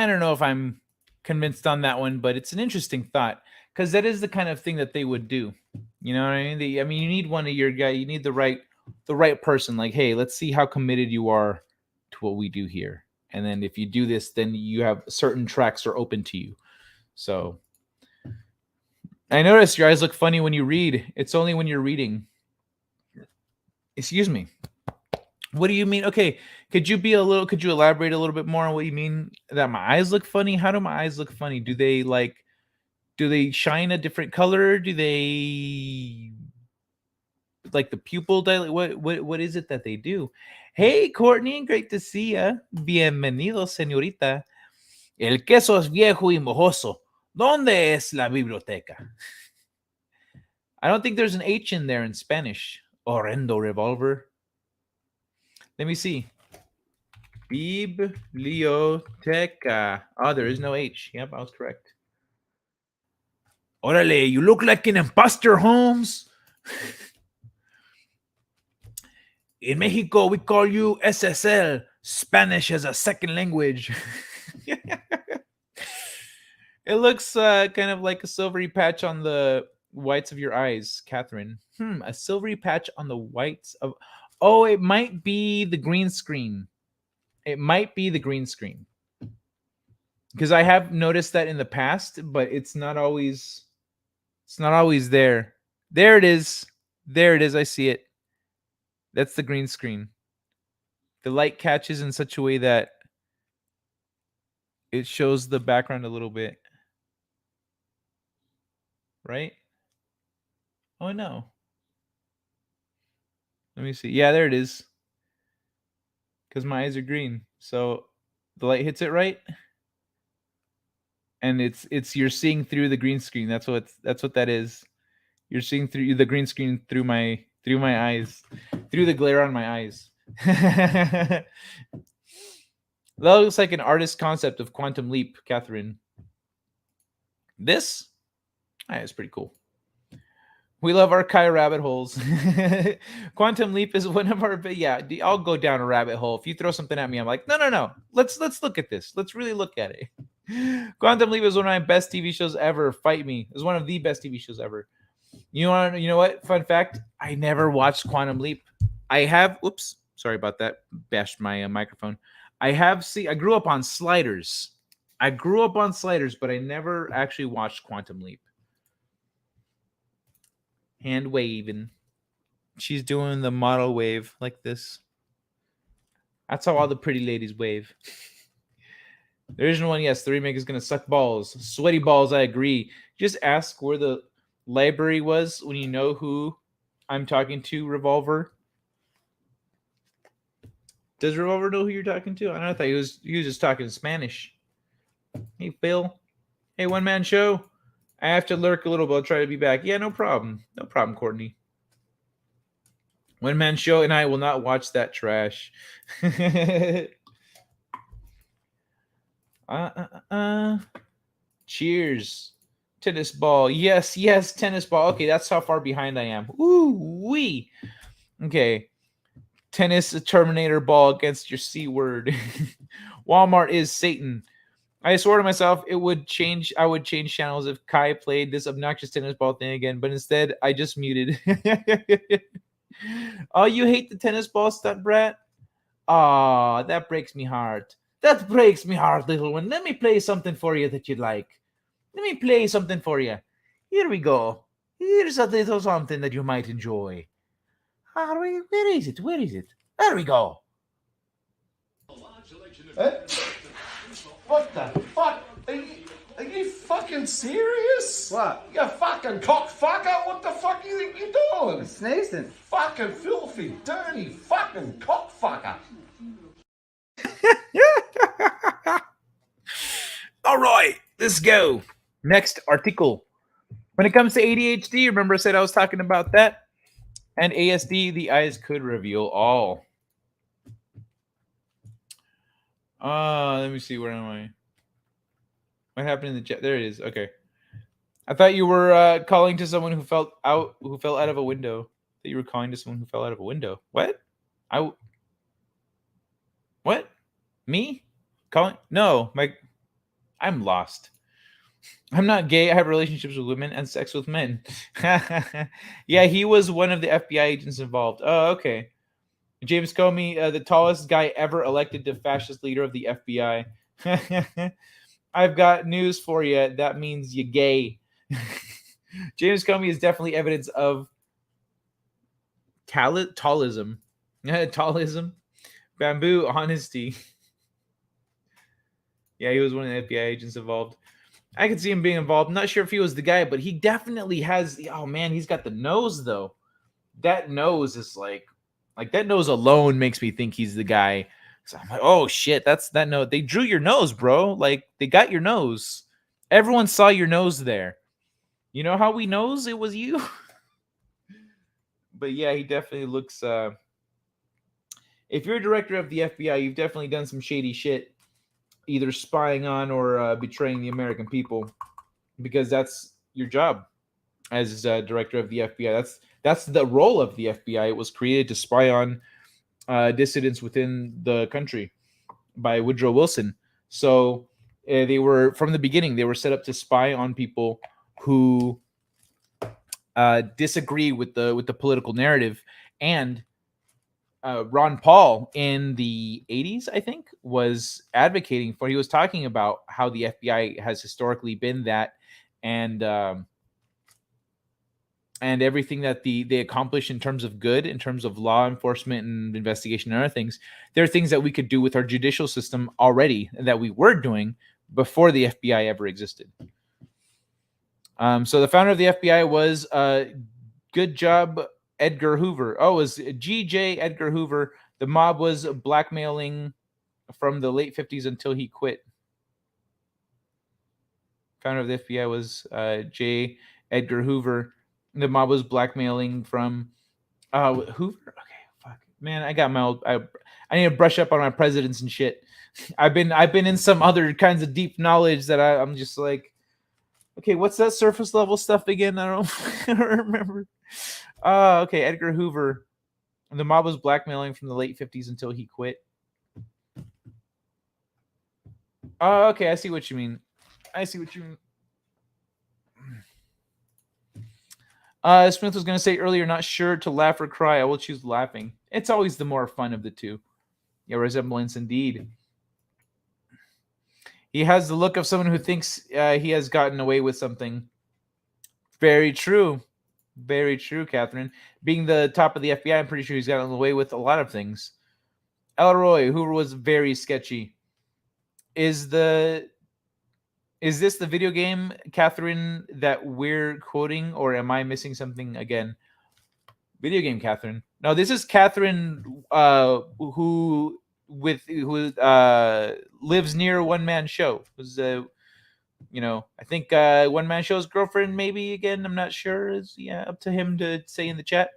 don't know if I'm convinced on that one, but it's an interesting thought because that is the kind of thing that they would do. You know what I mean? I mean, you need one of your guy. You need the right person. Like, hey, let's see how committed you are to what we do here. And then if you do this, then you have certain tracks are open to you. So I noticed your eyes look funny when you read. It's only when you're reading. Excuse me. What do you mean? Okay, could you elaborate a little bit more on what you mean that my eyes look funny? How do my eyes look funny? Do they shine a different color? Do they like the pupil dilate? What is it that they do? Hey, Courtney, great to see ya. Bienvenido, señorita. El queso es viejo y mojoso. ¿Dónde es la biblioteca? I don't think there's an H in there in Spanish. Horrendo revolver. Let me see. Biblioteca. Oh, there is no H. Yep, I was correct. Orale, you look like an imposter, Holmes. In Mexico, we call you SSL, Spanish as a second language. It looks kind of like a silvery patch on the whites of your eyes, Catherine. A silvery patch on the whites of... Oh, it might be the green screen. It might be the green screen. Because I have noticed that in the past, but it's not always there. There it is. I see it. That's the green screen. The light catches in such a way that it shows the background a little bit. Right? Oh no. Let me see. Yeah, there it is. Because my eyes are green. So the light hits it right. And it's you're seeing through the green screen. That's what that is. You're seeing through the green screen through my eyes. Through the glare on my eyes. That looks like an artist concept of Quantum Leap, Catherine. This? It's pretty cool. We love our Kai rabbit holes. Quantum Leap is one of our... Yeah, I'll go down a rabbit hole. If you throw something at me, I'm like, no. Let's look at this. Let's really look at it. Quantum Leap is one of my best TV shows ever. Fight me. It's one of the best TV shows ever. You know what? Fun fact. I never watched Quantum Leap. I have... Whoops. Sorry about that. Bashed my microphone. I grew up on Sliders. But I never actually watched Quantum Leap. Hand waving. She's doing the model wave like this. That's how all the pretty ladies wave. The original one, yes, the remake is going to suck balls. Sweaty balls, I agree. Just ask where the library was when you know who I'm talking to, Revolver. Does Revolver know who you're talking to? I don't know. I thought he was just talking Spanish. Hey, Phil. Hey, one man show. I have to lurk a little bit. I'll try to be back. Yeah, no problem. No problem, Courtney. One man show and I will not watch that trash. Cheers. Tennis ball. Yes, tennis ball. Okay, that's how far behind I am. Ooh-wee. Okay. Tennis Terminator ball against your C word. Walmart is Satan. I swore to myself it would change. I would change channels if Kai played this obnoxious tennis ball thing again, but instead I just muted. Oh, you hate the tennis ball stunt, Brat? Ah, that breaks me heart. That breaks me heart, little one. Let me play something for you that you'd like. Let me play something for you. Here we go. Here's a little something that you might enjoy. Where is it? Where is it? There we go. What the fuck? Are you fucking serious? What? You fucking cockfucker? What the fuck you think you're doing? Sneezing. Fucking filthy, dirty, fucking cockfucker. All right, let's go. Next article. When it comes to ADHD, remember I said I was talking about that? And ASD, the eyes could reveal all. Let me see. Where am I? What happened in the chat? There it is. Okay. I thought you were calling to someone who fell out of a window. That you were calling to someone who fell out of a window. What? What? Me? Calling? No, I'm lost. I'm not gay. I have relationships with women and sex with men. Yeah, he was one of the FBI agents involved. Oh, okay. James Comey, the tallest guy ever elected to fascist leader of the FBI. I've got news for you. That means you're gay. James Comey is definitely evidence of tallism. Tallism. Bamboo honesty. Yeah, he was one of the FBI agents involved. I could see him being involved. I'm not sure if he was the guy, but he definitely has. Oh man, he's got the nose though. That nose is like that nose alone makes me think he's the guy. So I'm like, oh shit, that's that nose. They drew your nose, bro. Like they got your nose. Everyone saw your nose there. You know how we knows it was you? But yeah, he definitely looks. If you're a director of the FBI, you've definitely done some shady shit, either spying on or betraying the American people, because that's your job as director of the FBI. That's the role of the FBI. It was created to spy on dissidents within the country by Woodrow Wilson. So they were, from the beginning, they were set up to spy on people who disagree with the political narrative. And Ron Paul in the 80s, I think, was advocating for. He was talking about how the FBI has historically been that, and everything that they accomplish in terms of good, in terms of law enforcement and investigation and other things. There are things that we could do with our judicial system already that we were doing before the FBI ever existed. So the founder of the FBI was good job, Edgar Hoover. Oh, it was G.J. Edgar Hoover. The mob was blackmailing from the late 50s until he quit. Founder of the FBI was J. Edgar Hoover. The mob was blackmailing from Hoover. Okay, fuck, man, I got my old. I need to brush up on my presidents and shit. I've been in some other kinds of deep knowledge that I'm just like, okay, what's that surface level stuff again? I don't remember. Okay, Edgar Hoover. The mob was blackmailing from the late 50s until he quit. Oh, okay, I see what you mean. Smith was going to say earlier, not sure to laugh or cry. I will choose laughing. It's always the more fun of the two. Yeah, resemblance indeed. He has the look of someone who thinks he has gotten away with something. Very true. Very true, Catherine. Being the top of the FBI, I'm pretty sure he's gotten away with a lot of things. Elroy, Hoover was very sketchy. Is this the video game, Catherine, that we're quoting, or am I missing something again? Video game, Catherine. No, this is Catherine, who lives near One Man Show. Who's I think One Man Show's girlfriend, maybe again. I'm not sure. Is up to him to say in the chat.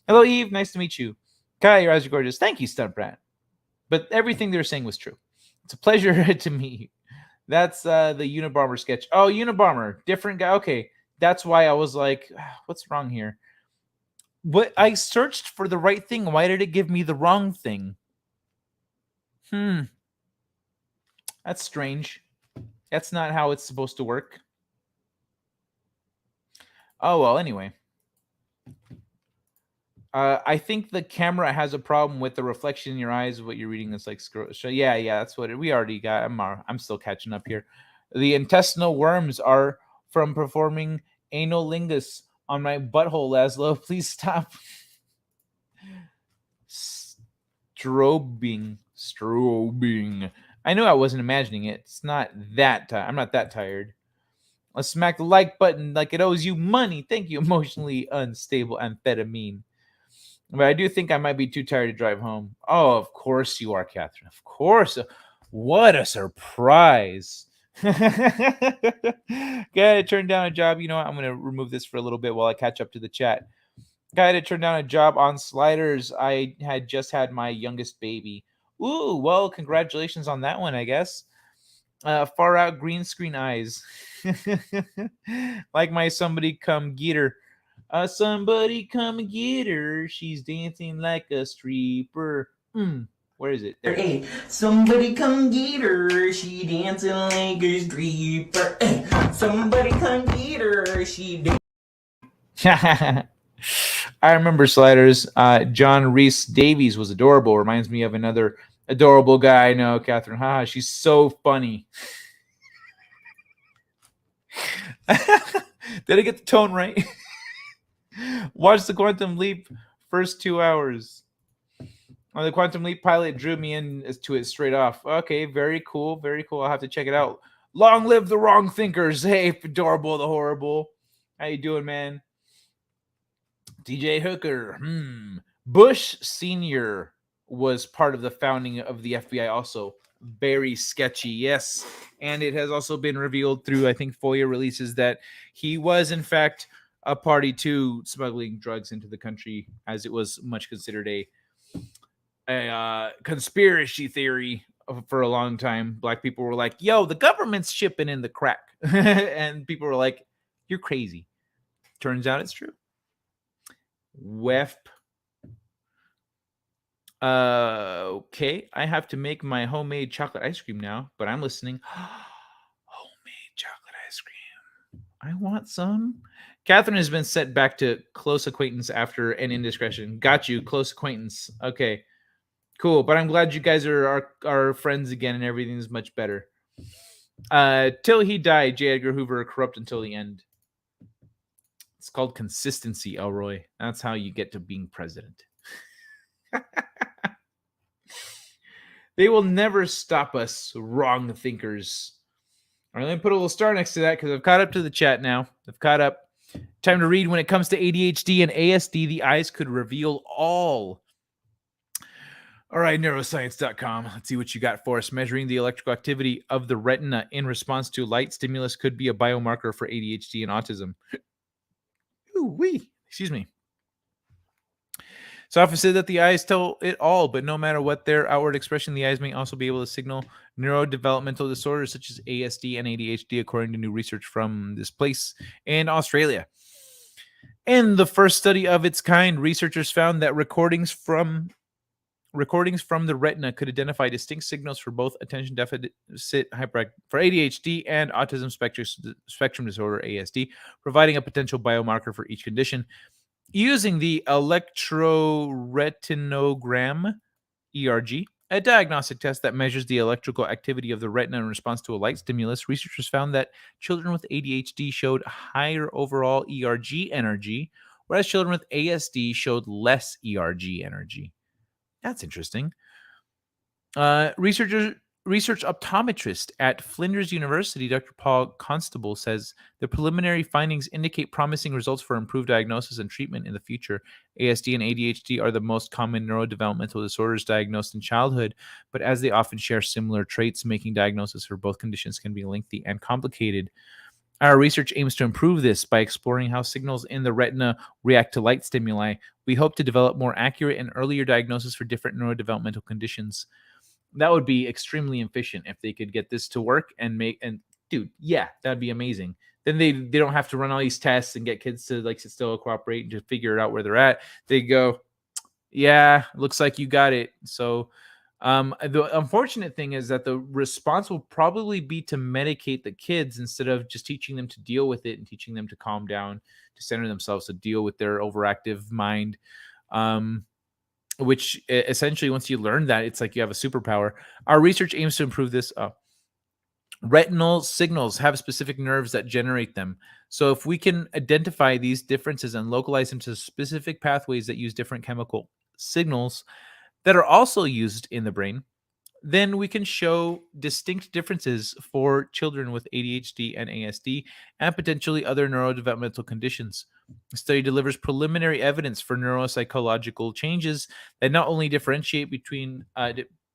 Hello, Eve. Nice to meet you. Kai, your eyes are gorgeous. Thank you, Stunt Brat. But everything they're saying was true. It's a pleasure to meet you. That's the Unabomber sketch. Oh, Unabomber, different guy. Okay, that's why I was like, what's wrong here? But I searched for the right thing. Why did it give me the wrong thing? That's strange. That's not how it's supposed to work. Oh, well, anyway. I think the camera has a problem with the reflection in your eyes of what you're reading. That's like so yeah, that's what we already got. I'm still catching up here. The intestinal worms are from performing analingus on my butthole, Laszlo. Please stop. Strobing. I knew I wasn't imagining it. It's not that I'm not that tired. Let's smack the like button like it owes you money. Thank you, emotionally unstable amphetamine. But I do think I might be too tired to drive home. Oh, of course you are, Catherine. Of course. What a surprise. Gotta turn down a job. You know what? I'm going to remove this for a little bit while I catch up to the chat. Got to turn down a job on Sliders. I had just had my youngest baby. Ooh, well, congratulations on that one, I guess. Far out green screen eyes. Like my somebody come get her. Somebody come and get her. She's dancing like a stripper. Where is it? There. Hey, somebody come get her. She dancing like a stripper. Hey, somebody come get her. She I remember Sliders. John Reese Davies was adorable. Reminds me of another adorable guy I know, Catherine. Haha, she's so funny. Did I get the tone right? Watch the Quantum Leap first 2 hours. The Quantum Leap pilot drew me in to it straight off. Okay, very cool, very cool. I'll have to check it out. Long live the wrong thinkers. Hey, adorable the horrible. How you doing, man? DJ Hooker. Bush Sr. was part of the founding of the FBI also. Very sketchy, yes. And it has also been revealed through, I think, FOIA releases that he was, in fact, a party to smuggling drugs into the country, as it was much considered a conspiracy theory for a long time. Black people were like, yo, the government's shipping in the crack. And people were like, you're crazy. Turns out it's true. WEF. Okay, I have to make my homemade chocolate ice cream now, but I'm listening. Homemade chocolate ice cream. I want some. Catherine has been set back to close acquaintance after an indiscretion. Got you, close acquaintance. Okay, cool. But I'm glad you guys are friends again and everything's much better. Till he died, J. Edgar Hoover, corrupt until the end. It's called consistency, Elroy. That's how you get to being president. They will never stop us, wrong thinkers. All right, let me put a little star next to that because I've caught up to the chat now. I've caught up. Time to read. When it comes to ADHD and ASD, the eyes could reveal all. All right, neuroscience.com. Let's see what you got for us. Measuring the electrical activity of the retina in response to light stimulus could be a biomarker for ADHD and autism. Ooh-wee. Excuse me. Sophists said that the eyes tell it all, but no matter what their outward expression, the eyes may also be able to signal neurodevelopmental disorders such as ASD and ADHD, according to new research from this place in Australia. In the first study of its kind, researchers found that recordings from the retina could identify distinct signals for both attention deficit for ADHD and autism spectrum disorder ASD, providing a potential biomarker for each condition. Using the electroretinogram, ERG, a diagnostic test that measures the electrical activity of the retina in response to a light stimulus, researchers found that children with ADHD showed higher overall ERG energy, whereas children with ASD showed less ERG energy. That's interesting. Research optometrist at Flinders University, Dr. Paul Constable, says the preliminary findings indicate promising results for improved diagnosis and treatment in the future. ASD and ADHD are the most common neurodevelopmental disorders diagnosed in childhood, but as they often share similar traits, making diagnosis for both conditions can be lengthy and complicated. Our research aims to improve this by exploring how signals in the retina react to light stimuli. We hope to develop more accurate and earlier diagnosis for different neurodevelopmental conditions. That would be extremely efficient if they could get this to work and dude, yeah, that'd be amazing. Then they don't have to run all these tests and get kids to like sit still, cooperate, and just figure it out where they're at. They go, yeah, looks like you got it. So The unfortunate thing is that the response will probably be to medicate the kids instead of just teaching them to deal with it and teaching them to calm down, to center themselves, to deal with their overactive mind. Which essentially, once you learn that, it's like you have a superpower. Our research aims to improve this. Retinal signals have specific nerves that generate them. So if we can identify these differences and localize them to specific pathways that use different chemical signals that are also used in the brain, then we can show distinct differences for children with ADHD and ASD and potentially other neurodevelopmental conditions. The study delivers preliminary evidence for neuropsychological changes that not only differentiate between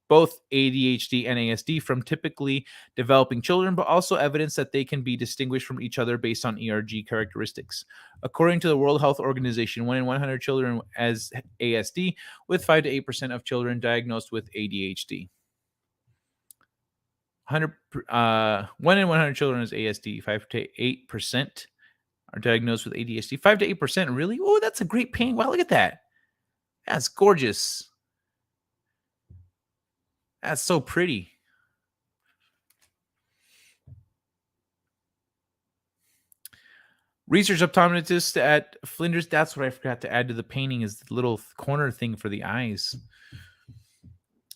both ADHD and ASD from typically developing children, but also evidence that they can be distinguished from each other based on ERG characteristics. According to the World Health Organization, 1 in 100 children has ASD, with 5 to 8% of children diagnosed with ADHD. 1 in 100 children has ASD. 5 to 8% are diagnosed with ADHD. 5 to 8%, really? Oh, that's a great pain. Wow, look at that. That's gorgeous. That's so pretty. Research optometrist at Flinders. That's what I forgot to add to the painting, is the little corner thing for the eyes.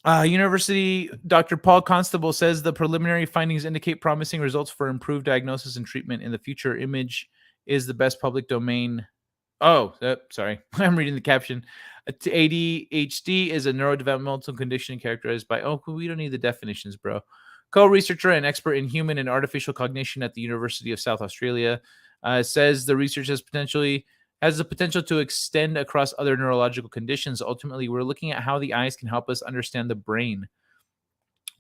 University Dr. Paul Constable says the preliminary findings indicate promising results for improved diagnosis and treatment in the future. Image is the best public domain. Oh, sorry. I'm reading the caption. ADHD is a neurodevelopmental condition characterized by, we don't need the definitions, bro. Co-researcher and expert in human and artificial cognition at the University of South Australia says the research has the potential to extend across other neurological conditions. Ultimately, we're looking at how the eyes can help us understand the brain.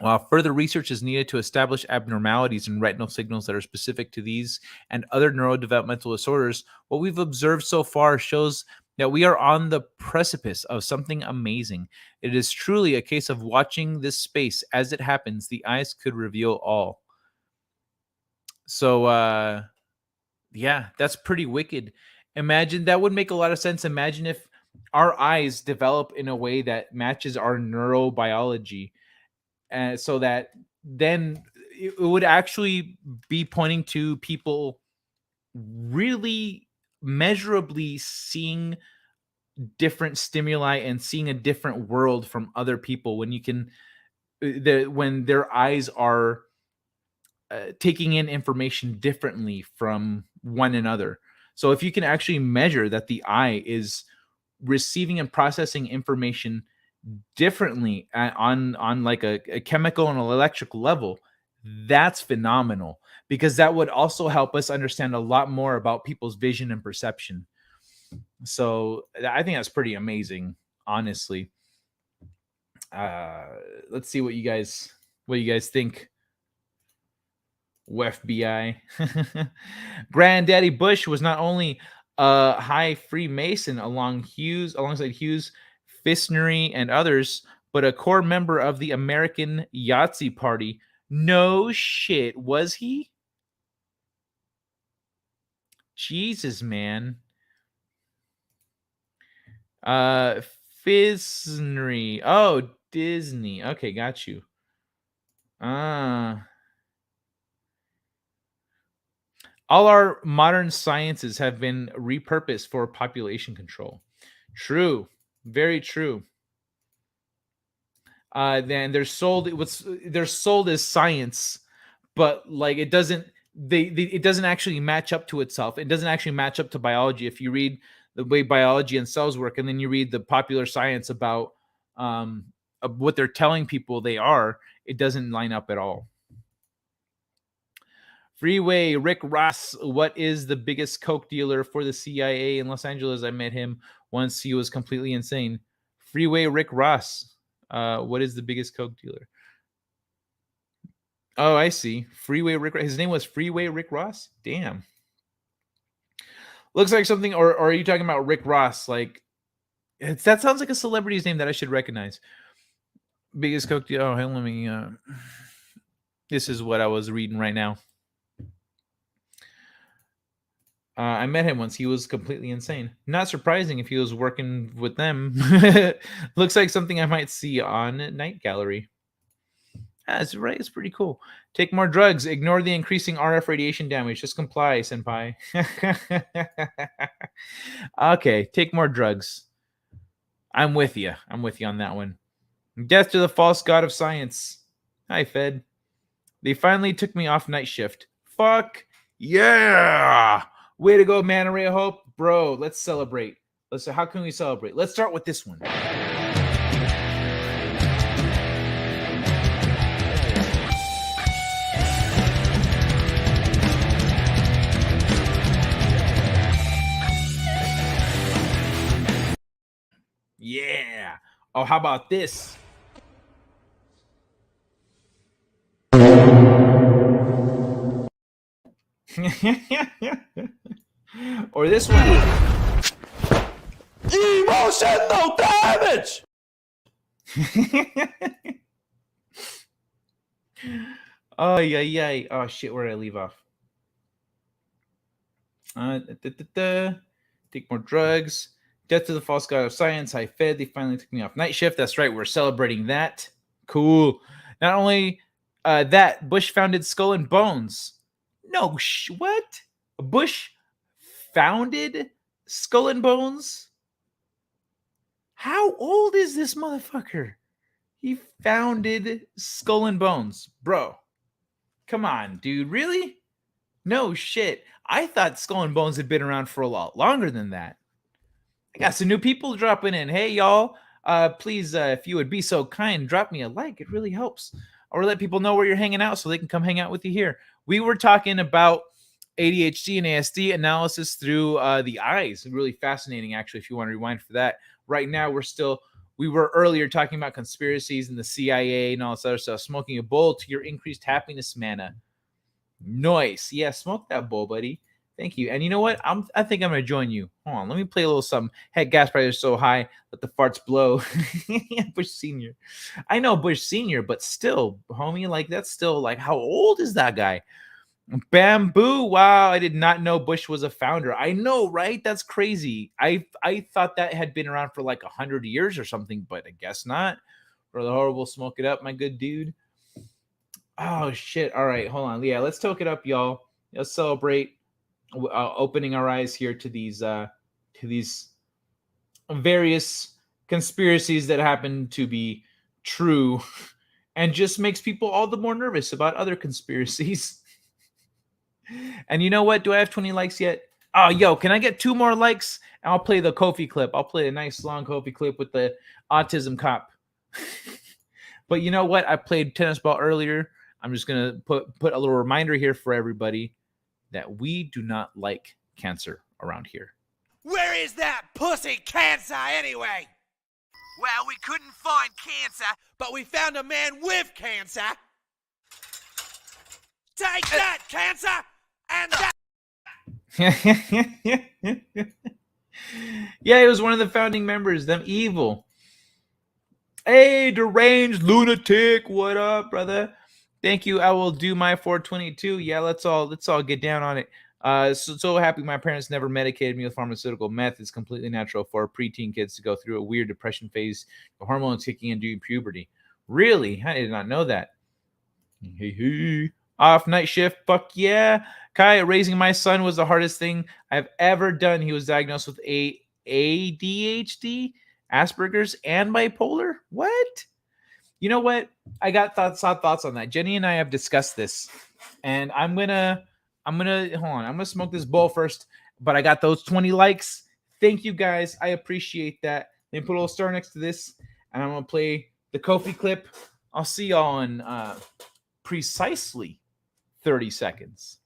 While further research is needed to establish abnormalities in retinal signals that are specific to these and other neurodevelopmental disorders, what we've observed so far shows that we are on the precipice of something amazing. It is truly a case of watching this space as it happens. The eyes could reveal all. So, yeah, that's pretty wicked. Imagine, that would make a lot of sense. Imagine if our eyes develop in a way that matches our neurobiology, so that then it would actually be pointing to people really measurably seeing different stimuli and seeing a different world from other people when you can when their eyes are taking in information differently from one another. So if you can actually measure that the eye is receiving and processing information differently on like a chemical and an electrical level, that's phenomenal, because that would also help us understand a lot more about people's vision and perception. So I think that's pretty amazing, honestly. Let's see what you guys think. FBI. Granddaddy Bush was not only a high Freemason alongside Hughes, Fisnery, and others, but a core member of the American Yahtzee Party. No shit, was he? Jesus, man. Fisnery. Oh, Disney. Okay, got you. All our modern sciences have been repurposed for population control. True. Very true. Then they're sold as science, but like it doesn't it doesn't actually match up to itself. It doesn't actually match up to biology. If you read the way biology and cells work, and then you read the popular science about what they're telling people they are, it doesn't line up at all. Freeway Rick Ross, what is the biggest coke dealer for the CIA in Los Angeles? I met him once. He was completely insane. Freeway Rick Ross. What is the biggest coke dealer? Oh, I see. Freeway Rick. His name was Freeway Rick Ross. Damn. Looks like something. Or are you talking about Rick Ross? Like, that sounds like a celebrity's name that I should recognize. Biggest coke dealer. Oh, let me. This is what I was reading right now. I met him once. He was completely insane. Not surprising if he was working with them. Looks like something I might see on Night Gallery. That's right. It's pretty cool. Take more drugs. Ignore the increasing RF radiation damage. Just comply, senpai. Okay, take more drugs. I'm with you. I'm with you on that one. Death to the false god of science. Hi, Fed. They finally took me off night shift. Fuck yeah! Way to go, man. Ray of Hope. Bro, let's celebrate. How can we celebrate? Let's start with this one. Yeah. Oh, how about this? Or this one. Emotional damage. Oh yeah. Oh shit, where did I leave off? Take more drugs. Death to the false god of science. High Fed. They finally took me off night shift. That's right. We're celebrating that. Cool. Not only that, Bush founded Skull and Bones. No, what? Bush founded Skull and Bones? How old is this motherfucker? He founded Skull and Bones. Bro, come on, dude. Really? No shit. I thought Skull and Bones had been around for a lot longer than that. I got some new people dropping in. Hey, y'all. Please, if you would be so kind, drop me a like. It really helps. Or let people know where you're hanging out so they can come hang out with you here. We were talking about ADHD and ASD analysis through the eyes. Really fascinating, actually, if you want to rewind for that. Right now, we were earlier talking about conspiracies and the CIA and all this other stuff. Smoking a bowl to your increased happiness mana. Nice. Yeah, smoke that bowl, buddy. Thank you. And you know what? I think I'm going to join you. Hold on. Let me play a little something. Heck, gas prices are so high. Let the farts blow. Bush Sr. I know Bush Sr., but still, homie, like, that's still, like, how old is that guy? Bamboo. Wow. I did not know Bush was a founder. I know, right? That's crazy. I thought that had been around for like 100 years or something, but I guess not. Brother Horrible, smoke it up, my good dude. Oh, shit. All right. Hold on. Yeah, let's toke it up, y'all. Let's celebrate. Opening our eyes here to these various conspiracies that happen to be true, and just makes people all the more nervous about other conspiracies. And you know what? Do I have 20 likes yet? Oh, yo, can I get 2 more likes? And I'll play the Kofi clip. I'll play a nice long Kofi clip with the autism cop. But you know what? I played tennis ball earlier. I'm just gonna put a little reminder here for everybody that we do not like cancer around here. Where is that pussy cancer anyway? Well, we couldn't find cancer, but we found a man with cancer. Take that, cancer! And that! Yeah, he was one of the founding members. Them evil. Hey, deranged lunatic. What up, brother? Thank you. I will do my 422. Yeah, let's all get down on it. So happy my parents never medicated me with pharmaceutical meth. It's completely natural for preteen kids to go through a weird depression phase, the hormones kicking in during puberty. Really? I did not know that. Hey. Off night shift. Fuck yeah. Kai, raising my son was the hardest thing I've ever done. He was diagnosed with ADHD, Asperger's, and bipolar. What? You know what? I got thoughts on that. Jenny and I have discussed this, and I'm gonna hold on. I'm gonna smoke this bowl first, but I got those 20 likes. Thank you guys. I appreciate that. Then put a little star next to this, and I'm gonna play the Kofi clip. I'll see y'all in precisely 30 seconds.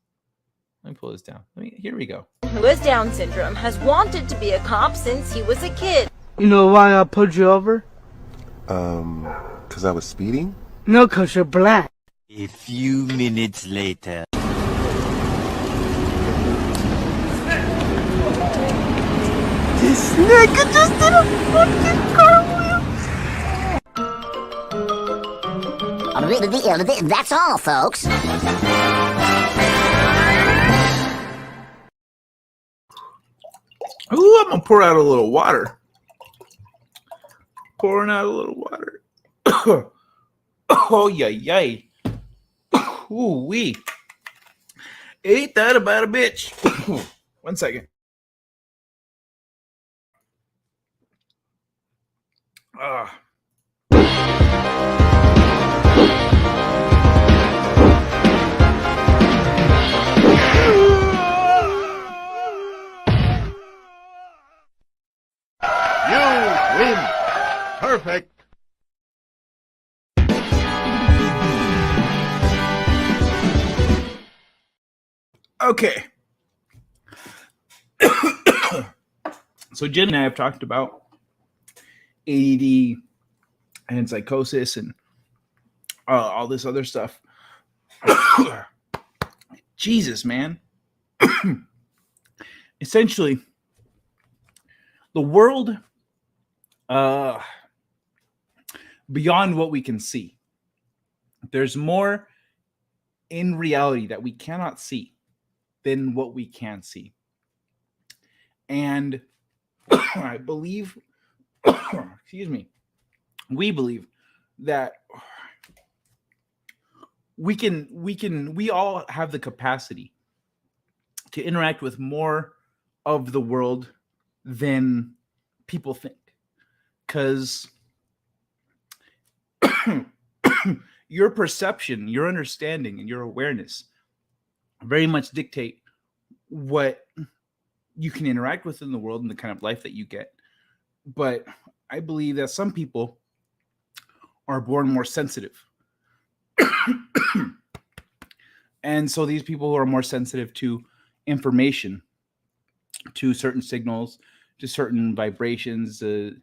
Let me pull this down. Here we go. Who has Down syndrome has wanted to be a cop since he was a kid. You know why I pulled you over? Cause I was speeding? No, cause you're black. A few minutes later. This nigga just did a fucking cartwheel. That's all, folks. Ooh, I'm gonna pour out a little water. Pouring out a little water. Oh, yay. Ooh, wee. Ain't that about a bitch? 1 second. You win. Perfect. Okay. So Jen and I have talked about ADD and psychosis and all this other stuff. Jesus, man. Essentially, the world beyond what we can see. There's more in reality that we cannot see than what we can see. And I believe, excuse me, we believe that we all have the capacity to interact with more of the world than people think. Because your perception, your understanding, and your awareness very much dictate what you can interact with in the world and the kind of life that you get. But I believe that some people are born more sensitive. And so these people who are more sensitive to information, to certain signals, to certain vibrations, et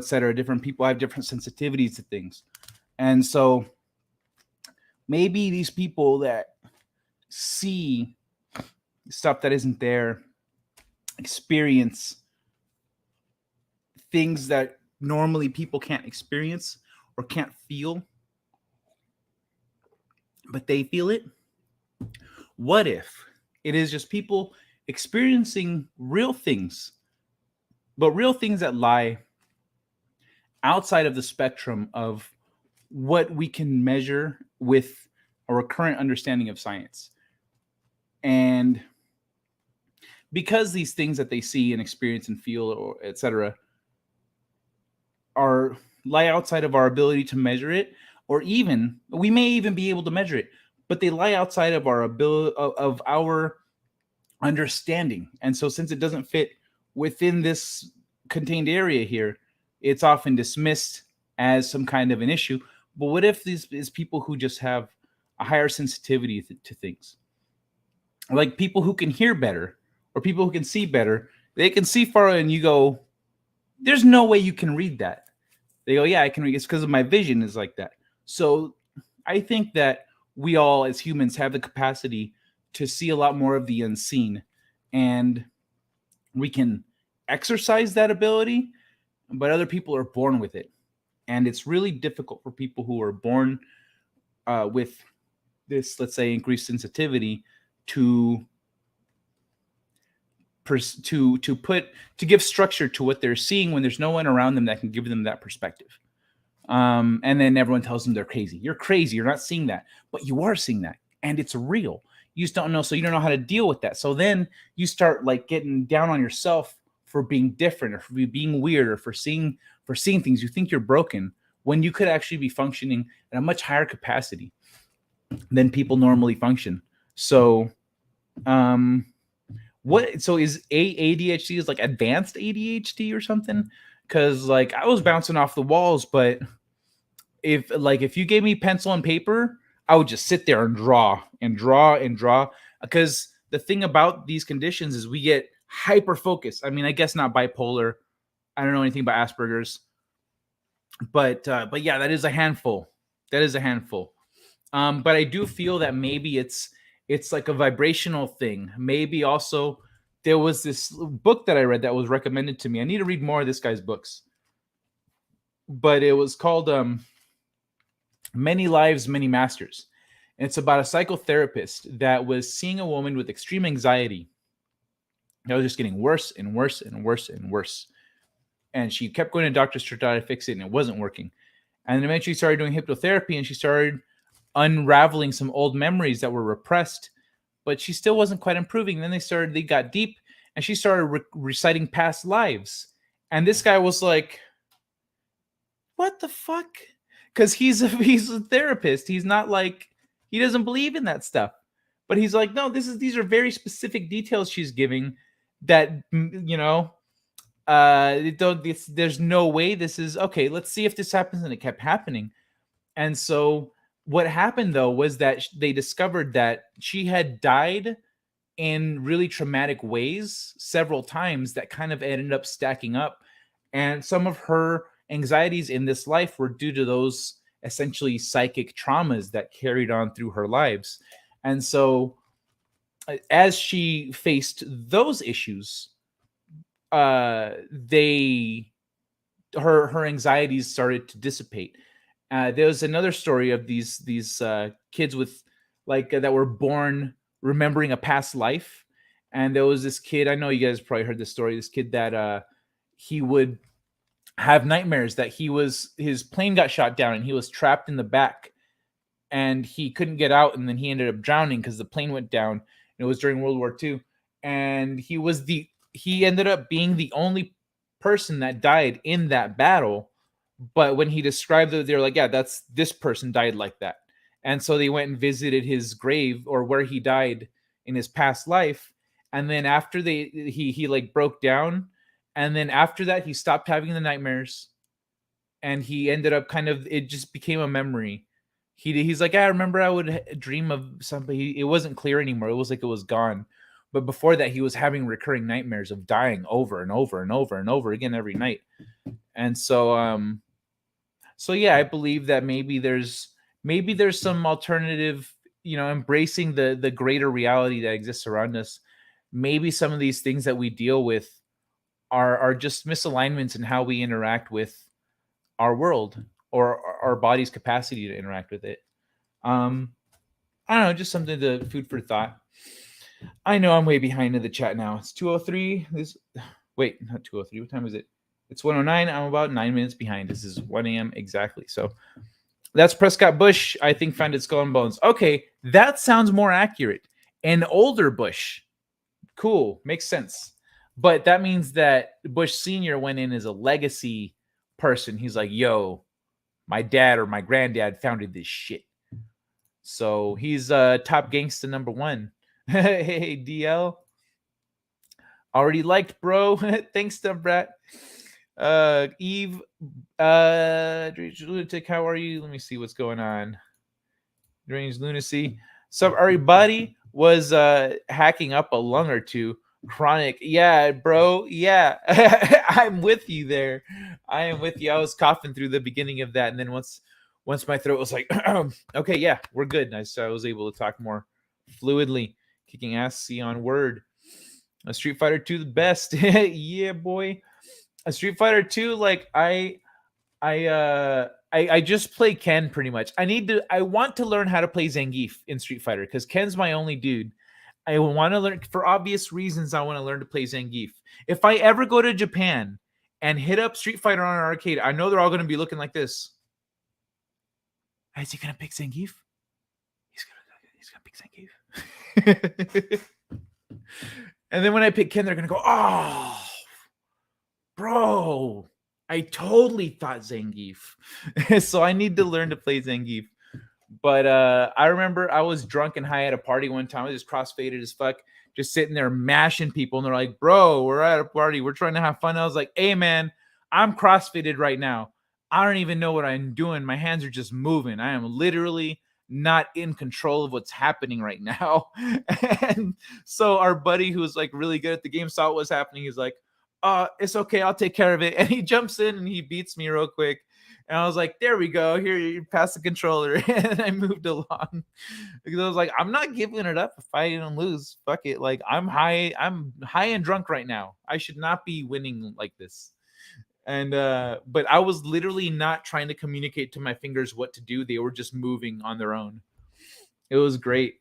cetera. Different people have different sensitivities to things. And so maybe these people that see stuff that isn't there, experience things that normally people can't experience or can't feel, but they feel it. What if it is just people experiencing real things, but real things that lie outside of the spectrum of what we can measure with our current understanding of science? And because these things that they see and experience and feel, or etc., lie outside of our ability to measure it, or even we may even be able to measure it, but they lie outside of our ability of our understanding. And so since it doesn't fit within this contained area here, it's often dismissed as some kind of an issue. But what if these is people who just have a higher sensitivity to things? Like people who can hear better or people who can see better, they can see far and you go, there's no way you can read that. They go, yeah, I can read. It's because of my vision is like that. So I think that we all as humans have the capacity to see a lot more of the unseen, and we can exercise that ability, but other people are born with it. And it's really difficult for people who are born with this, let's say, increased sensitivity to give structure to what they're seeing when there's no one around them that can give them that perspective. And then everyone tells them they're crazy. You're crazy. You're not seeing that, but you are seeing that, and it's real. You just don't know, so you don't know how to deal with that. So then you start like getting down on yourself for being different, or for being weird, or for seeing things. You think you're broken when you could actually be functioning at a much higher capacity than people normally function. So, so is ADHD is like advanced ADHD or something? Because like I was bouncing off the walls, but if you gave me pencil and paper, I would just sit there and draw and draw and draw. Because the thing about these conditions is we get hyper focused. I mean, I guess not bipolar. I don't know anything about Asperger's, but yeah, that is a handful. That is a handful. But I do feel that maybe it's like a vibrational thing. Maybe also there was this book that I read that was recommended to me. I need to read more of this guy's books, but it was called Many Lives, Many Masters. And it's about a psychotherapist that was seeing a woman with extreme anxiety. It was just getting worse and worse and worse and worse. And she kept going to doctors to try to fix it, and it wasn't working. And then eventually started doing hypnotherapy, and she started unraveling some old memories that were repressed, but she still wasn't quite improving. And then they got deep, and she started reciting past lives. And this guy was like, what the fuck? Because he's a therapist. He's not like, he doesn't believe in that stuff. But he's like, no, these are very specific details she's giving that, you know, there's no way this is okay. Let's see if this happens. And it kept happening. And so what happened though was that they discovered that she had died in really traumatic ways several times that kind of ended up stacking up. And some of her anxieties in this life were due to those essentially psychic traumas that carried on through her lives. And so as she faced those issues, her anxieties started to dissipate. There was another story of these kids with that were born remembering a past life, and there was this kid. I know you guys probably heard this story. This kid that he would have nightmares that his plane got shot down and he was trapped in the back, and he couldn't get out, and then he ended up drowning because the plane went down. It was during World War II, and he ended up being the only person that died in that battle. But when he described it, they were like, yeah, this person died like that. And so they went and visited his grave, or where he died in his past life. And then after he like broke down, and then after that he stopped having the nightmares, and he ended up it just became a memory. He's like, I remember I would dream of somebody. It wasn't clear anymore. It was like it was gone. But before that, he was having recurring nightmares of dying over and over and over and over again every night. And so, so yeah, I believe that maybe there's some alternative, embracing the greater reality that exists around us. Maybe some of these things that we deal with are just misalignments in how we interact with our world, or our body's capacity to interact with it. I don't know, just something to food for thought. I know I'm way behind in the chat now. It's 2:03. Wait, not 2:03. What time is it? It's 1:09. I'm about 9 minutes behind. This is 1 a.m. exactly. So that's Prescott Bush, I think, found its skull and bones. Okay, that sounds more accurate. An older Bush. Cool. Makes sense. But that means that Bush Sr. went in as a legacy person. He's like, yo, my dad or my granddad founded this shit. So he's top gangsta number one. Hey, DL. Already liked, bro. Thanks, Stubbrat. Eve, Lunatic, how are you? Let me see what's going on. Strange Lunacy. So everybody was hacking up a lung or two. Chronic. Yeah, bro. Yeah. I'm with you there. I am with you. I was coughing through the beginning of that. And then once my throat was like, okay, yeah, we're good. And I was able to talk more fluidly. Kicking ass, see on word. A Street Fighter 2 the best. Yeah, boy. A Street Fighter 2, like I just play Ken pretty much. I want to learn how to play Zangief in Street Fighter because Ken's my only dude. I want to learn for obvious reasons. I want to learn to play Zangief. If I ever go to Japan and hit up Street Fighter on an arcade, I know they're all going to be looking like this. Is he going to pick Zangief? He's going to pick Zangief. And then when I pick Ken, they're going to go, oh, bro, I totally thought Zangief. So I need to learn to play Zangief. But I remember I was drunk and high at a party one time. I was just crossfaded as fuck, just sitting there mashing people. And they're like, bro, we're at a party. We're trying to have fun. I was like, hey, man, I'm crossfaded right now. I don't even know what I'm doing. My hands are just moving. I am literally not in control of what's happening right now. And so our buddy who was like really good at the game saw what was happening. He's like, it's okay. I'll take care of it. And he jumps in and he beats me real quick. And I was like, there we go. Here, you pass the controller. And I moved along because I was like, I'm not giving it up if I don't lose. Fuck it. Like I'm high and drunk right now. I should not be winning like this. And but I was literally not trying to communicate to my fingers what to do. They were just moving on their own. It was great.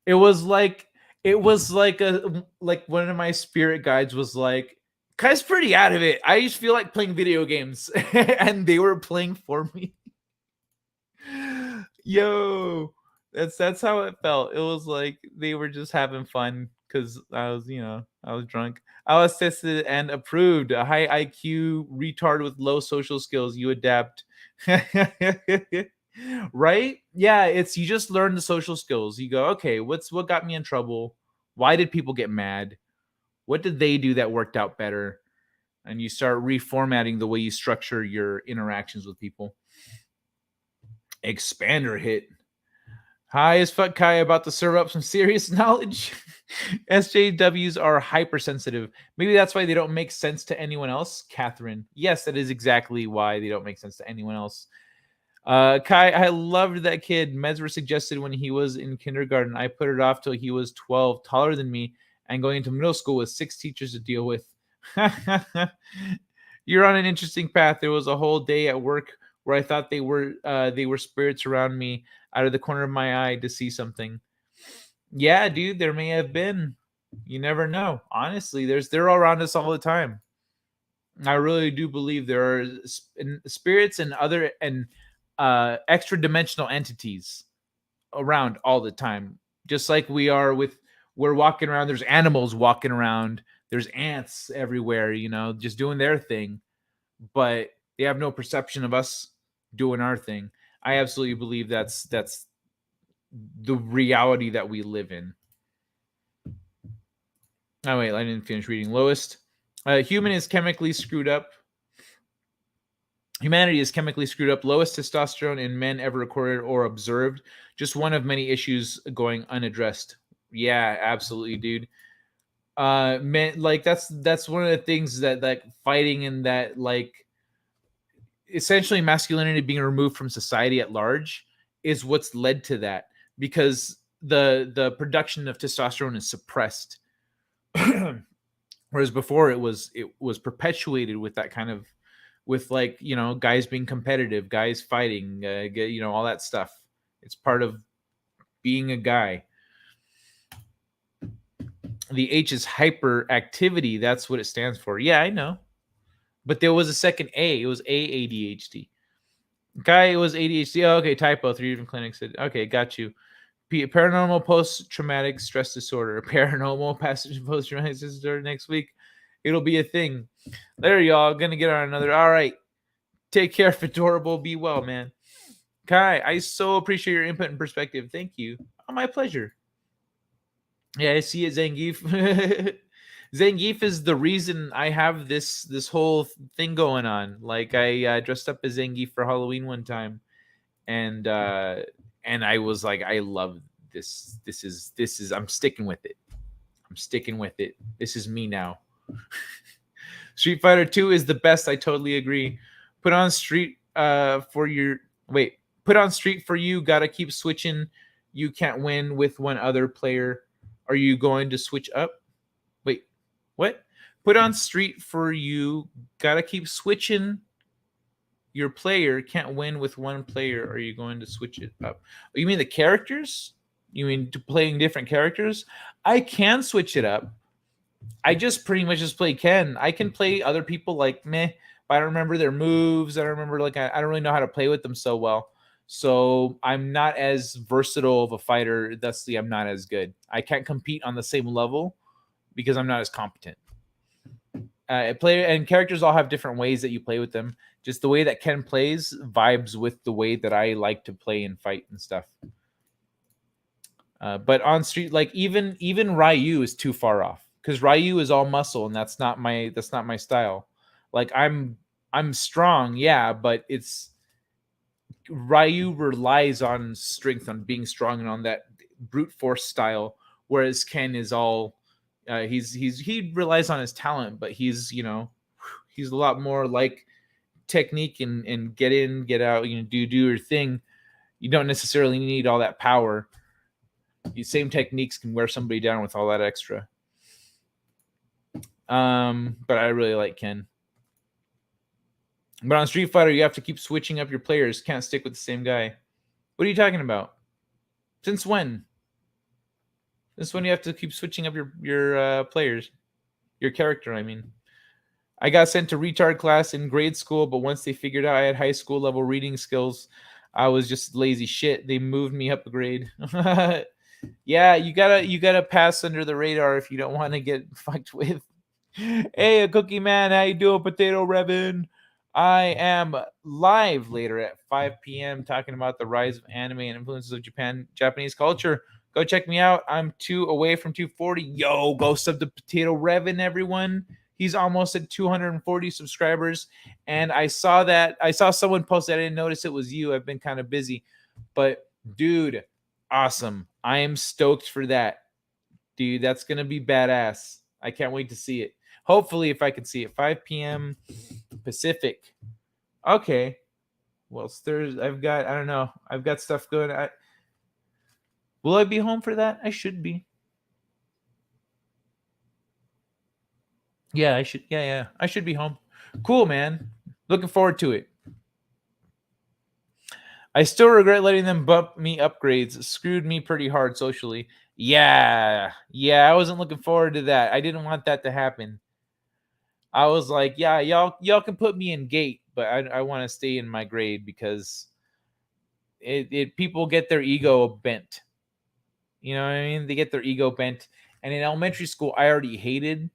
It was like It was like one of my spirit guides was like, Kai's pretty out of it. I just feel like playing video games. And they were playing for me. Yo, that's how it felt. It was like they were just having fun because I was, I was drunk. I was tested and approved. A high IQ retard with low social skills. You adapt. Right? Yeah, it's you just learn the social skills. You go, okay, what got me in trouble? Why did people get mad? What did they do that worked out better? And you start reformatting the way you structure your interactions with people. Expander hit. Hi as fuck Kai about to serve up some serious knowledge. SJWs are hypersensitive. Maybe that's why they don't make sense to anyone else. Catherine. Yes, that is exactly why they don't make sense to anyone else. Kai, I loved that kid. Meds were suggested when he was in kindergarten. I put it off till he was 12, taller than me, and going into middle school with 6 teachers to deal with. You're on an interesting path. There was a whole day at work where I thought they were spirits around me out of the corner of my eye to see something. Yeah, dude, there may have been. You never know. Honestly, they're around us all the time. I really do believe there are spirits and other extra dimensional entities around all the time. Just like we're walking around, there's animals walking around, there's ants everywhere, just doing their thing, but they have no perception of us doing our thing. I absolutely believe that's the reality that we live in. Oh wait, I didn't finish reading. Lowest. Human is chemically screwed up. Humanity is chemically screwed up. Lowest testosterone in men ever recorded or observed. Just one of many issues going unaddressed. Yeah, absolutely, dude. Man, like that's one of the things that like fighting and that like essentially masculinity being removed from society at large is what's led to that, because the production of testosterone is suppressed. Whereas before it was perpetuated with that kind of, with like, guys being competitive, guys fighting, all that stuff. It's part of being a guy. The H is hyperactivity. That's what it stands for. Yeah, I know. But there was a second A. It was ADHD. Guy, it was ADHD. Oh, okay, typo. 3 different clinics. Okay, got you. Paranormal post-traumatic stress disorder. Paranormal post-traumatic stress disorder next week. It'll be a thing. There, y'all. Gonna get on another. All right. Take care, Fedorable. Be well, man. Kai, I so appreciate your input and perspective. Thank you. Oh, my pleasure. Yeah, I see it, Zangief. Zangief is the reason I have this whole thing going on. Like I dressed up as Zangief for Halloween one time, and I was like, I love this. This is I'm sticking with it. I'm sticking with it. This is me now. Street Fighter 2 is the best. I totally agree. Put on Street for you. Gotta keep switching. You can't win with one other player. Are you going to switch up? Wait, what? Put on Street for you. Gotta keep switching. Your player can't win with one player. Are you going to switch it up? Oh, you mean the characters? You mean to playing different characters? I can switch it up. I just pretty much just play Ken. I can play other people like meh, but I don't remember their moves. I don't remember I don't really know how to play with them so well. So I'm not as versatile of a fighter. Thusly, I'm not as good. I can't compete on the same level because I'm not as competent. And characters all have different ways that you play with them. Just the way that Ken plays vibes with the way that I like to play and fight and stuff. But on Street, like even Ryu is too far off, because Ryu is all muscle and that's not my style. Like I'm strong, yeah, but it's Ryu relies on strength, on being strong and on that brute force style, whereas Ken is all he relies on his talent, but he's he's a lot more like technique and get in, get out, do your thing. You don't necessarily need all that power. The same techniques can wear somebody down with all that extra. But I really like Ken. But on Street Fighter, you have to keep switching up your players. Can't stick with the same guy. What are you talking about? Since when? This one you have to keep switching up your players, your character. I mean, I got sent to retard class in grade school, but once they figured out I had high school level reading skills, I was just lazy shit. They moved me up a grade. Yeah, you gotta pass under the radar if you don't want to get fucked with. Hey, a cookie man, how you doing, Potato Revin? I am live later at 5 p.m. talking about the rise of anime and influences of Japanese culture. Go check me out. I'm 2 away from 240. Yo, go sub to Potato Revin, everyone. He's almost at 240 subscribers. And I saw someone post that. I didn't notice it was you. I've been kind of busy. But dude, awesome. I am stoked for that. Dude, that's going to be badass. I can't wait to see it. Hopefully, if I can see it, 5 p.m. Pacific. Okay. Well, Thursday. I don't know. I've got stuff going. Will I be home for that? I should be. Yeah, I should. Yeah. I should be home. Cool, man. Looking forward to it. I still regret letting them bump me upgrades. It screwed me pretty hard socially. Yeah. I wasn't looking forward to that. I didn't want that to happen. I was like, yeah, y'all can put me in gate, but I want to stay in my grade because it people get their ego bent. You know what I mean? They get their ego bent. And in elementary school, I already hated,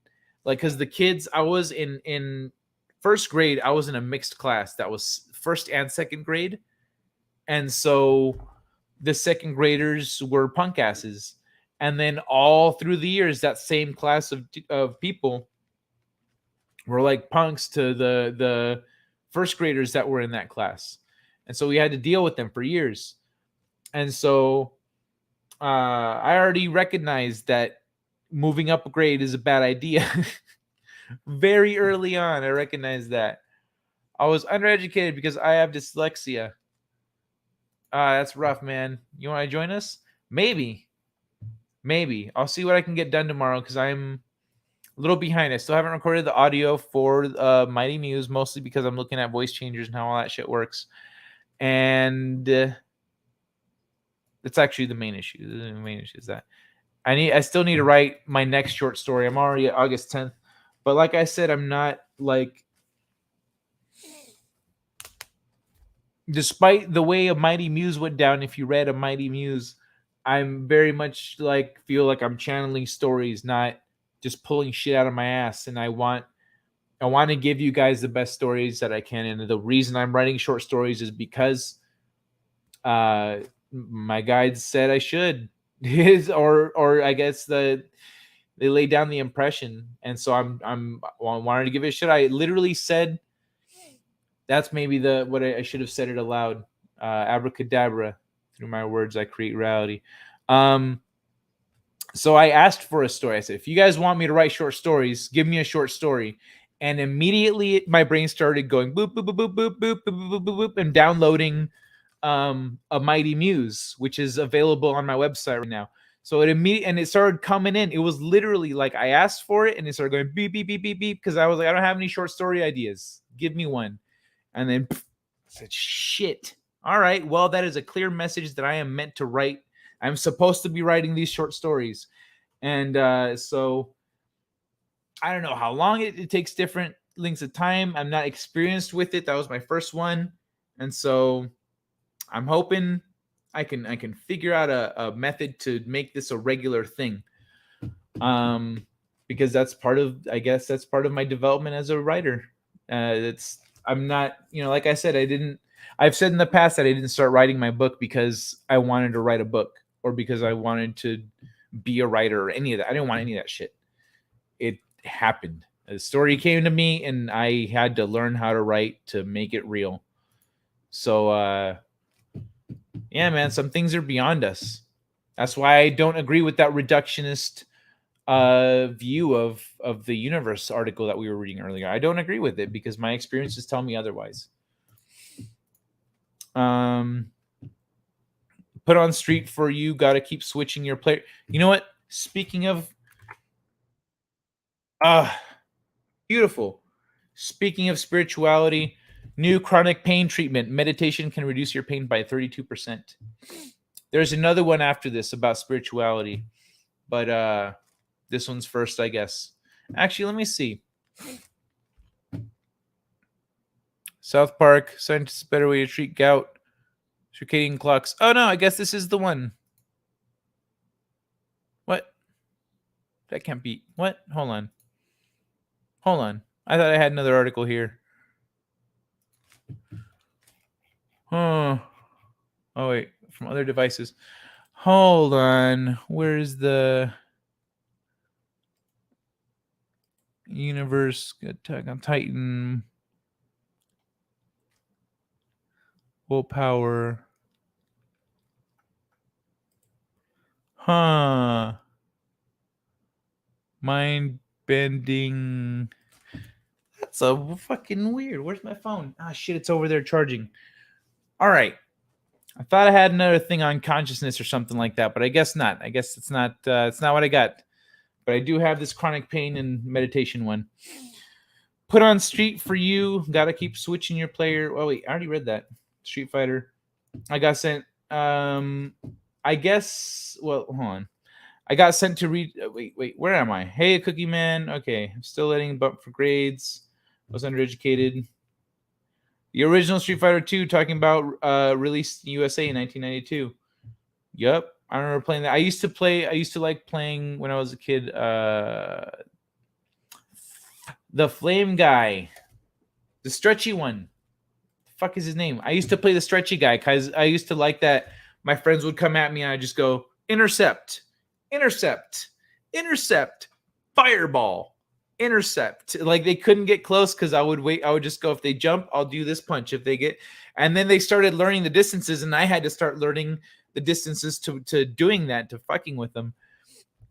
like, because the kids, I was in first grade, I was in a mixed class that was first and second grade. And so the second graders were punk asses. And then all through the years, that same class of people were like punks to the first graders that were in that class. And so we had to deal with them for years. And so I already recognized that moving up a grade is a bad idea. Very early on, I recognized that. I was undereducated because I have dyslexia. That's rough, man. You want to join us? Maybe. I'll see what I can get done tomorrow because I'm a little behind. I still haven't recorded the audio for Mighty Muse, mostly because I'm looking at voice changers and how all that shit works. And that's actually the main issue. The main issue is that I still need to write my next short story. I'm already at August 10th. But like I said, I'm not like, despite the way a Mighty Muse went down, if you read a Mighty Muse, I'm very much like, feel like I'm channeling stories, not just pulling shit out of my ass. And I want to give you guys the best stories that I can. And the reason I'm writing short stories is because my guides said I should. or I guess they laid down the impression. And so I'm wanting to give it a shit. I literally said, that's maybe what I should have said it aloud. Abracadabra, through my words I create reality. So I asked for a story. I said, if you guys want me to write short stories, give me a short story. And immediately my brain started going boop, boop, boop, boop, boop, boop, boop, boop, boop, boop, and downloading a Mighty Muse, which is available on my website right now. So it started coming in. It was literally like I asked for it and it started going beep, beep, beep, beep, beep, because I was like, I don't have any short story ideas. Give me one. And then I said, shit. All right. Well, that is a clear message that I am meant to write. I'm supposed to be writing these short stories. And so I don't know how long it takes different lengths of time. I'm not experienced with it. That was my first one. And so I'm hoping I can figure out a method to make this a regular thing. Because that's part of my development as a writer. I'm not, like I said, I've said in the past that I didn't start writing my book because I wanted to write a book or because I wanted to be a writer or any of that. I didn't want any of that shit. It happened. The story came to me and I had to learn how to write to make it real. So, yeah, man, some things are beyond us. That's why I don't agree with that reductionist view of the universe article that we were reading earlier. I don't agree with it because my experiences tell me otherwise. Put on street for you. Got to keep switching your player. You know what? Speaking of, beautiful. Speaking of spirituality, new chronic pain treatment. Meditation can reduce your pain by 32%. There's another one after this about spirituality. but this one's first, I guess. Actually, let me see. South Park, scientists better way to treat gout. Circadian clocks. Oh no, I guess this is the one. What? That can't be. What? Hold on. Hold on. I thought I had another article here. Oh. Oh wait, from other devices. Hold on. Where's the universe? Attack on Titan. Willpower. Huh. Mind bending. That's a fucking weird. Where's my phone? Ah, shit, it's over there charging. All right. I thought I had another thing on consciousness or something like that, but I guess not. I guess it's not what I got. But I do have this chronic pain and meditation one. Put on Street for you. Got to keep switching your player. Oh, wait. I already read that. Street Fighter. I got sent. I guess. Well, hold on. I got sent to read. Wait. Where am I? Hey, Cookie Man. Okay. I'm still letting bump for grades. I was undereducated. The original Street Fighter 2 talking about released in USA in 1992. Yup. I remember playing that. I used to like playing when I was a kid. The Flame Guy. The stretchy one. The fuck is his name? I used to play the stretchy guy because I used to like that. My friends would come at me and I just go, intercept, intercept, intercept, fireball, intercept. Like they couldn't get close because I would wait. I would just go, if they jump, I'll do this punch. If they get, and then they started learning the distances and I had to start learning the distances to doing that, to fucking with them.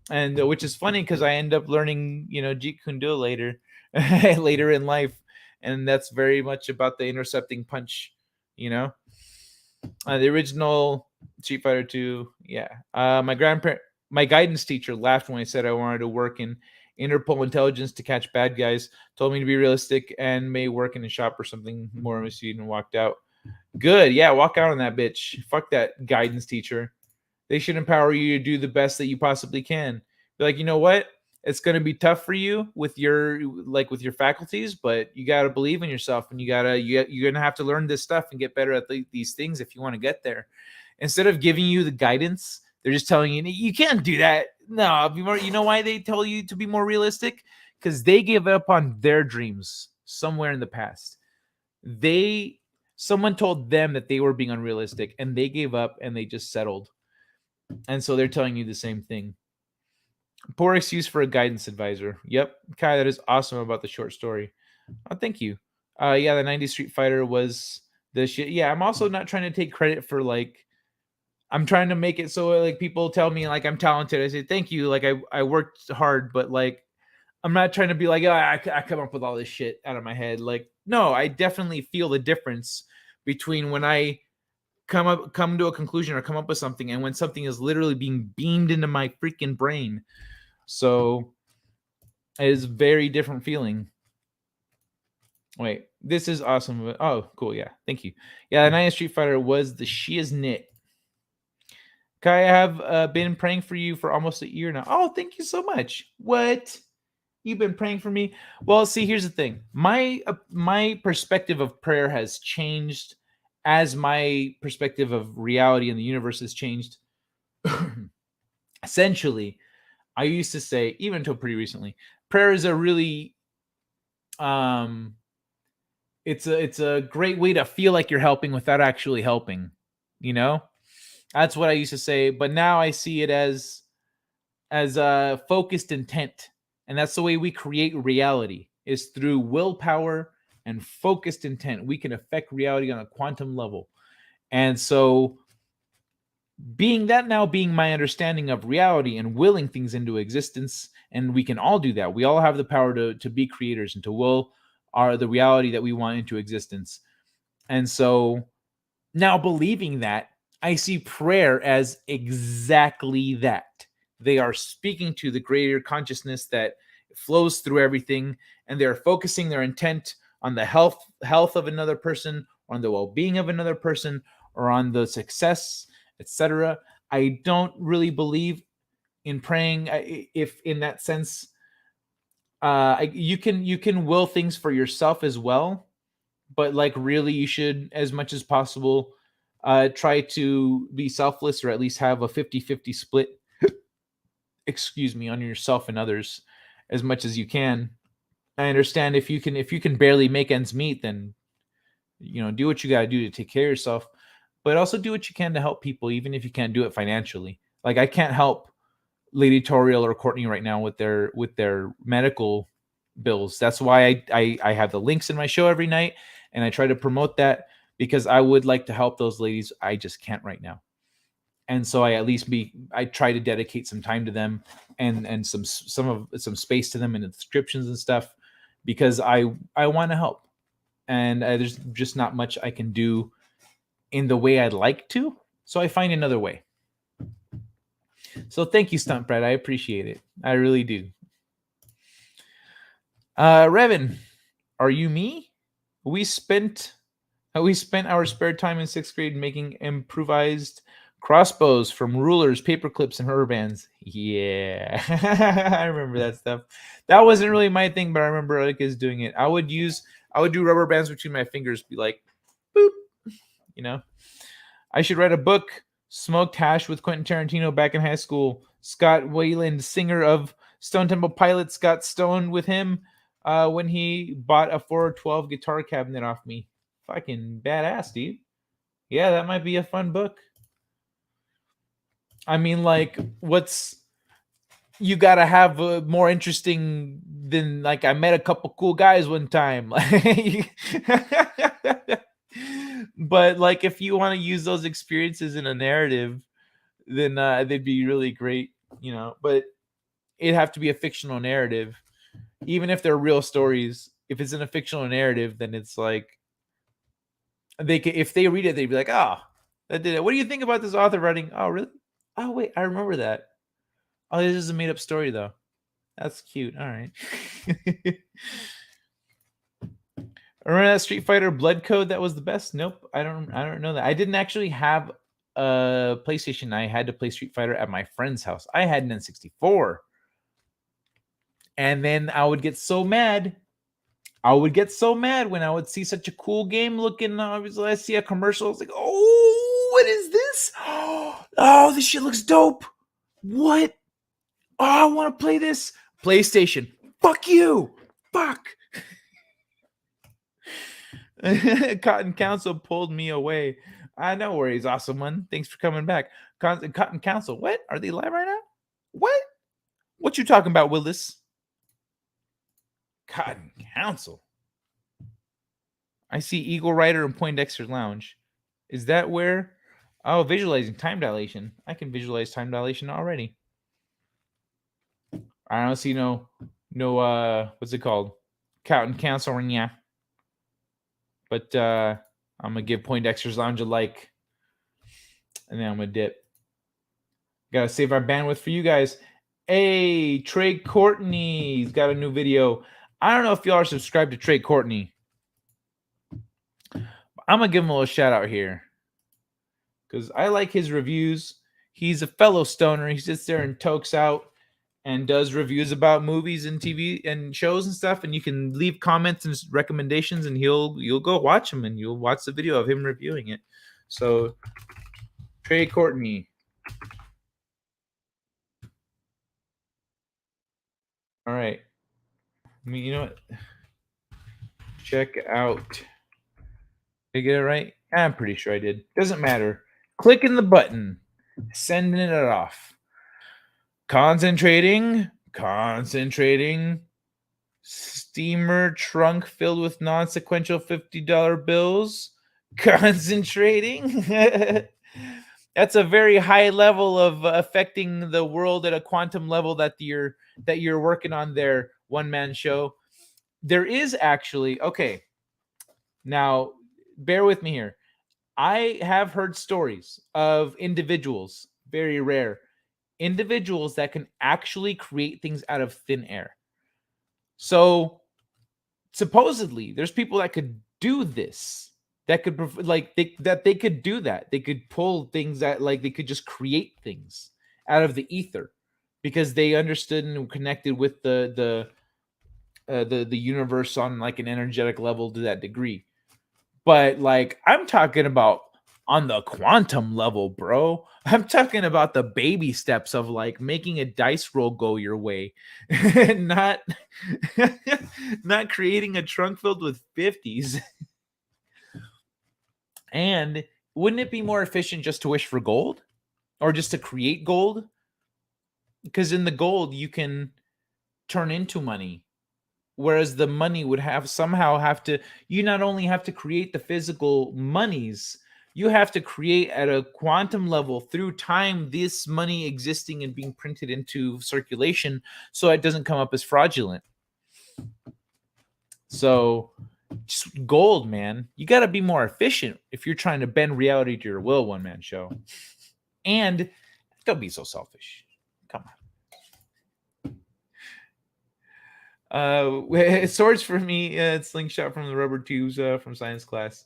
And which is funny because I end up learning, Jeet Kune Do later in life. And that's very much about the intercepting punch, the original Street Fighter 2. Yeah. My guidance teacher laughed when I said I wanted to work in Interpol intelligence to catch bad guys, told me to be realistic and may work in a shop or something more misleading, and walked out. Good. Yeah. Walk out on that bitch. Fuck that guidance teacher. They should empower you to do the best that you possibly can. Be like, you know what? It's going to be tough for you with your faculties, but you got to believe in yourself, and you're going to have to learn this stuff and get better at these things if you want to get there. Instead of giving you the guidance, they're just telling you, you can't do that. No, be more. You know why they tell you to be more realistic? Because they gave up on their dreams somewhere in the past. Someone told them that they were being unrealistic, and they gave up and they just settled. And so they're telling you the same thing. Poor excuse for a guidance advisor. Yep. Kai, that is awesome about the short story. Oh, thank you. Yeah, the 90s Street Fighter was the shit. Yeah, I'm also not trying to take credit for I'm trying to make it so people tell me I'm talented. I say thank you. I worked hard, but I'm not trying to be I come up with all this shit out of my head. No, I definitely feel the difference between when I come to a conclusion or come up with something and when something is literally being beamed into my freaking brain. So it is a very different feeling. Wait, this is awesome. Oh, cool. Yeah. Thank you. Yeah. The 90s Street Fighter was the shiznit. Kai, I have been praying for you for almost a year now. Oh, thank you so much. What? You've been praying for me? Well, see, here's the thing. My perspective of prayer has changed as my perspective of reality and the universe has changed. Essentially, I used to say, even until pretty recently, prayer is a really it's a great way to feel like you're helping without actually helping. That's what I used to say, but now I see it as a focused intent. And that's the way we create reality, is through willpower and focused intent. We can affect reality on a quantum level. And so being my understanding of reality and willing things into existence, and we can all do that. We all have the power to be creators and to will the reality that we want into existence. And so now, believing that, I see prayer as exactly that. They are speaking to the greater consciousness that flows through everything, and they're focusing their intent on the health of another person, on the well-being of another person, or on the success, etc. I don't really believe in praying, if in that sense, you can will things for yourself as well, but like really you should, as much as possible, try to be selfless, or at least have a 50-50 split, excuse me, on yourself and others as much as you can. I understand if you can barely make ends meet, then do what you got to do to take care of yourself, but also do what you can to help people, even if you can't do it financially. Like I can't help Lady Tauriel or Courtney right now with their medical bills. That's why I have the links in my show every night, and I try to promote that, because I would like to help those ladies. I just can't right now. And so I try to dedicate some time to them, and some space to them in the descriptions and stuff, because I want to help, and there's just not much I can do in the way I'd like to, so I find another way. So thank you, Stunt Brad. I appreciate it. I really do. Revan, are you me? We spent our spare time in 6th grade making improvised crossbows from rulers, paper clips, and rubber bands. Yeah, I remember that stuff. That wasn't really my thing, but I remember other kids doing it. I would do rubber bands between my fingers, be like, boop. I should write a book. Smoked hash with Quentin Tarantino back in high school. Scott Wayland, singer of Stone Temple Pilots, got stoned with him when he bought a 412 guitar cabinet off me. Fucking badass, dude. Yeah, that might be a fun book. I mean, like, you gotta have more interesting than, like, I met a couple cool guys one time. But like, if you want to use those experiences in a narrative, then they'd be really great, but it'd have to be a fictional narrative. Even if they're real stories, if it's in a fictional narrative, then it's like, if they read it, they'd be like, oh, that did it. What do you think about this author writing? Oh, really? Oh, wait, I remember that. Oh, this is a made up story though. That's cute. All right. Remember that Street Fighter Blood Code that was the best? Nope, I don't know that. I didn't actually have a PlayStation. I had to play Street Fighter at my friend's house. I had an N64. And then I would get so mad. When I would see such a cool game looking. Obviously, I see a commercial. I was like, oh, what is this? Oh, this shit looks dope. What? Oh, I want to play this. PlayStation. Fuck you. Fuck. Cotton Council pulled me away. No worries, awesome one. Thanks for coming back. Cotton Council. What? Are they live right now? What you talking about, Willis? Cotton Council. I see Eagle Rider and Poindexter Lounge. Is that where? Oh, visualizing time dilation. I can visualize time dilation already. I don't see no what's it called? Cotton Council, yeah. But I'm gonna give Poindexter's Lounge a like, and then I'm gonna dip. Gotta save our bandwidth for you guys. Hey, Trey Courtney's got a new video. I don't know if y'all are subscribed to Trey Courtney. I'm gonna give him a little shout out here, because I like his reviews. He's a fellow stoner. He sits there and tokes out and does reviews about movies and TV and shows and stuff. And you can leave comments and recommendations, and you'll go watch them, and you'll watch the video of him reviewing it. So, Trey Courtney. All right. I mean, you know what? Check out. Did I get it right? I'm pretty sure I did. Doesn't matter. Clicking the button. Sending it off. Concentrating. Steamer trunk filled with non-sequential $50 bills. Concentrating. That's a very high level of affecting the world at a quantum level that you're working on there, one-man show. There is actually, okay. Now, bear with me here. I have heard stories of individuals, very rare, individuals that can actually create things out of thin air. So supposedly there's people that could do this, that could they could do that. They could pull things that, like, they could just create things out of the ether, because they understood and connected with the universe on like an energetic level to that degree. But like I'm talking about on the quantum level, bro. I'm talking about the baby steps of like making a dice roll go your way, not not creating a trunk filled with 50s. And wouldn't it be more efficient just to wish for gold or just to create gold? Because in the gold you can turn into money, whereas the money would have to, you not only have to create the physical monies, you have to create at a quantum level through time this money existing and being printed into circulation so it doesn't come up as fraudulent. So just gold, man, you got to be more efficient if you're trying to bend reality to your will. One man show. And don't be so selfish. Come on. Swords for me, slingshot from the rubber tubes from science class.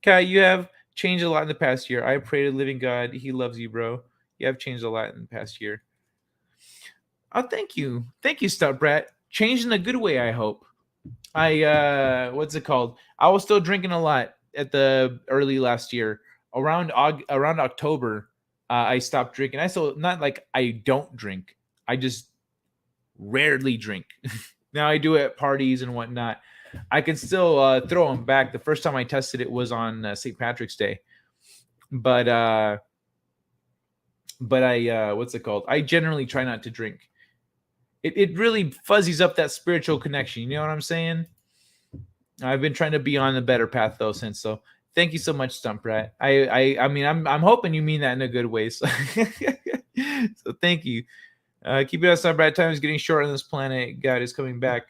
Kai, you have changed a lot in the past year. I pray to the living God. He loves you, bro. You have changed a lot in the past year. Oh, thank you. Thank you, Stout Brat. Changed in a good way, I hope. What's it called? I was still drinking a lot at the early last year. Around October, I stopped drinking. I still, not like I don't drink. I just rarely drink. Now I do it at parties and whatnot. I can still throw them back. The first time I tested it was on St. Patrick's Day. But I what's it called? I generally try not to drink. It really fuzzies up that spiritual connection. You know what I'm saying? I've been trying to be on a better path though since. So thank you so much, Stump Rat. I mean I'm hoping you mean that in a good way. So, so thank you. Keep it up, Stump Rat. Time is getting short on this planet. God is coming back.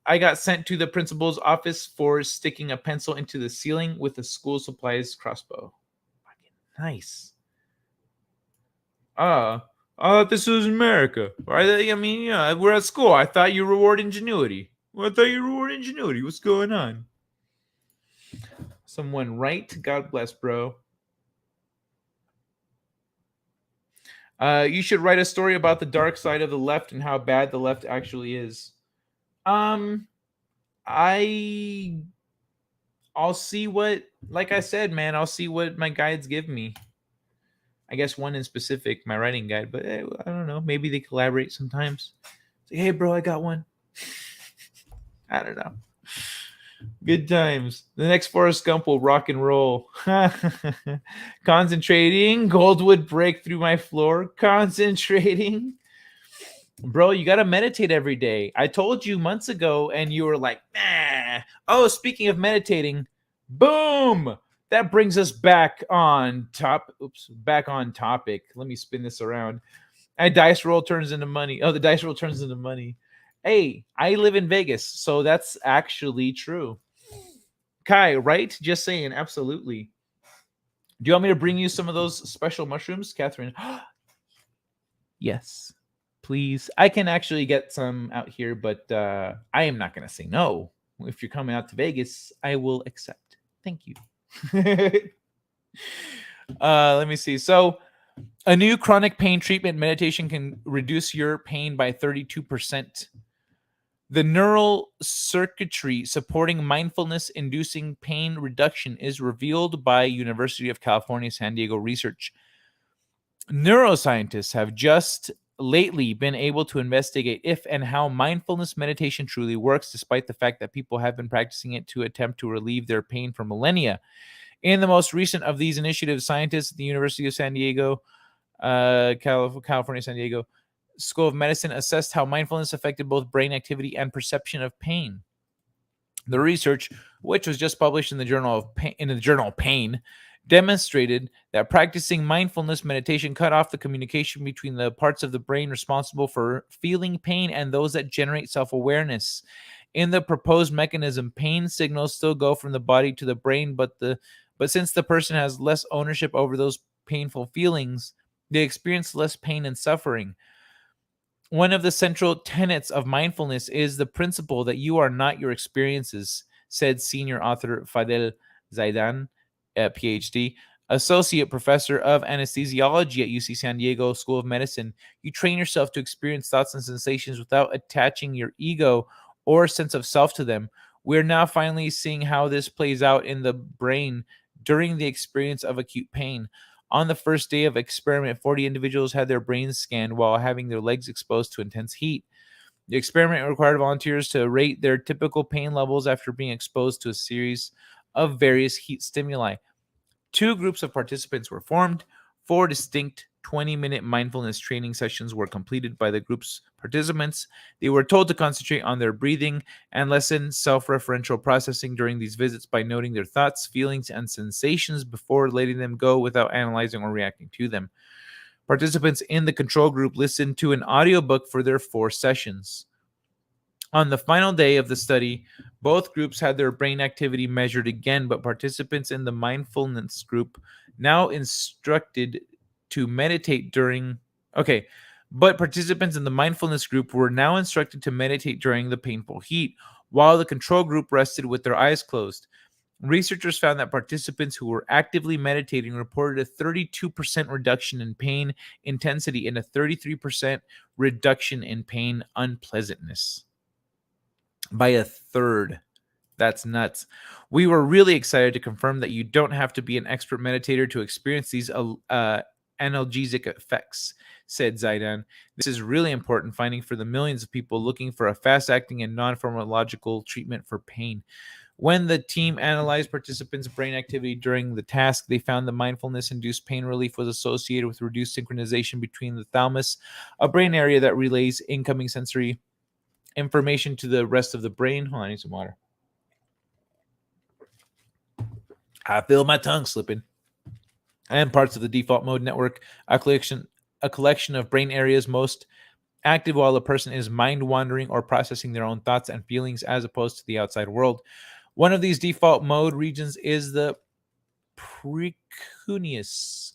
I got sent to the principal's office for sticking a pencil into the ceiling with a school supplies crossbow. Nice. This was America. I mean, yeah, we're at school. I thought you reward ingenuity. Well, I thought you reward ingenuity. What's going on? Someone right? God bless, bro. You should write a story about the dark side of the left and how bad the left actually is. I'll see what, like I said, man, I'll see what my guides give me. I guess one in specific, my writing guide, but I don't know. Maybe they collaborate sometimes. Say, hey, bro, I got one. I don't know. Good times. The next Forrest Gump will rock and roll. Concentrating. Gold would break through my floor. Concentrating. Bro, you got to meditate every day. I told you months ago, and you were like, nah. Oh, speaking of meditating, boom. That brings us back on back on topic. Let me spin this around. A dice roll turns into money. Oh, the dice roll turns into money. Hey, I live in Vegas, so that's actually true. Kai, right? Just saying, absolutely. Do you want me to bring you some of those special mushrooms, Catherine? Yes, please. I can actually get some out here, but I am not going to say no. If you're coming out to Vegas, I will accept. Thank you. Let me see. So a new chronic pain treatment meditation can reduce your pain by 32%. The neural circuitry supporting mindfulness inducing pain reduction is revealed by University of California, San Diego research. Neuroscientists have just lately been able to investigate if and how mindfulness meditation truly works, despite the fact that people have been practicing it to attempt to relieve their pain for millennia. In the most recent of these initiatives, scientists at the University of San Diego, California, San Diego School of Medicine assessed how mindfulness affected both brain activity and perception of pain. The research, which was just published in the journal Pain, demonstrated that practicing mindfulness meditation cut off the communication between the parts of the brain responsible for feeling pain and those that generate self-awareness. In the proposed mechanism, pain signals still go from the body to the brain, but since the person has less ownership over those painful feelings, they experience less pain and suffering. One of the central tenets of mindfulness is the principle that you are not your experiences, said senior author Fadel Zaidan, PhD, associate professor of anesthesiology at UC San Diego School of Medicine. You train yourself to experience thoughts and sensations without attaching your ego or sense of self to them. We're now finally seeing how this plays out in the brain during the experience of acute pain. On the first day of experiment, 40 individuals had their brains scanned while having their legs exposed to intense heat. The experiment required volunteers to rate their typical pain levels after being exposed to a series of various heat stimuli. Two groups of participants were formed. 4 distinct 20-minute mindfulness training sessions were completed by the group's participants. They were told to concentrate on their breathing and lessen self-referential processing during these visits by noting their thoughts, feelings, and sensations before letting them go without analyzing or reacting to them. Participants in the control group listened to an audiobook for their 4 sessions. On the final day of the study, both groups had their brain activity measured again, but participants in the mindfulness group now instructed to meditate during but participants in the mindfulness group were now instructed to meditate during the painful heat, while the control group rested with their eyes closed. Researchers found that participants who were actively meditating reported a 32% reduction in pain intensity and a 33% reduction in pain unpleasantness. By a third. That's nuts. We were really excited to confirm that you don't have to be an expert meditator to experience these analgesic effects, said Zaidan. This is really important finding for the millions of people looking for a fast-acting and non-pharmacological treatment for pain. When the team analyzed participants' brain activity during the task, they found the mindfulness-induced pain relief was associated with reduced synchronization between the thalamus, a brain area that relays incoming sensory information to the rest of the brain. Hold on, I need some water. I feel my tongue slipping. And parts of the default mode network, a collection of brain areas most active while a person is mind wandering or processing their own thoughts and feelings as opposed to the outside world. One of these default mode regions is the precuneus,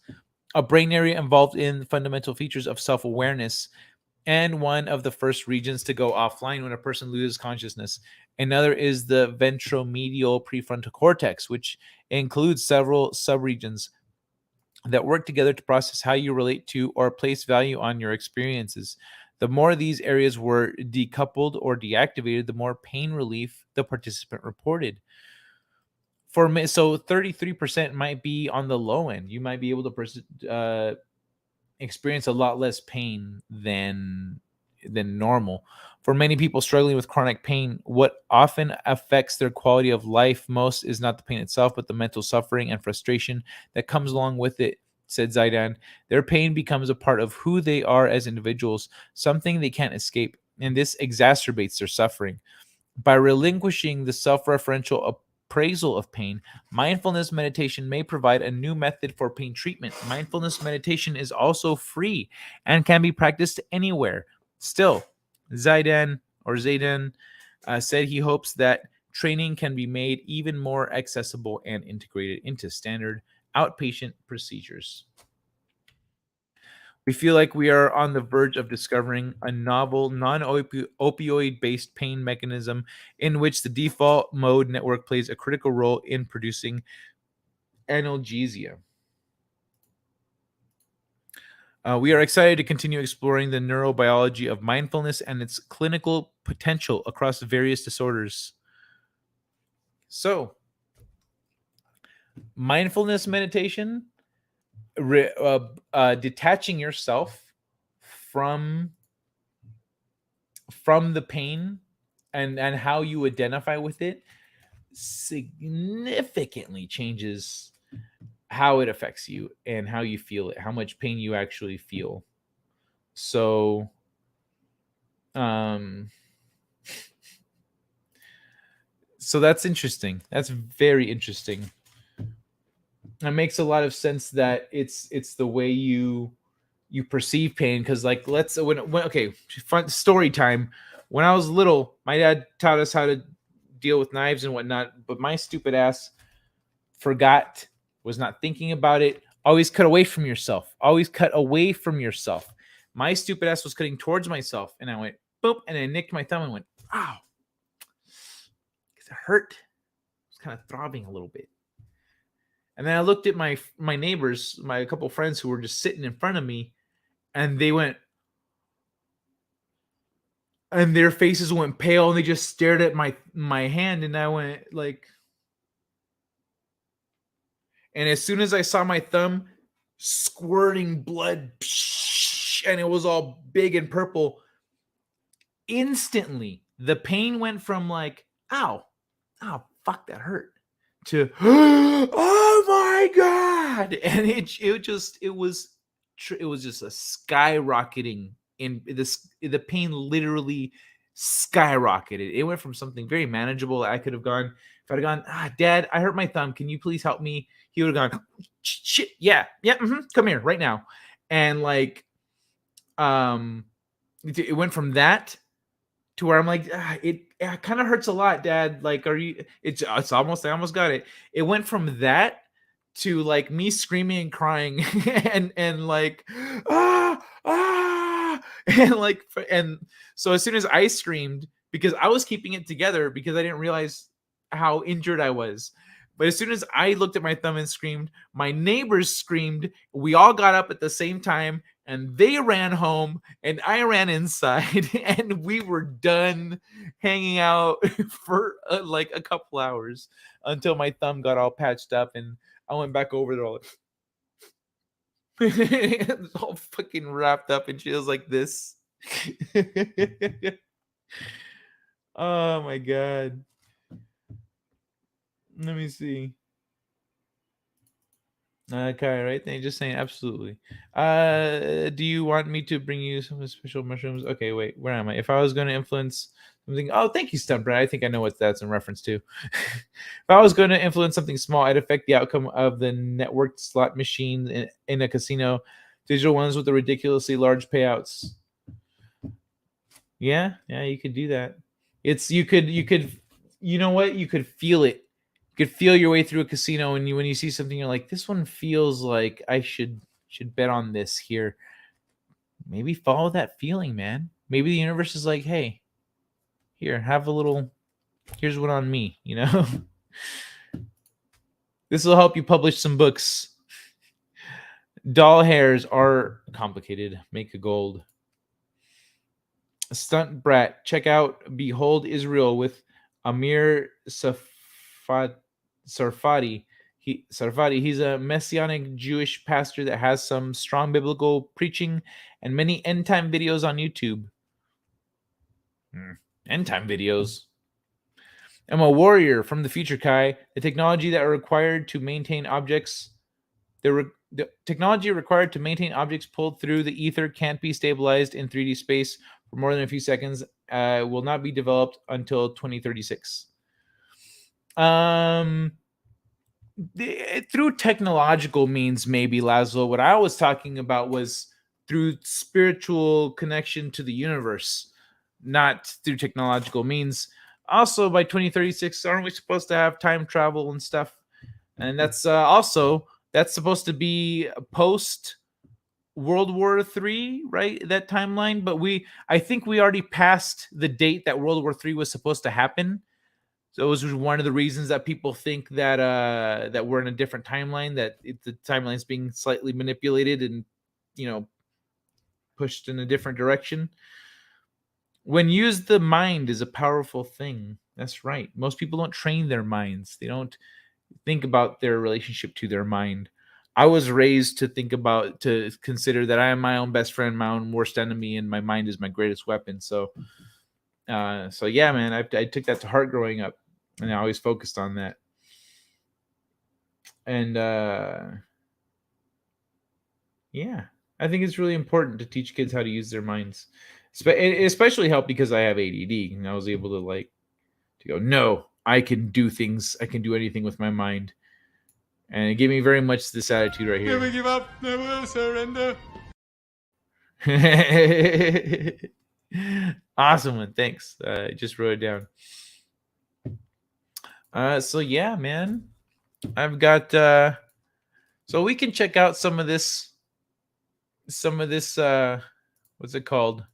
a brain area involved in fundamental features of self-awareness, and one of the first regions to go offline when a person loses consciousness. Another is the ventromedial prefrontal cortex, which includes several subregions that work together to process how you relate to or place value on your experiences. The more these areas were decoupled or deactivated, the more pain relief the participant reported. So 33% might be on the low end. You might be able to experience a lot less pain than normal. For many people struggling with chronic pain, what often affects their quality of life most is not the pain itself, but the mental suffering and frustration that comes along with it, said Zaidan. Their pain becomes a part of who they are as individuals, something they can't escape, and this exacerbates their suffering. By relinquishing the self-referential appraisal of pain, mindfulness meditation may provide a new method for pain treatment. Mindfulness meditation is also free and can be practiced anywhere. Still, Zaidan said he hopes that training can be made even more accessible and integrated into standard outpatient procedures. We feel like we are on the verge of discovering a novel, non-opioid-based pain mechanism in which the default mode network plays a critical role in producing analgesia. We are excited to continue exploring the neurobiology of mindfulness and its clinical potential across various disorders. So, mindfulness meditation, detaching yourself from the pain and how you identify with it significantly changes how it affects you and how you feel it, how much pain you actually feel. So that's interesting. That's very interesting. It makes a lot of sense that it's the way you perceive pain, because like fun story time. When I was little, my dad taught us how to deal with knives and whatnot, but my stupid ass forgot, was not thinking about it. Always cut away from yourself. My stupid ass was cutting towards myself, and I went boop, and I nicked my thumb and went, ow, because it hurt. It was kind of throbbing a little bit. And then I looked at my neighbors, my couple friends who were just sitting in front of me, and they went, and their faces went pale, and they just stared at my hand, and I went like, and as soon as I saw my thumb squirting blood, and it was all big and purple, instantly the pain went from like, ow, fuck, that hurt, to oh my god, and it was just a skyrocketing in this. The pain literally skyrocketed. It went from something very manageable. I could have gone, if I'd gone, Dad, I hurt my thumb, can you please help me? He would have gone, shit, yeah, come here right now. And like, it went from that to where I'm like, it kind of hurts a lot, Dad. Like, are you? It's almost, I almost got it. It went from that to like me screaming and crying, and like, and like, and so as soon as I screamed, because I was keeping it together because I didn't realize how injured I was. But as soon as I looked at my thumb and screamed, my neighbors screamed. We all got up at the same time, and they ran home, and I ran inside, and we were done hanging out for like a couple hours until my thumb got all patched up, and I went back over there all fucking wrapped up, and she was like this. Oh my god. Let me see. Okay, right? They just saying absolutely. Do you want me to bring you some special mushrooms? Okay, wait, where am I? If I was going to influence something, oh, thank you, Stumpbrad. I think I know what that's in reference to. If I was going to influence something small, I'd affect the outcome of the networked slot machine in a casino, digital ones with the ridiculously large payouts. Yeah, you could do that. You could, you know what? You could feel it. You could feel your way through a casino, and when you see something, you're like, this one feels like I should bet on this here. Maybe follow that feeling, man. Maybe the universe is like, hey, here, have a little, here's one on me, you know? This will help you publish some books. Doll hairs are complicated. Make a gold. Stunt Brat, check out Behold Israel with Amir Sarfati. He's a messianic Jewish pastor that has some strong biblical preaching and many end time videos on YouTube. End time videos. I'm a warrior from the future, Kai. The technology that are required to maintain objects. The technology required to maintain objects pulled through the ether can't be stabilized in 3D space for more than a few seconds. Will not be developed until 2036. Through technological means, maybe, Laszlo. What I was talking about was through spiritual connection to the universe, not through technological means. Also, by 2036, aren't we supposed to have time travel and stuff? And that's that's supposed to be post World War III, right? That timeline. But I think we already passed the date that World War III was supposed to happen. So it was one of the reasons that people think that that we're in a different timeline, that the timeline is being slightly manipulated and, pushed in a different direction. When used, the mind is a powerful thing. That's right. Most people don't train their minds. They don't think about their relationship to their mind. I was raised to consider that I am my own best friend, my own worst enemy, and my mind is my greatest weapon. So yeah, man, I took that to heart growing up, and I always focused on that. And yeah, I think it's really important to teach kids how to use their minds. It especially helped because I have ADD, and I was able to go, no, I can do things. I can do anything with my mind. And it gave me very much this attitude right here. Never give up, never surrender. Awesome one. Thanks. I just wrote it down. So yeah, man. I've got so we can check out some of this what's it called?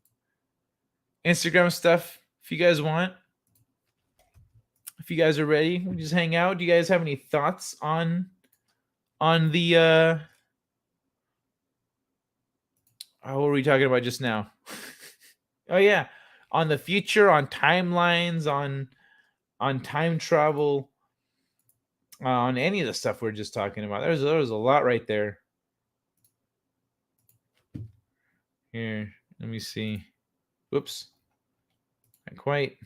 Instagram stuff if you guys want. If you guys are ready, we just hang out. Do you guys have any thoughts on on the what were we talking about just now? Oh yeah, on the future, on timelines, on time travel, on any of the stuff we're just talking about. There's a lot right there. Here, let me see. Whoops. Not quite.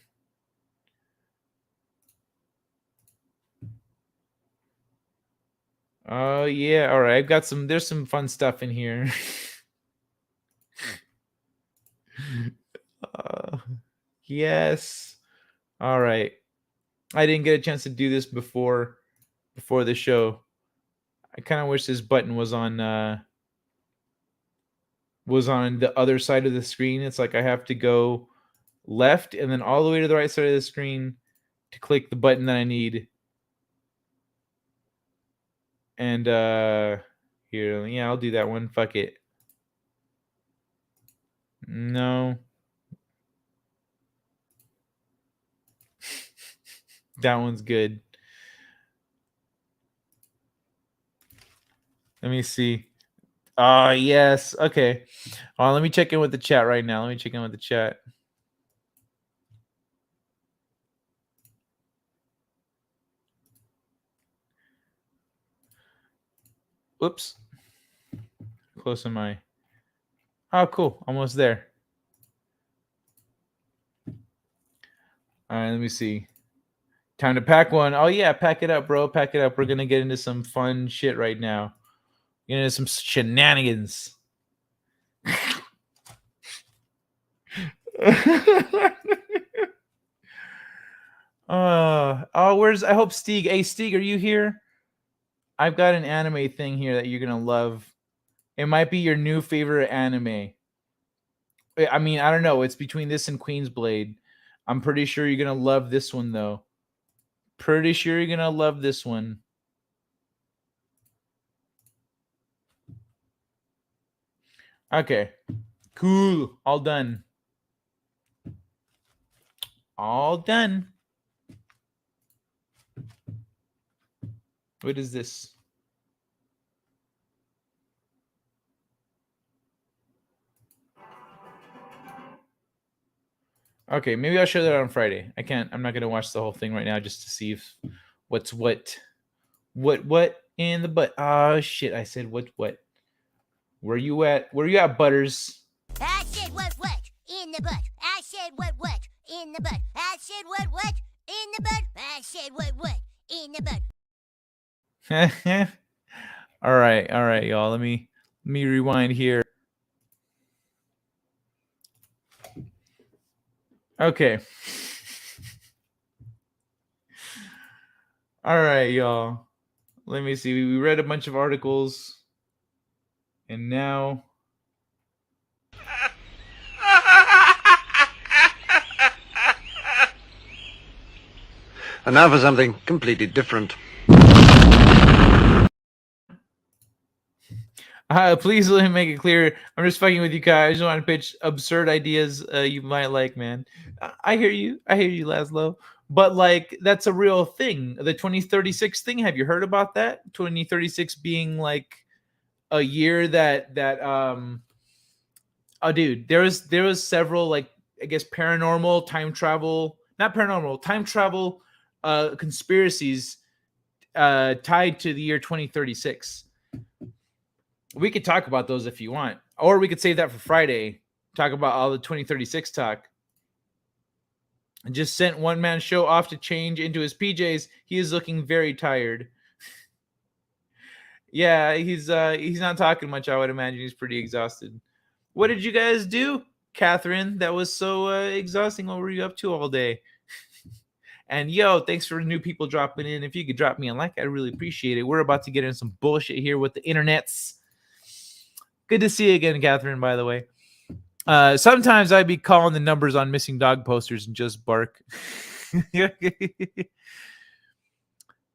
Oh yeah, all right. I've got there's some fun stuff in here. Yes. All right. I didn't get a chance to do this before the show. I kind of wish this button was on the other side of the screen. It's like I have to go left and then all the way to the right side of the screen to click the button that I need. And here, yeah, I'll do that one. Fuck it. No. That one's good. Let me see. Oh, yes. Okay. Let me check in with the chat right now. Let me check in with the chat. Whoops. Close am I? Oh, cool. Almost there. All right, let me see. Time to pack one. Oh, yeah. Pack it up, bro. Pack it up. We're going to get into some fun shit right now. Get into some shenanigans. Where's I hope Steeg. Hey Steeg, are you here? I've got an anime thing here that you're gonna love. It might be your new favorite anime. I mean, I don't know. It's between this and Queensblade. I'm pretty sure you're gonna love this one though. Pretty sure you're gonna love this one. Okay. Cool. All done. All done. What is this? Okay, maybe I'll show that on Friday. I'm not gonna watch the whole thing right now just to see if what's what in the butt. Oh shit, I said what? Where you at, Butters? I said what in the butt. I said what in the butt. I said what in the butt. I said what in the butt. all right, y'all. Let me rewind here. Okay. All right, y'all. Let me see. We read a bunch of articles. And now and now for something completely different. Please let me make it clear. I'm just fucking with you, Kai. I just want to pitch absurd ideas you might like, man. I hear you, Laszlo. But like, that's a real thing. The 2036 thing. Have you heard about that? 2036 being like a year that oh dude, there was several, like, I guess paranormal, time travel conspiracies tied to the year 2036. We could talk about those if you want, or we could save that for Friday. Talk about all the 2036 talk. And just sent one man show off to change into his PJs. He is looking very tired. Yeah, he's not talking much. I would imagine he's pretty exhausted. What did you guys do, Catherine? That was so exhausting. What were you up to all day? And yo, thanks for new people dropping in. If you could drop me a like, I'd really appreciate it. We're about to get in some bullshit here with the internets. Good to see you again, Catherine, by the way. Sometimes I'd be calling the numbers on missing dog posters and just bark.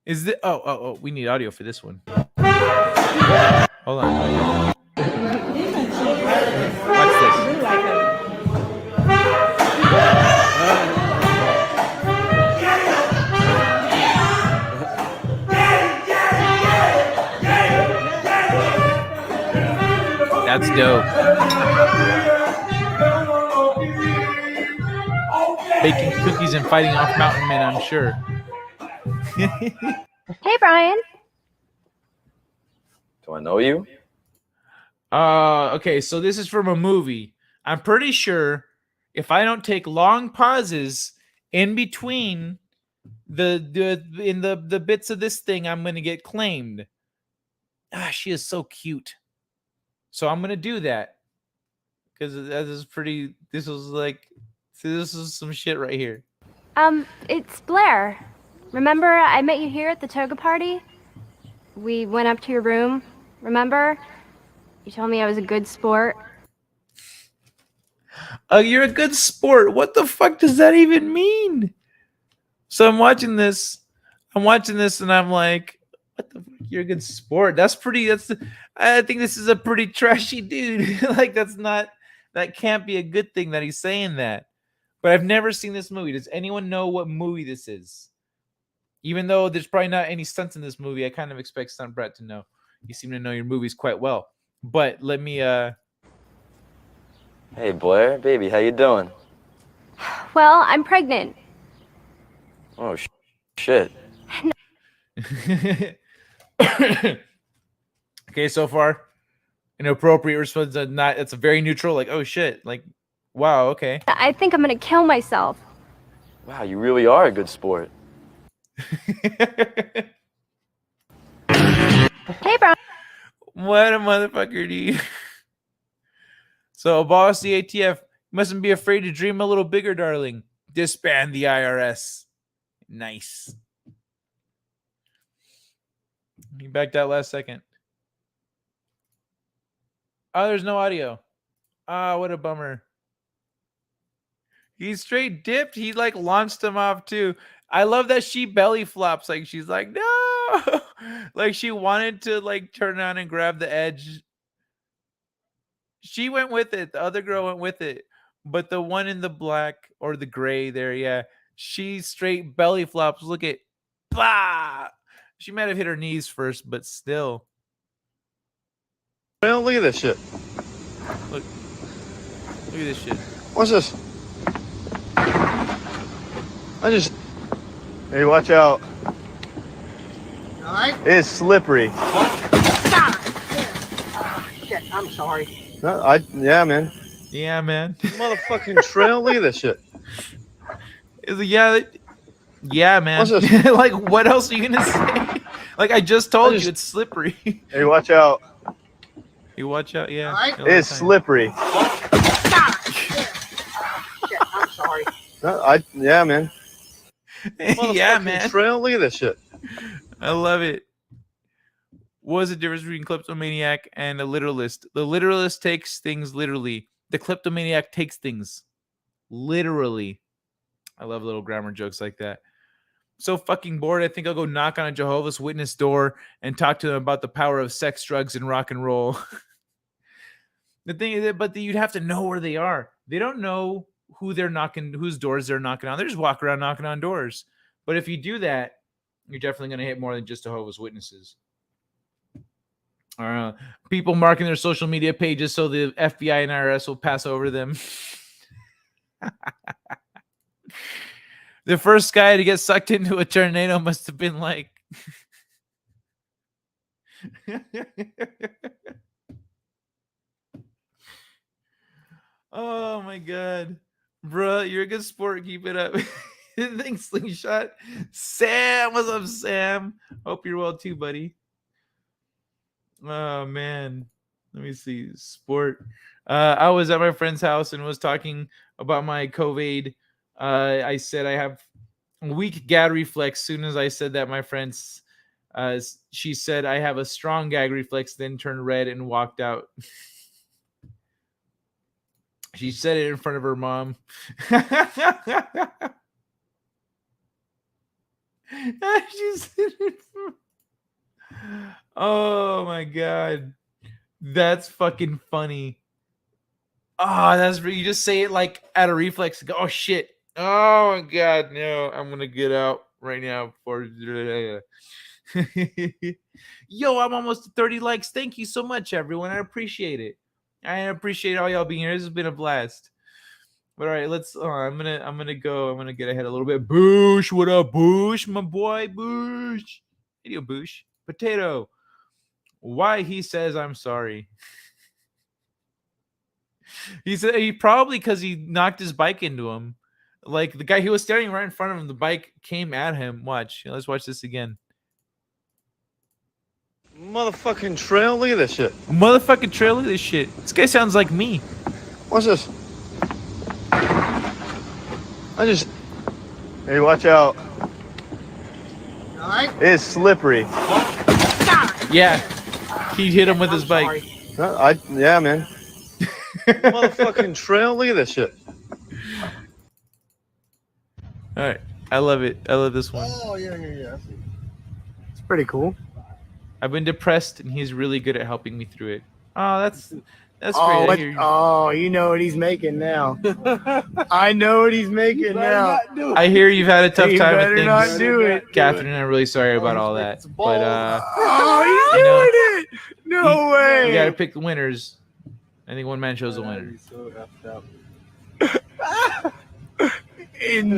Is this? Oh, we need audio for this one. Hold on. What's this? dope. Baking cookies and fighting off mountain men, I'm sure. Hey, Brian. Do I know you? Okay, so this is from a movie. I'm pretty sure if I don't take long pauses in between the bits of this thing, I'm gonna get claimed. She is so cute. So I'm gonna do that because this is pretty. This was like, see, this is some shit right here. It's Blair. Remember I met you here at the toga party? We went up to your room. Remember? You told me I was a good sport. You're a good sport. What the fuck does that even mean? So I'm watching this, and I'm like, what the fuck? You're a good sport. That's pretty. I think this is a pretty trashy dude. Like that can't be a good thing that he's saying that. But I've never seen this movie. Does anyone know what movie this is? Even though there's probably not any stunts in this movie, I kind of expect Stunt Brat to know. You seem to know your movies quite well. But let me Hey, Blair, baby, how you doing? Well, I'm pregnant. Oh, shit. Okay, so far, inappropriate response. Not. It's a very neutral. Like, oh shit. Like, wow. Okay. I think I'm gonna kill myself. Wow, you really are a good sport. Hey, Brian. What a motherfucker, dude. So, abolish the ATF. Mustn't be afraid to dream a little bigger, darling. Disband the IRS. Nice. He backed out last second. Oh, there's no audio. Ah, what a bummer. He straight dipped. He like launched him off too. I love that she belly flops. Like she's like, no. Like she wanted to like turn on and grab the edge. She went with it. The other girl went with it. But the one in the black or the gray there, yeah. She straight belly flops. Look at, bah! She might have hit her knees first, but still. Well, look at this shit. Look at this shit. What's this? Hey, watch out. All right? It's slippery. Shit, I'm sorry. No, yeah, man. Yeah, man. Motherfucking trail. Look at this shit. Is it, yeah, man. What's this? Like, what else are you gonna say? Like, I just told you it's slippery. Hey, watch out. You watch out, yeah. Right? It's slippery. Shit, I'm sorry. No, yeah, man. Yeah, man. Trail. Look at this shit. I love it. What is the difference between kleptomaniac and a literalist? The literalist takes things literally. The kleptomaniac takes things literally. I love little grammar jokes like that. So fucking bored. I think I'll go knock on a Jehovah's Witness door and talk to them about the power of sex, drugs, and rock and roll. The thing is that, but you'd have to know where they are. They don't know who they're knocking, whose doors they're knocking on. They just walk around knocking on doors. But if you do that, you're definitely going to hit more than just Jehovah's Witnesses. People marking their social media pages so the FBI and IRS will pass over them. The first guy to get sucked into a tornado must have been like... Oh my god. Bruh, you're a good sport. Keep it up. Thanks, Slingshot. Sam, what's up, Sam? Hope you're well too, buddy. Oh man. Let me see. Sport. I was at my friend's house and was talking about my COVID. I said I have weak gag reflex. Soon as I said that, my friends, she said I have a strong gag reflex, then turned red and walked out. She said it in front of her mom. Oh my god. That's fucking funny. Oh, that's you just say it like at a reflex. Go, oh shit. Oh my god, no. I'm gonna get out right now before yo, I'm almost to 30 likes. Thank you so much, everyone. I appreciate it. I appreciate all y'all being here. This has been a blast. But all right, let's. I'm gonna go. I'm gonna get ahead a little bit. Boosh, what up, Boosh, my boy, Boosh. Video, Boosh. Potato. Why he says I'm sorry. He said he probably because he knocked his bike into him. Like the guy, he was standing right in front of him. The bike came at him. Watch. Let's watch this again. Motherfucking trail, look at this shit. Motherfucking trail, look at this shit. This guy sounds like me. What's this? Hey, watch out. Alright? It's slippery. Yeah. He hit him with his bike. Yeah, man. Motherfucking trail, look at this shit. All right. I love it. I love this one. Oh, yeah. It's pretty cool. I've been depressed, and he's really good at helping me through it. Oh, that's Oh, great. you know what he's making now. I know what he's making now. I hear you've had a tough You time with better things. not do it. Catherine, I'm really sorry about all that. But Oh, he's doing it! No way! You gotta pick the winners. I think one man chose the winner.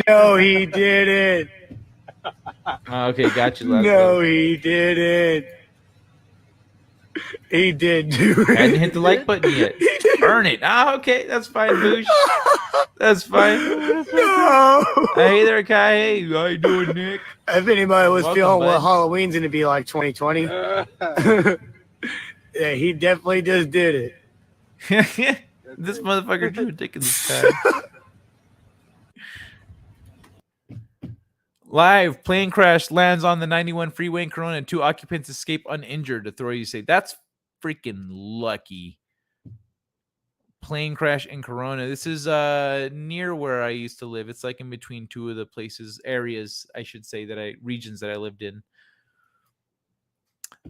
No, he didn't. Okay, got you. No, he didn't. He did do it. I hadn't hit the like button yet. Earn it. Okay, that's fine, Boosh. That's fine. No. Hey there, Kai. Hey, how you doing, Nick? If anybody was Welcome, feeling what bud. Halloween's gonna be like 2020, yeah, he definitely just did it. This motherfucker drew a dick in the sky. Live plane crash lands on the 91 freeway in Corona. 2 occupants escape uninjured. The authorities say that's freaking lucky. Plane crash in Corona. This is near where I used to live. It's like in between 2 of the areas I should say regions that I lived in.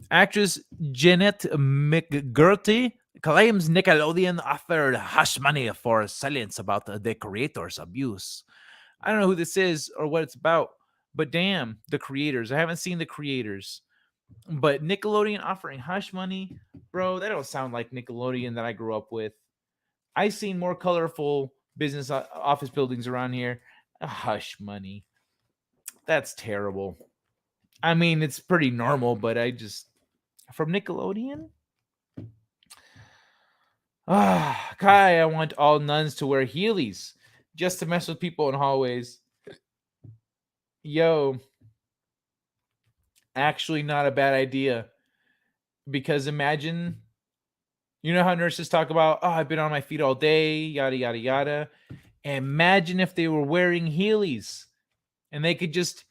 Actress Jeanette McGurty claims Nickelodeon offered hush money for silence about the creator's abuse. I don't know who this is or what it's about, but damn, the creators. I haven't seen the creators. But Nickelodeon offering hush money, bro, that don't sound like Nickelodeon that I grew up with. I've seen more colorful business office buildings around here. Hush money. That's terrible. I mean, it's pretty normal, but from Nickelodeon? Kai, I want all nuns to wear Heelys just to mess with people in hallways. Yo, actually not a bad idea. Because imagine, you know how nurses talk about, I've been on my feet all day, yada, yada, yada. Imagine if they were wearing Heelys and they could just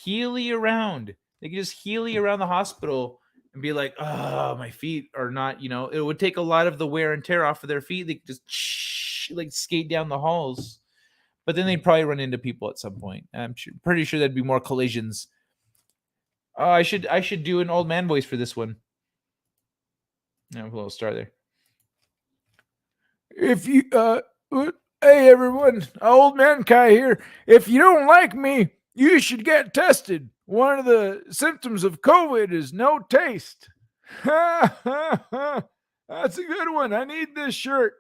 Heely around. They could just Heely around the hospital and be like, my feet are not, it would take a lot of the wear and tear off of their feet. They could just like skate down the halls. But then they'd probably run into people at some point. I'm pretty sure there'd be more collisions. I should do an old man voice for this one. I have a little star there. If you hey everyone, old man Kai here. If you don't like me, you should get tested. One of the symptoms of COVID is no taste. That's a good one. I need this shirt.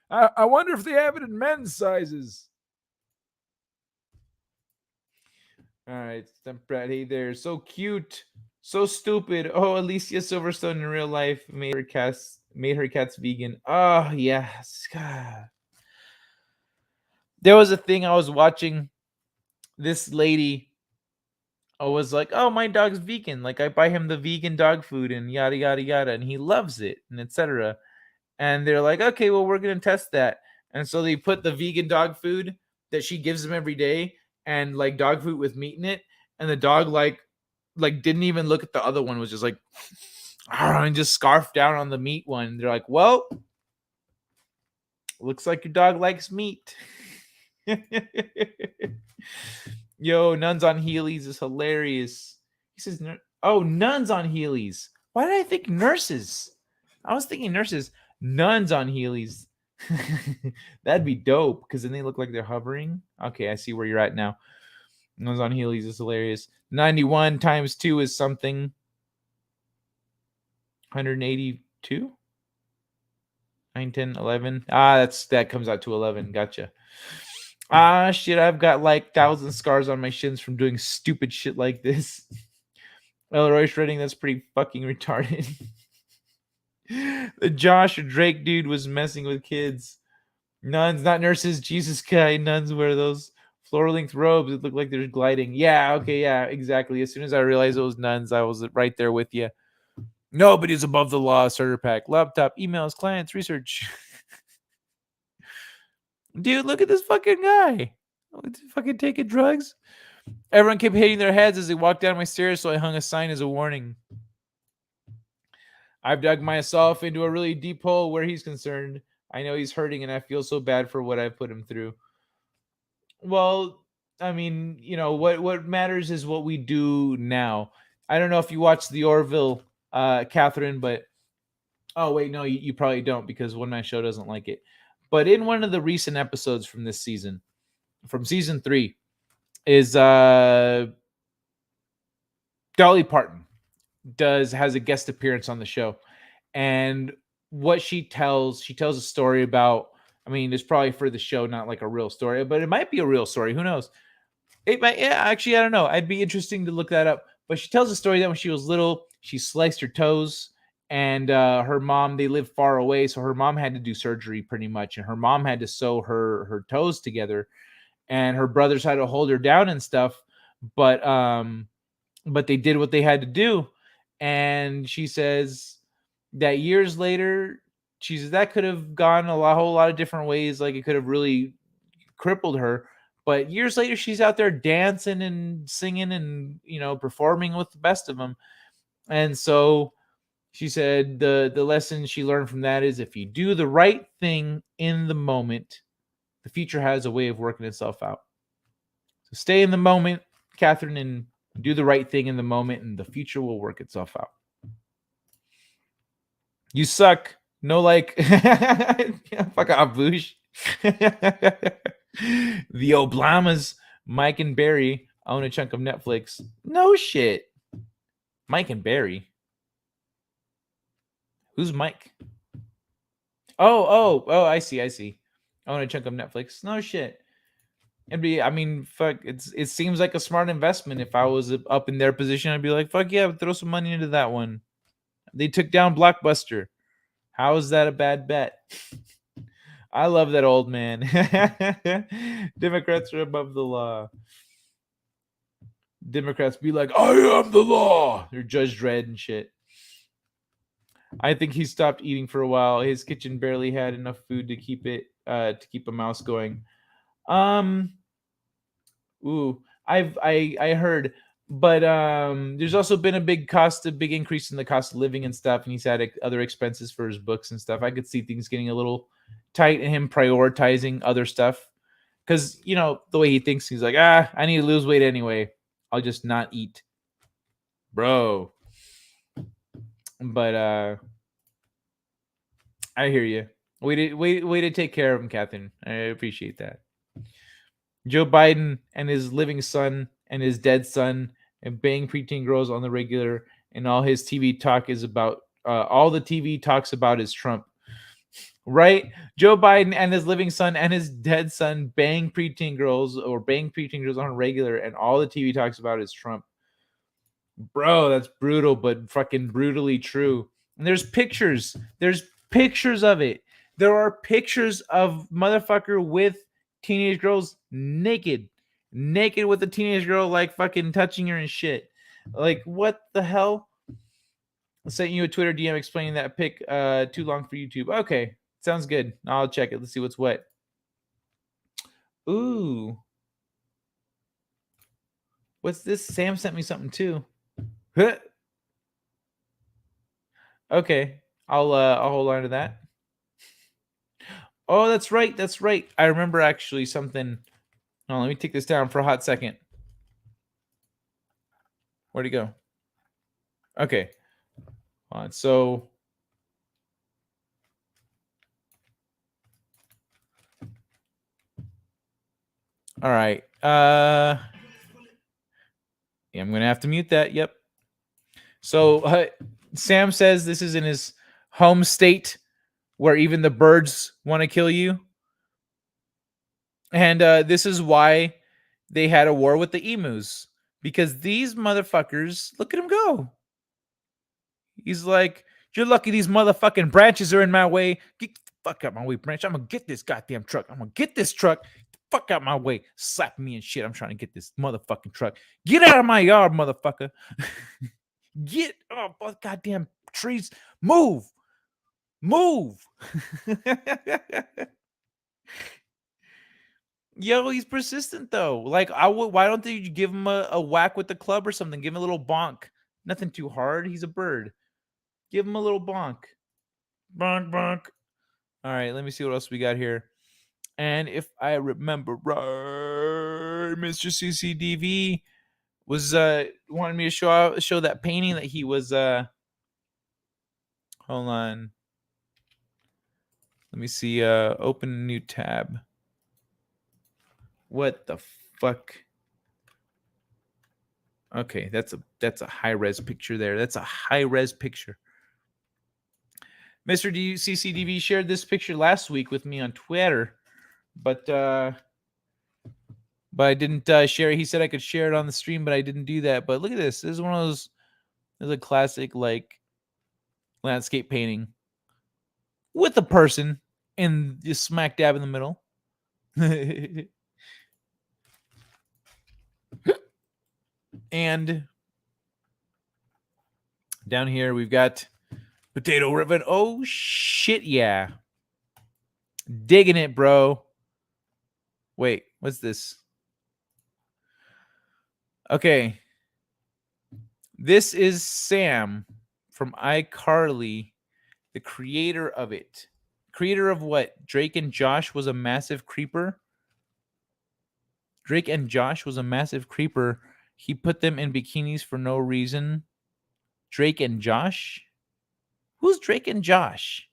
I wonder if they have it in men's sizes. All right, Brad. Hey there. So cute. So stupid. Oh, Alicia Silverstone in real life made her cats vegan. Oh, yes. God. There was a thing I was watching. This lady was like, oh, my dog's vegan. Like, I buy him the vegan dog food and yada, yada, yada. And he loves it and etc. And they're like, okay, well, we're going to test that. And so they put the vegan dog food that she gives him every day and like dog food with meat in it. And the dog like didn't even look at the other one, was just like, and just scarfed down on the meat one. They're like, well, looks like your dog likes meat. Yo, nuns on Heelys is hilarious. He says, nuns on Heelys. Why did I think nurses? I was thinking nurses. Nuns on Heelys. That'd be dope because then they look like they're hovering. Okay, I see where you're at now. Nuns on Heelys is hilarious. 91 times 2 is something. 182? 9, 10, 11. That comes out to 11. Gotcha. Shit, I've got like 1,000 scars on my shins from doing stupid shit like this. Elroy shredding, that's pretty fucking retarded. The Josh Drake dude was messing with kids. Nuns, not nurses. Jesus guy. Nuns wear those floor-length robes. It looked like they're gliding. Yeah, okay, yeah, exactly. As soon as I realized it was nuns, I was right there with you. Nobody's above the law. Starter pack, laptop, emails, clients, research. Dude, look at this fucking guy. Fucking taking drugs. Everyone kept hitting their heads as they walked down my stairs, so I hung a sign as a warning. I've dug myself into a really deep hole where he's concerned. I know he's hurting, and I feel so bad for what I've put him through. Well, I mean, what matters is what we do now. I don't know if you watched the Orville, Catherine, but oh wait, no, you probably don't because One Man Show doesn't like it. But in one of the recent episodes from this season, from season 3, is Dolly Parton has a guest appearance on the show, and what she tells a story about. I mean, it's probably for the show, not like a real story, but it might be a real story. Who knows? It might. Yeah, actually, I don't know. It'd be interesting to look that up. But she tells a story that when she was little, she sliced her toes, and her mom, they lived far away, so her mom had to do surgery pretty much, and her mom had to sew her toes together, and her brothers had to hold her down and stuff. But they did what they had to do, and she says that years later, she says that could have gone whole lot of different ways. Like it could have really crippled her. But years later, she's out there dancing and singing and performing with the best of them. And so she said the lesson she learned from that is if you do the right thing in the moment, the future has a way of working itself out. So stay in the moment, Catherine, and do the right thing in the moment, and the future will work itself out. You suck. No, like, fuck off, Bush. The Obamas, Mike and Barry own a chunk of Netflix. No shit. Mike and Barry. Who's Mike? Oh, I see. Own a chunk of Netflix. No shit. I mean, fuck. It seems like a smart investment. If I was up in their position, I'd be like, fuck yeah, throw some money into that one. They took down Blockbuster. How is that a bad bet? I love that old man. Democrats are above the law. Democrats be like, I am the law. They're Judge Dredd and shit. I think he stopped eating for a while. His kitchen barely had enough food to keep a mouse going. I heard, but there's also been a big increase in the cost of living and stuff, and he's had other expenses for his books and stuff. I could see things getting a little tight and him prioritizing other stuff because the way he thinks, he's like, I need to lose weight anyway. I'll just not eat, bro. But I hear you. Way to take care of him, Catherine. I appreciate that. Joe Biden and his living son and his dead son and bang preteen girls on the regular, and all his TV talk is about all the TV talks about is Trump. Right? Joe Biden and his living son and his dead son bang preteen girls on a regular, and all the TV talks about is Trump. Bro, that's brutal, but fucking brutally true. And there's pictures. There's pictures of it. There are pictures of motherfucker with teenage girls naked with a teenage girl like fucking touching her and shit. Like what the hell? I sent you a Twitter DM explaining that pic. Too long for YouTube. Okay, sounds good. I'll check it. Let's see what's what. Ooh, what's this? Sam sent me something too. Okay, I'll hold on to that. Oh, that's right. I remember actually something. Oh, let me take this down for a hot second. Where'd he go? Okay. So all right. Yeah, I'm gonna have to mute that. Yep. So Sam says this is in his home state where even the birds want to kill you. And this is why they had a war with the emus, because these motherfuckers, look at him go. He's like, you're lucky these motherfucking branches are in my way. Get the fuck out my way, branch. I'm gonna get this goddamn truck. I'm gonna get this truck. Get the fuck out my way. Slap me and shit. I'm trying to get this motherfucking truck. Get out of my yard, motherfucker. Get goddamn trees. Move. Move. Yo, he's persistent though. Like, why don't you give him a whack with the club or something? Give him a little bonk. Nothing too hard. He's a bird. Give him a little bonk. Bonk, bonk. All right, let me see what else we got here. And if I remember right, Mr. CCDV was wanted me to show that painting that he was hold on. Let me see. Open a new tab. What the fuck? Okay, that's a high-res picture there. That's a high-res picture. Mr. CCDV shared this picture last week with me on Twitter, but I didn't share it. He said I could share it on the stream, but I didn't do that. But look at this. This is one of those. This is a classic like landscape painting with a person in just smack dab in the middle. And down here we've got potato ribbon. Oh shit, yeah. Digging it, bro. Wait, what's this? Okay. This is Sam from iCarly, the creator of it. Creator of what? Drake and Josh was a massive creeper. Drake and Josh was a massive creeper. He put them in bikinis for no reason. Drake and Josh? Who's Drake and Josh?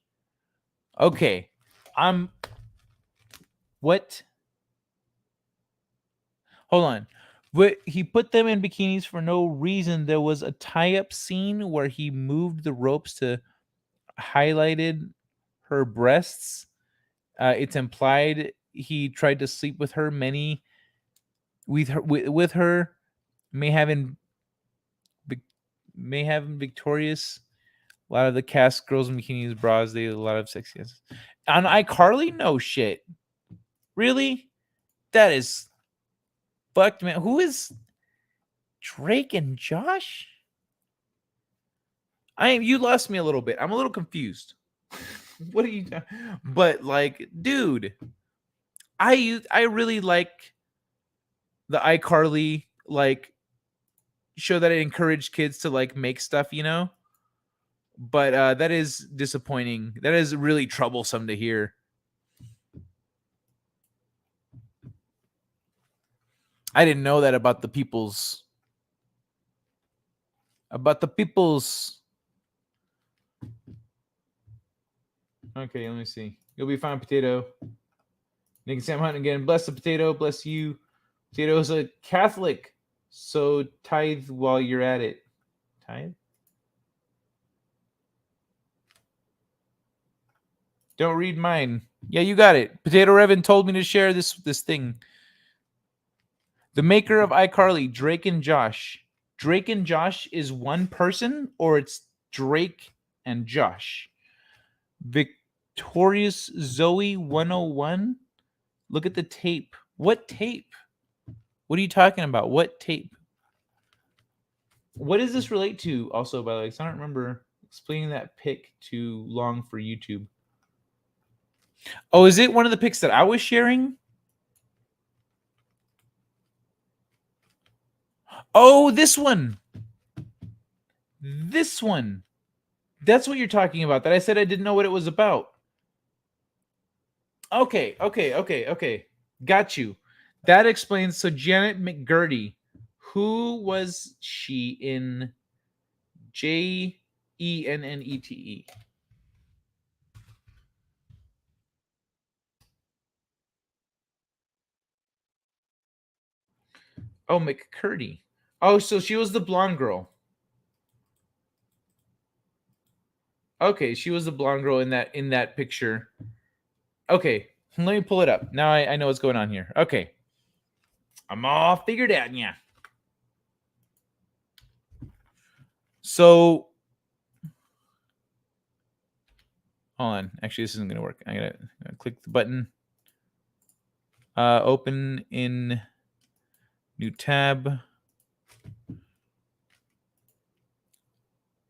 Okay. What? Hold on. But he put them in bikinis for no reason. There was a tie-up scene where he moved the ropes to highlighted her breasts. It's implied he tried to sleep with her. Many with her may have been victorious. A lot of the cast girls in bikinis, bras, they had a lot of sexiness. On iCarly, no shit. Really? That is fucked, man. Who is Drake and Josh? You lost me a little bit. I'm a little confused. What are you doing? But like, dude, I really like the iCarly like show that it encouraged kids to like make stuff, you know? But that is disappointing. That is really troublesome to hear. I didn't know that about the people's. Okay, let me see. You'll be fine, potato. Nick and Sam Hunt again. Bless the potato. Bless you. Potato is a Catholic, so tithe while you're at it. Tithe? Don't read mine. Yeah, you got it. Potato Revan told me to share this thing. The maker of iCarly, Drake and Josh. Drake and Josh is one person, or it's Drake and Josh? Victorious Zoe 101. Look at the tape. What tape? What are you talking about? What tape? What does this relate to? Also, by the way, because I don't remember explaining that pic too long for YouTube. Oh, is it one of the pics that I was sharing? Oh, this one. This one. That's what you're talking about. That I said I didn't know what it was about. Okay. Got you. That explains. So Janet McGurdy, who was she in Jennete? Oh, McCurdy. Oh, so she was the blonde girl. Okay, she was the blonde girl in that picture. Okay, let me pull it up. Now I know what's going on here. Okay. I'm all figured out, yeah. So, hold on. Actually, this isn't going to work. I'm going to click the button. Open in new tab.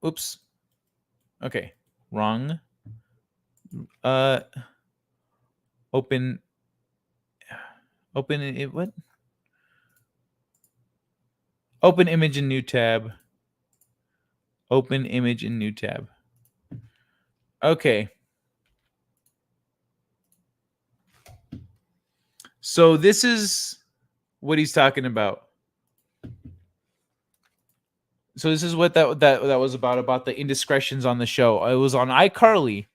Oops. Okay, wrong. Open it. What? Open image in new tab. Open image in new tab. Okay. So this is what he's talking about. So this is what that was about the indiscretions on the show. It was on iCarly,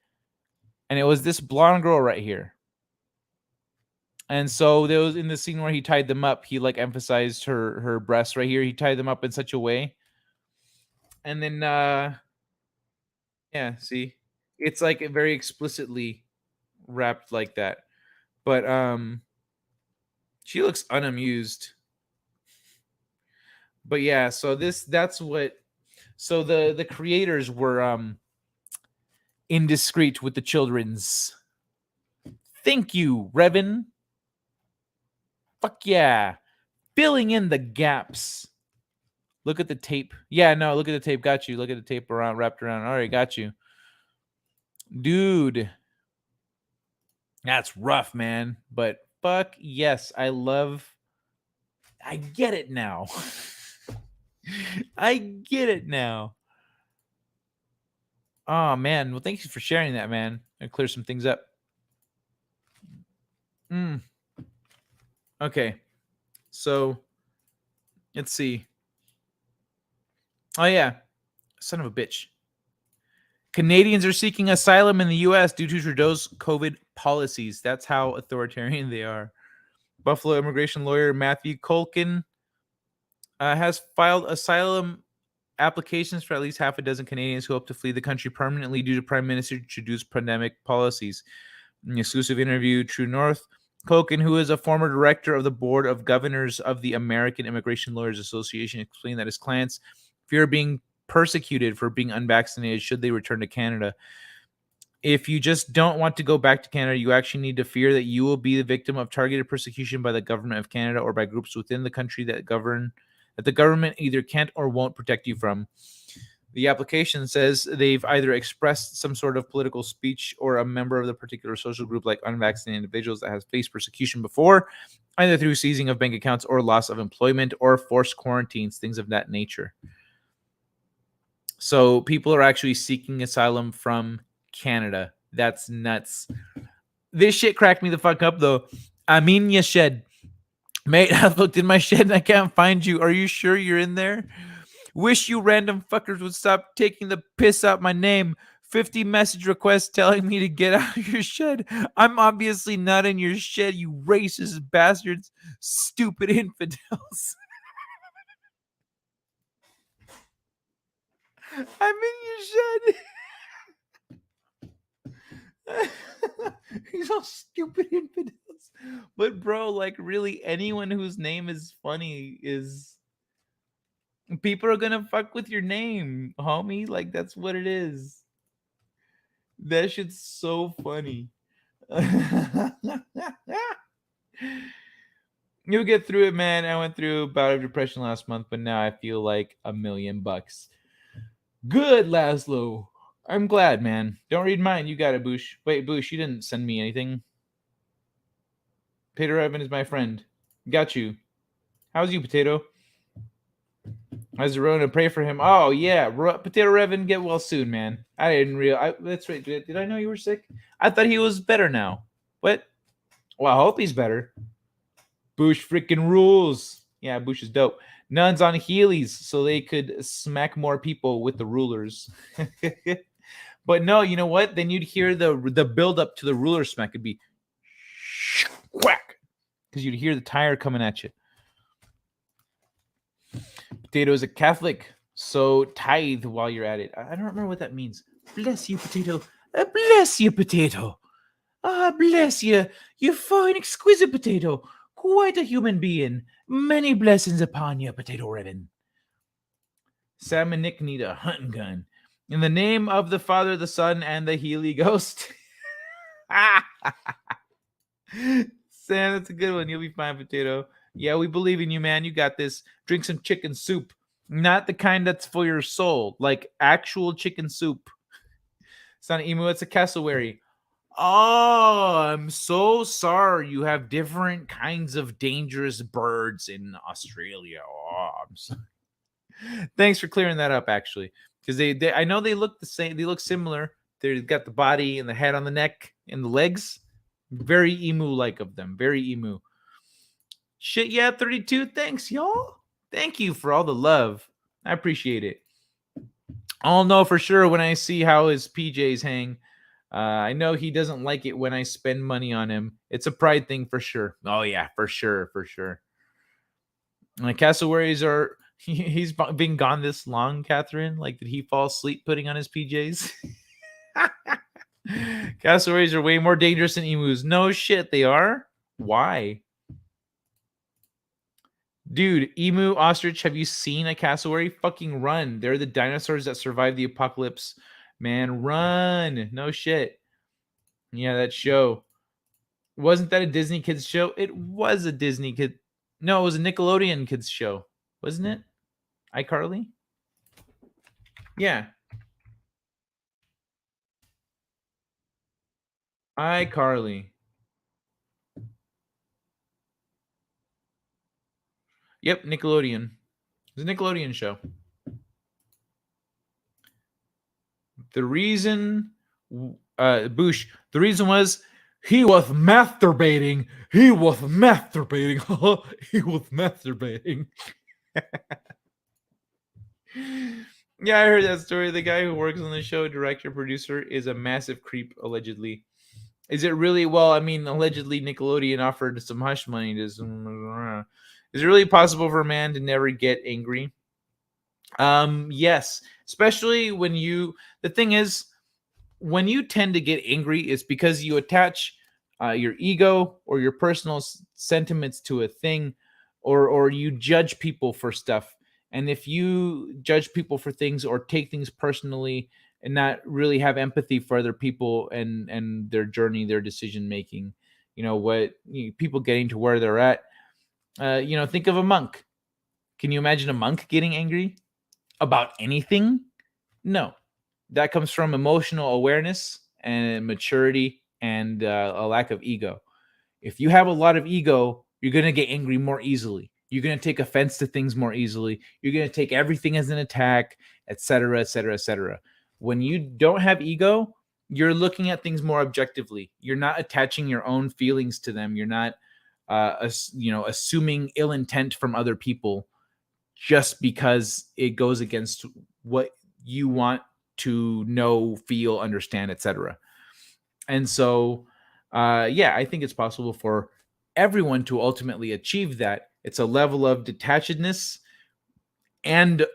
and it was this blonde girl right here. And so there was in the scene where he tied them up, he like emphasized her breasts right here. He tied them up in such a way. And then yeah, see? It's like very explicitly wrapped like that. But she looks unamused. But yeah, so that's what so the creators were indiscreet with the children's. Thank you, Revan. Fuck yeah. Filling in the gaps. Look at the tape. Yeah, no, look at the tape. Got you. Look at the tape wrapped around. All right, got you. Dude. That's rough, man. But fuck yes. I get it now. I get it now. Oh, man. Well, thank you for sharing that, man. I'll clear some things up. Okay. So, let's see. Oh, yeah. Son of a bitch. Canadians are seeking asylum in the U.S. due to Trudeau's COVID policies. That's how authoritarian they are. Buffalo immigration lawyer Matthew Culkin has filed asylum applications for at least half a dozen Canadians who hope to flee the country permanently due to Prime Minister Trudeau's pandemic policies. In an exclusive interview, True North, Culkin, who is a former director of the Board of Governors of the American Immigration Lawyers Association, explained that his clients fear being persecuted for being unvaccinated should they return to Canada. If you just don't want to go back to Canada, you actually need to fear that you will be the victim of targeted persecution by the government of Canada or by groups within the country that the government either can't or won't protect you from. The application says they've either expressed some sort of political speech or a member of the particular social group like unvaccinated individuals that has faced persecution before, either through seizing of bank accounts or loss of employment or forced quarantines, things of that nature. So people are actually seeking asylum from Canada. That's nuts. This shit cracked me the fuck up, though. I mean, your shed. Mate, I've looked in my shed and I can't find you. Are you sure you're in there? Wish you random fuckers would stop taking the piss out my name. 50 message requests telling me to get out of your shed. I'm obviously not in your shed, you racist bastards. Stupid infidels. I'm in your shed. He's all stupid infidels. But bro, like really anyone whose name is funny is people are gonna fuck with your name, homie. Like that's what it is. That shit's so funny. You'll get through it, man. I went through a bout of depression last month, but now I feel like $1,000,000. Good, Laszlo. I'm glad, man. Don't read mine. You got it, Boosh. Wait, Boosh, you didn't send me anything. Peter Evan is my friend. Got you. How's you, Potato? How's the Rona? Pray for him. Oh, yeah. Potato Revan, get well soon, man. I didn't realize. That's right. Did I know you were sick? I thought he was better now. What? Well, I hope he's better. Boosh freaking rules. Yeah, Boosh is dope. Nuns on Heelys so they could smack more people with the rulers. But no, you know what? Then you'd hear the build up to the ruler smack. It'd be whack. Because you'd hear the tire coming at you. Potato is a Catholic, so tithe while you're at it. I don't remember what that means. bless you, potato. Bless you, potato. Ah, bless you. You fine, exquisite potato. Quite a human being. Many blessings upon you, Potato Ribbon. Sam and Nick need a hunting gun. In the name of the Father, the Son, and the Healy Ghost. Sam, that's a good one. You'll be fine, Potato. Yeah, we believe in you, man. You got this. Drink some chicken soup. Not the kind that's for your soul. Like actual chicken soup. It's not an emu, it's a cassowary. Oh, I'm so sorry. You have different kinds of dangerous birds in Australia. Oh, I'm sorry. Thanks for clearing that up, actually, because they I know they look the same. They look similar. They've got the body and the head on the neck and the legs. Very emu-like of them. Very emu. Shit, yeah, 32. Thanks, y'all. Thank you for all the love. I appreciate it. I'll know for sure when I see how his PJs hang. I know he doesn't like it when I spend money on him. It's a pride thing for sure. Oh yeah, for sure, for sure. And the cassowaries are. He's been gone this long, Catherine. Like, did he fall asleep putting on his PJs? Cassowaries are way more dangerous than emus. No shit, they are. Why? Dude, emu, ostrich, have you seen a cassowary? Fucking run. They're the dinosaurs that survived the apocalypse. Man, run. No shit. Yeah, that show. Wasn't that a Disney kids show? It was a Disney kid. No, it was a Nickelodeon kids show. Wasn't it? iCarly? Yeah. iCarly. Yep, Nickelodeon. It was a Nickelodeon show. The reason, Boosh, the reason was he was masturbating. He was masturbating. He was masturbating. Yeah, I heard that story. The guy who works on the show, director, producer, is a massive creep, allegedly. Is it really? Well, I mean, allegedly Nickelodeon offered some hush money to some. Is it really possible for a man to never get angry? Yes, especially when you. The thing is, when you tend to get angry, it's because you attach your ego or your personal sentiments to a thing, or you judge people for stuff. And if you judge people for things or take things personally and not really have empathy for other people and their journey, their decision making, people getting to where they're at. Think of a monk. Can you imagine a monk getting angry about anything? No. That comes from emotional awareness and maturity and a lack of ego. If you have a lot of ego, you're going to get angry more easily. You're going to take offense to things more easily. You're going to take everything as an attack, etc., etc., etc. When you don't have ego, you're looking at things more objectively. You're not attaching your own feelings to them. You're not, assuming ill intent from other people just because it goes against what you want to know, feel, understand, etc. And so, I think it's possible for everyone to ultimately achieve that. It's a level of detachedness and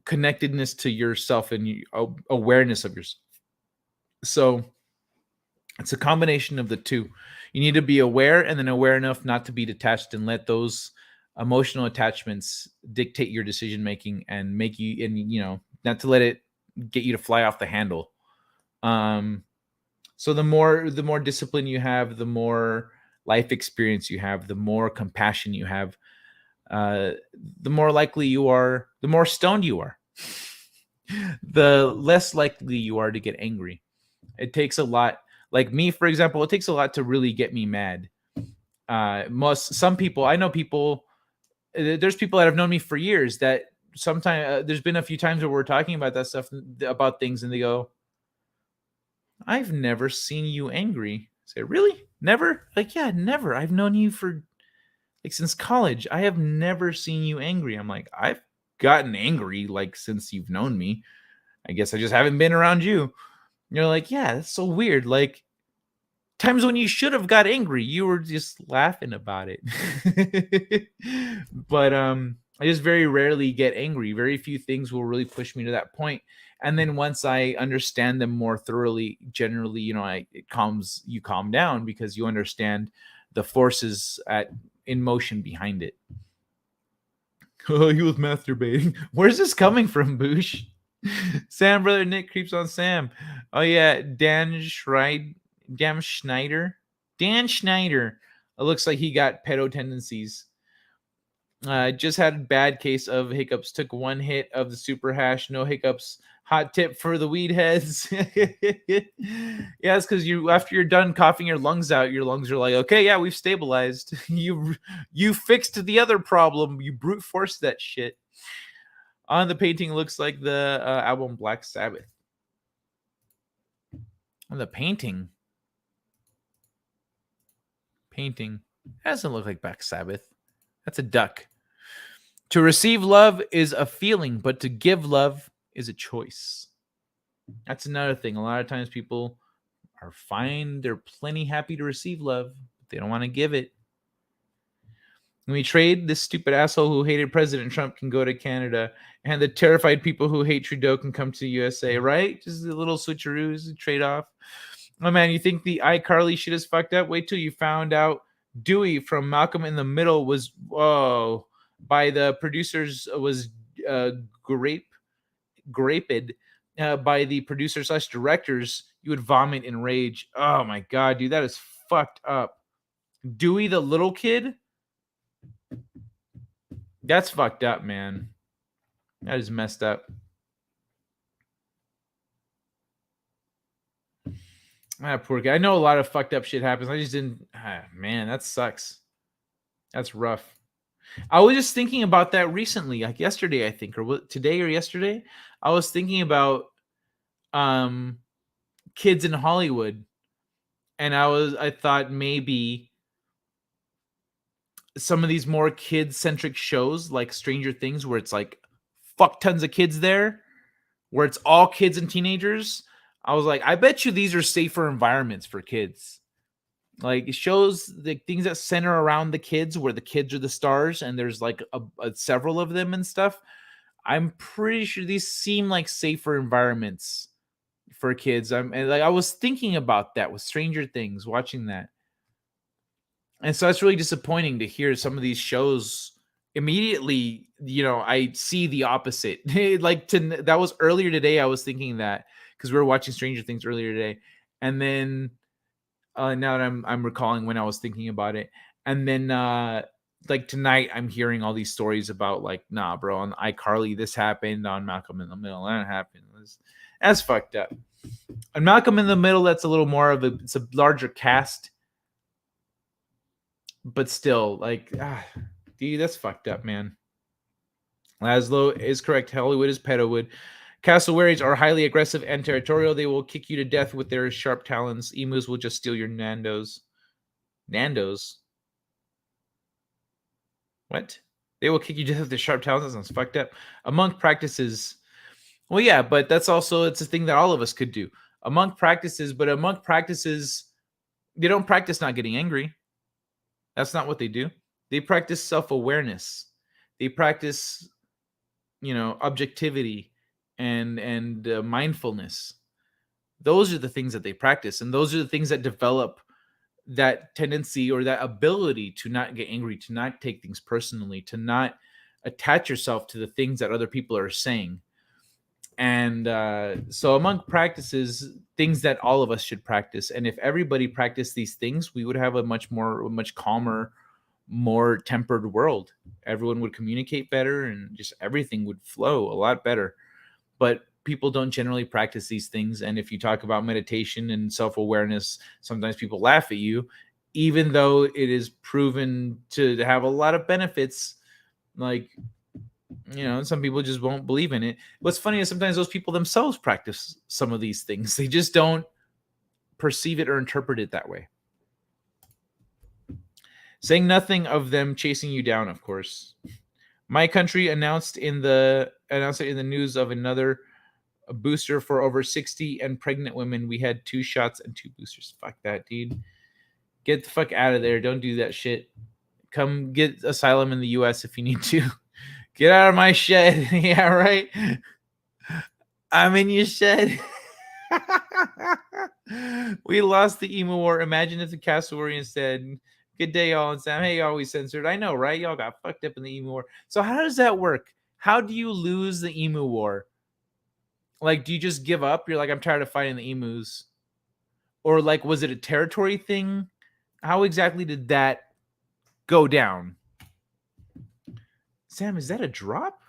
connectedness to yourself and awareness of yourself. So it's a combination of the two. You need to be aware and then aware enough not to be detached and let those emotional attachments dictate your decision making and make you, and not to let it get you to fly off the handle. So the more discipline you have, the more life experience you have, the more compassion you have, the more likely you are, the more stoned you are, the less likely you are to get angry. It takes a lot. Like me, for example, it takes a lot to really get me mad. Some people, I know people, there's people that have known me for years that sometimes there's been a few times where we're talking about that stuff, about things, and they go, I've never seen you angry. I say, really? Never? Like, yeah, never. I've known you for since college. I have never seen you angry. I'm like, I've gotten angry since you've known me. I guess I just haven't been around you. And you're like, yeah, that's so weird. Like, times when you should have got angry, you were just laughing about it. But I just very rarely get angry. Very few things will really push me to that point. And then once I understand them more thoroughly, generally, you know, you calm down because you understand the forces in motion behind it. Oh, he was masturbating. Where's this coming from, Boosh? Sam brother Nick creeps on Sam. Oh yeah, Dan Schneider. Dan Schneider. It looks like he got pedo tendencies. Just had a bad case of hiccups. Took one hit of the super hash. No hiccups. Hot tip for the weed heads. Yeah, it's because after you're done coughing your lungs out, your lungs are like, okay, yeah, we've stabilized. You fixed the other problem. You brute forced that shit. On the painting looks like the album Black Sabbath. On the painting doesn't look like Black Sabbath. That's a duck. To receive love is a feeling, but to give love is a choice. That's another thing. A lot of times people are fine. They're plenty happy to receive love, but they don't want to give it. When we trade, this stupid asshole who hated President Trump can go to Canada, and the terrified people who hate Trudeau can come to the USA, right? Just a little switcheroos, trade off. Oh man, you think the iCarly shit is fucked up? Wait till you found out Dewey from Malcolm in the Middle was by the producers was graped by the producers / directors. You would vomit in rage. Oh my god, dude, that is fucked up. Dewey the little kid. That's fucked up, man. That is messed up. Poor guy. I know a lot of fucked up shit happens. I just didn't. Man, that sucks. That's rough. I was just thinking about that recently, like yesterday, I think, or today or yesterday. I was thinking about kids in Hollywood, and I thought maybe some of these more kid-centric shows like Stranger Things, where it's like fuck tons of kids there, where it's all kids and teenagers. I was like, I bet you these are safer environments for kids. Like, it shows the things that center around the kids, where the kids are the stars, and there's like several of them and stuff. I'm pretty sure these seem like safer environments for kids. I was thinking about that with Stranger Things, watching that. And so it's really disappointing to hear some of these shows immediately, you know, I see the opposite. That was earlier today. I was thinking that because we were watching Stranger Things earlier today. And then now that I'm recalling when I was thinking about it. And then like tonight I'm hearing all these stories about like, nah, bro, on iCarly, this happened, on Malcolm in the Middle, that happened. That's fucked up. On Malcolm in the Middle, that's a little more of it's a larger cast. But still, like, dude, that's fucked up, man. Laszlo is correct. Hollywood is pedowood. Cassowaries are highly aggressive and territorial. They will kick you to death with their sharp talons. Emus will just steal your Nandos. Nandos? What? They will kick you to death with their sharp talons? That sounds fucked up. A monk practices. Well, yeah, but it's a thing that all of us could do. A monk practices, they don't practice not getting angry. That's not what they do. They practice self-awareness. They practice, objectivity and mindfulness. Those are the things that they practice, and those are the things that develop that tendency or that ability to not get angry, to not take things personally, to not attach yourself to the things that other people are saying. And so a monk practices things that all of us should practice. And if everybody practiced these things, we would have a much calmer, more tempered world. Everyone would communicate better, and just everything would flow a lot better. But people don't generally practice these things. And if you talk about meditation and self-awareness, sometimes people laugh at you, even though it is proven to have a lot of benefits. Like, some people just won't believe in it. What's funny is sometimes those people themselves practice some of these things. They just don't perceive it or interpret it that way. Saying nothing of them chasing you down, of course. My country announced it in the news of another booster for over 60 and pregnant women. We had 2 shots and 2 boosters. Fuck that, dude. Get the fuck out of there. Don't do that shit. Come get asylum in the US if you need to. Get out of my shed. Yeah, right. I'm in your shed. We lost the emo war. Imagine if the Castorian said, "Good day, y'all," and Sam, "Hey, y'all, we censored." I know, right? Y'all got fucked up in the emu war. So how does that work? How do you lose the emu war? Like, do you just give up? You're like, I'm tired of fighting the emus. Or like, was it a territory thing? How exactly did that go down? Sam, is that a drop?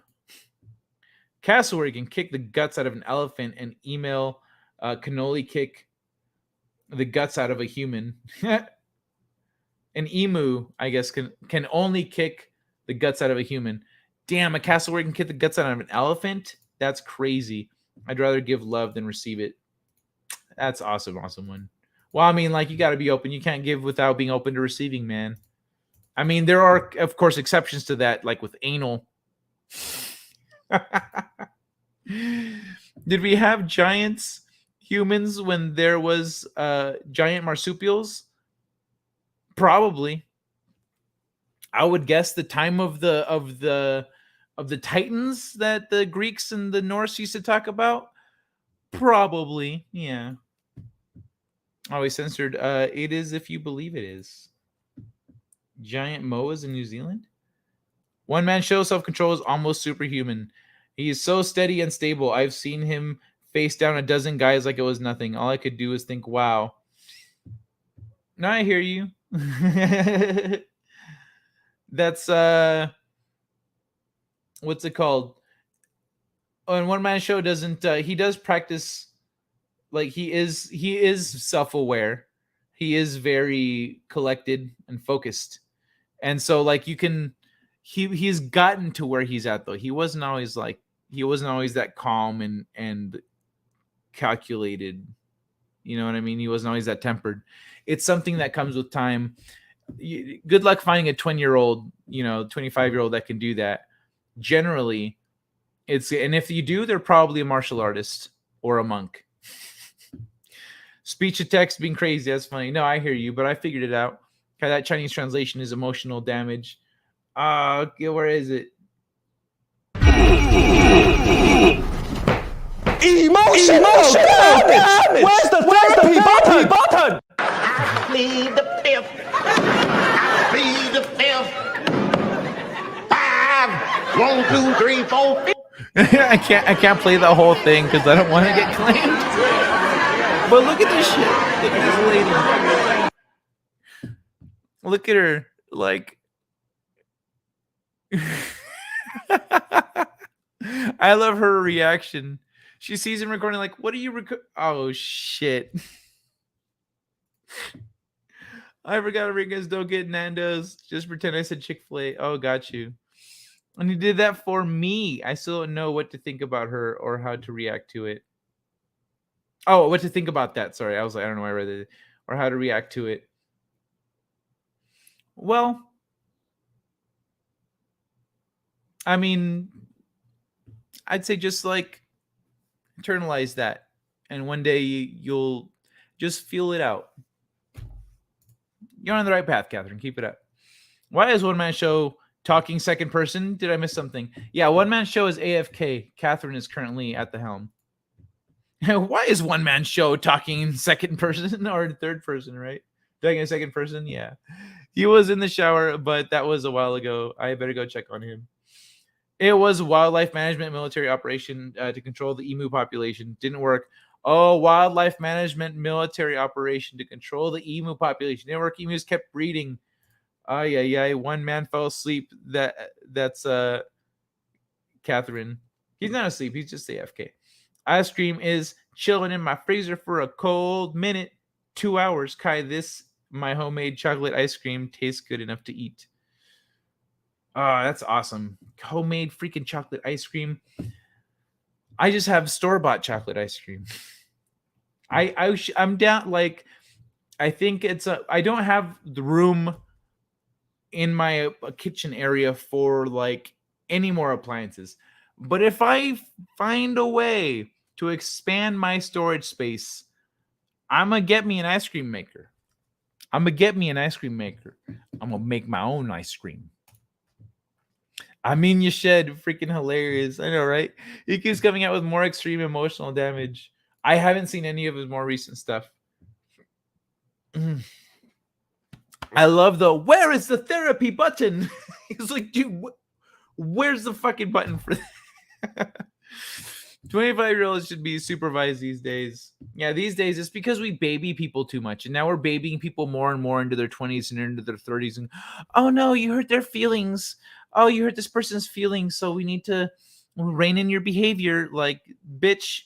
Castle can kick the guts out of an elephant and email cannoli kick the guts out of a human. An emu, I guess, can only kick the guts out of a human. Damn, a castle can kick the guts out of an elephant? That's crazy. I'd rather give love than receive it. That's awesome, awesome one. Well, I mean, like, you got to be open. You can't give without being open to receiving, man. I mean, there are, of course, exceptions to that, like with anal. Did we have giants humans when there was giant marsupials? Probably. I would guess the time of the Titans that the Greeks and the Norse used to talk about. Probably, yeah. Always censored. It is if you believe it is. Giant moas in New Zealand. One man show self-control is almost superhuman. He is so steady and stable. I've seen him face down a dozen guys like it was nothing. All I could do is think, wow. No, I hear you. That's what's it called? On one man show doesn't he does practice, like he is self-aware. He is very collected and focused. And so like you can he's gotten to where he's at though. He wasn't always that calm and calculated. You know what I mean? He wasn't always that tempered. It's something that comes with time. Good luck finding a 20-year-old, 25-year-old that can do that. Generally, and if you do, they're probably a martial artist or a monk. Speech to text being crazy. That's funny. No, I hear you, but I figured it out. That Chinese translation is emotional damage. Okay, where is it? Emotional damage! Where's the therapy button? I plead the fifth. I plead the fifth. 5, 1, 2, 3, 4, 5. I can't play the whole thing because I don't want to get claimed. But look at this shit. Look at this lady. Look at her. Like, I love her reaction. She sees him recording, like, what are you Oh, shit. I forgot Ricans don't get Nando's. Just pretend I said Chick-fil-A. Oh, got you. And he did that for me. I still don't know what to think about her or how to react to it. Oh, what to think about that. Sorry. I was like, I don't know why I read it. Or how to react to it. Well, I mean, I'd say just like internalize that. And one day you'll just feel it out. You're on the right path, Catherine. Keep it up. Why is One Man Show talking second person? Did I miss something? Yeah, One Man Show is AFK. Catherine is currently at the helm. Why is One Man Show talking second person or third person, right? Talking in second person? Yeah. He was in the shower, but that was a while ago. I better go check on him. It was wildlife management military operation to control the emu population. Didn't work. Oh, wildlife management military operation to control the emu population. Didn't work. Emus kept breeding. Yeah. One man fell asleep. That's Catherine. He's not asleep. He's just AFK. Ice cream is chilling in my freezer for a cold minute. 2 hours. Kai, this my homemade chocolate ice cream tastes good enough to eat. Oh, that's awesome. Homemade freaking chocolate ice cream. I just have store-bought chocolate ice cream. I'm down, like, I think I don't have the room in my kitchen area for like any more appliances. But if I find a way to expand my storage space, I'm going to get me an ice cream maker. I'm going to make my own ice cream. I mean, you shed. Freaking hilarious. I know, right? He keeps coming out with more extreme emotional damage. I haven't seen any of his more recent stuff. I love the where is the therapy button? He's like, dude, where's the fucking button for that? 25-year-olds should be supervised these days. Yeah, these days it's because we baby people too much, and now we're babying people more and more into their 20s and into their 30s. And oh no, you hurt their feelings. Oh, you hurt this person's feelings, so we need to rein in your behavior. Like, bitch,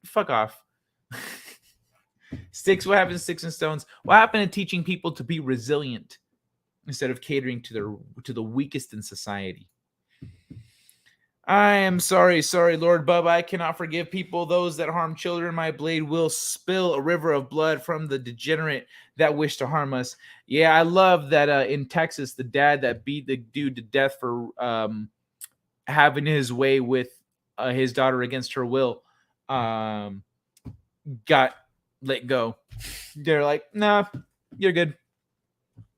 fuck off. Sticks. What happened to sticks and stones? What happened to teaching people to be resilient instead of catering to the weakest in society? I am sorry, Lord Bubba. I cannot forgive people, those that harm children. My blade will spill a river of blood from the degenerate that wish to harm us. Yeah, I love that in Texas, the dad that beat the dude to death for having his way with his daughter against her will got let go. They're like, nah, you're good.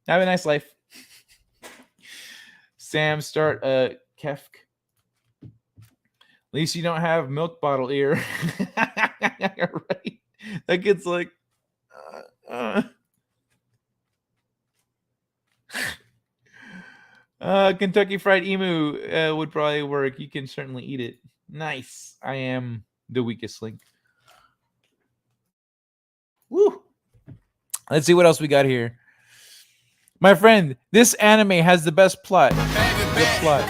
Have a nice life. Sam, start Kefk. At least you don't have milk bottle ear. Right? That kid's like, Kentucky Fried Emu would probably work. You can certainly eat it. Nice. I am the weakest link. Woo. Let's see what else we got here. My friend, this anime has the best plot. The plot.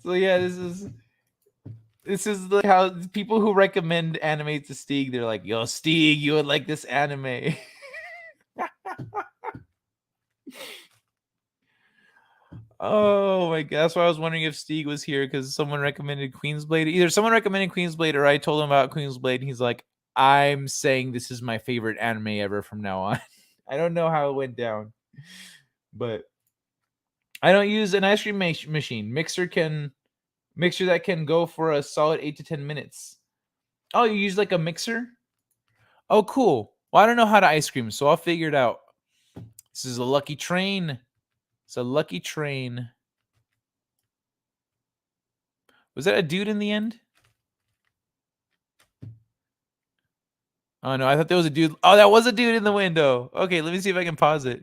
So yeah, this is like how people who recommend anime to Steeg, they're like, yo, Steeg, you would like this anime. Oh my god, that's why I was wondering if Steeg was here, because someone recommended Queensblade. Either someone recommended Queensblade or I told him about Queensblade, and he's like, I'm saying this is my favorite anime ever from now on. I don't know how it went down, but I don't use an ice cream machine. Mixer that can go for a solid 8 to 10 minutes. Oh, you use like a mixer? Oh, cool. Well, I don't know how to ice cream, so I'll figure it out. This is a lucky train. It's a lucky train. Was that a dude in the end? Oh, no, I thought there was a dude. Oh, that was a dude in the window. Okay, let me see if I can pause it.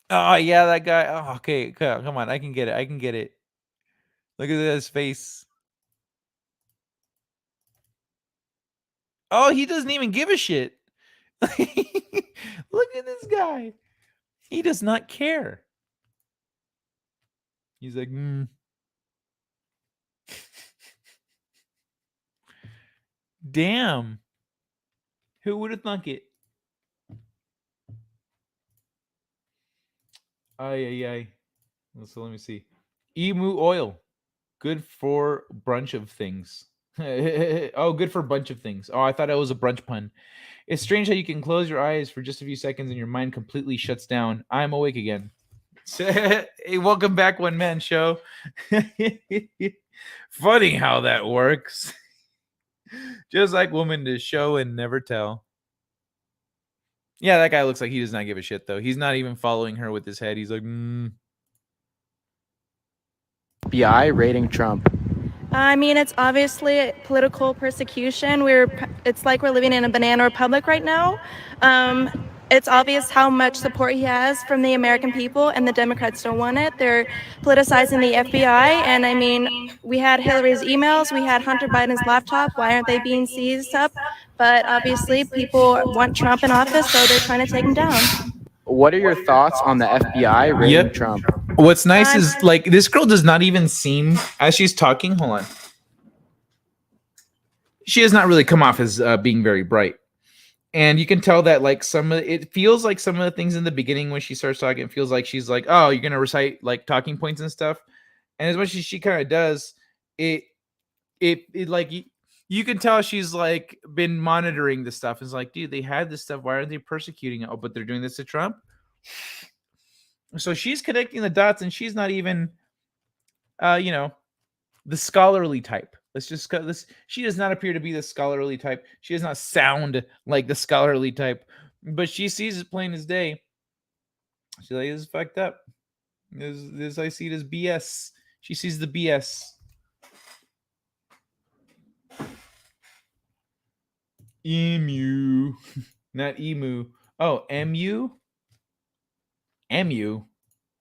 Oh, yeah, that guy. Oh, okay, come on. I can get it. I can get it. Look at his face. Oh, he doesn't even give a shit. Look at this guy. He does not care. He's like, Damn. Who would have thunk it? Ay. So let me see. Emu oil. Good for brunch of things. Oh, good for a bunch of things. Oh, I thought it was a brunch pun. It's strange how you can close your eyes for just a few seconds and your mind completely shuts down. I'm awake again. Hey, welcome back, One Man Show. Funny how that works. Just like woman to show and never tell. Yeah, that guy looks like he does not give a shit, though. He's not even following her with his head. He's like, FBI rating Trump. I mean, it's obviously political persecution. It's like we're living in a banana republic right now. It's obvious how much support he has from the American people, and the Democrats don't want it. They're politicizing the FBI, and I mean, we had Hillary's emails, we had Hunter Biden's laptop. Why aren't they being seized up? But obviously, people want Trump in office, so they're trying to take him down. What are your thoughts on the FBI rating Trump? What's nice is, like, this girl does not even seem, as she's talking, hold on. She does not really come off as being very bright. And you can tell that, like, it feels like some of the things in the beginning when she starts talking, it feels like she's like, oh, you're going to recite, like, talking points and stuff. And as much as she kind of does, it like, you can tell she's, like, been monitoring the stuff. It's like, dude, they had this stuff. Why aren't they persecuting it? Oh, but they're doing this to Trump? So she's connecting the dots, and she's not even, you know, the scholarly type. Let's just cut this. She does not appear to be the scholarly type. She does not sound like the scholarly type, but she sees it plain as day. She's like, "This is fucked up. This I see it as BS." She sees the BS. Emu, not emu. Oh, mu, mu,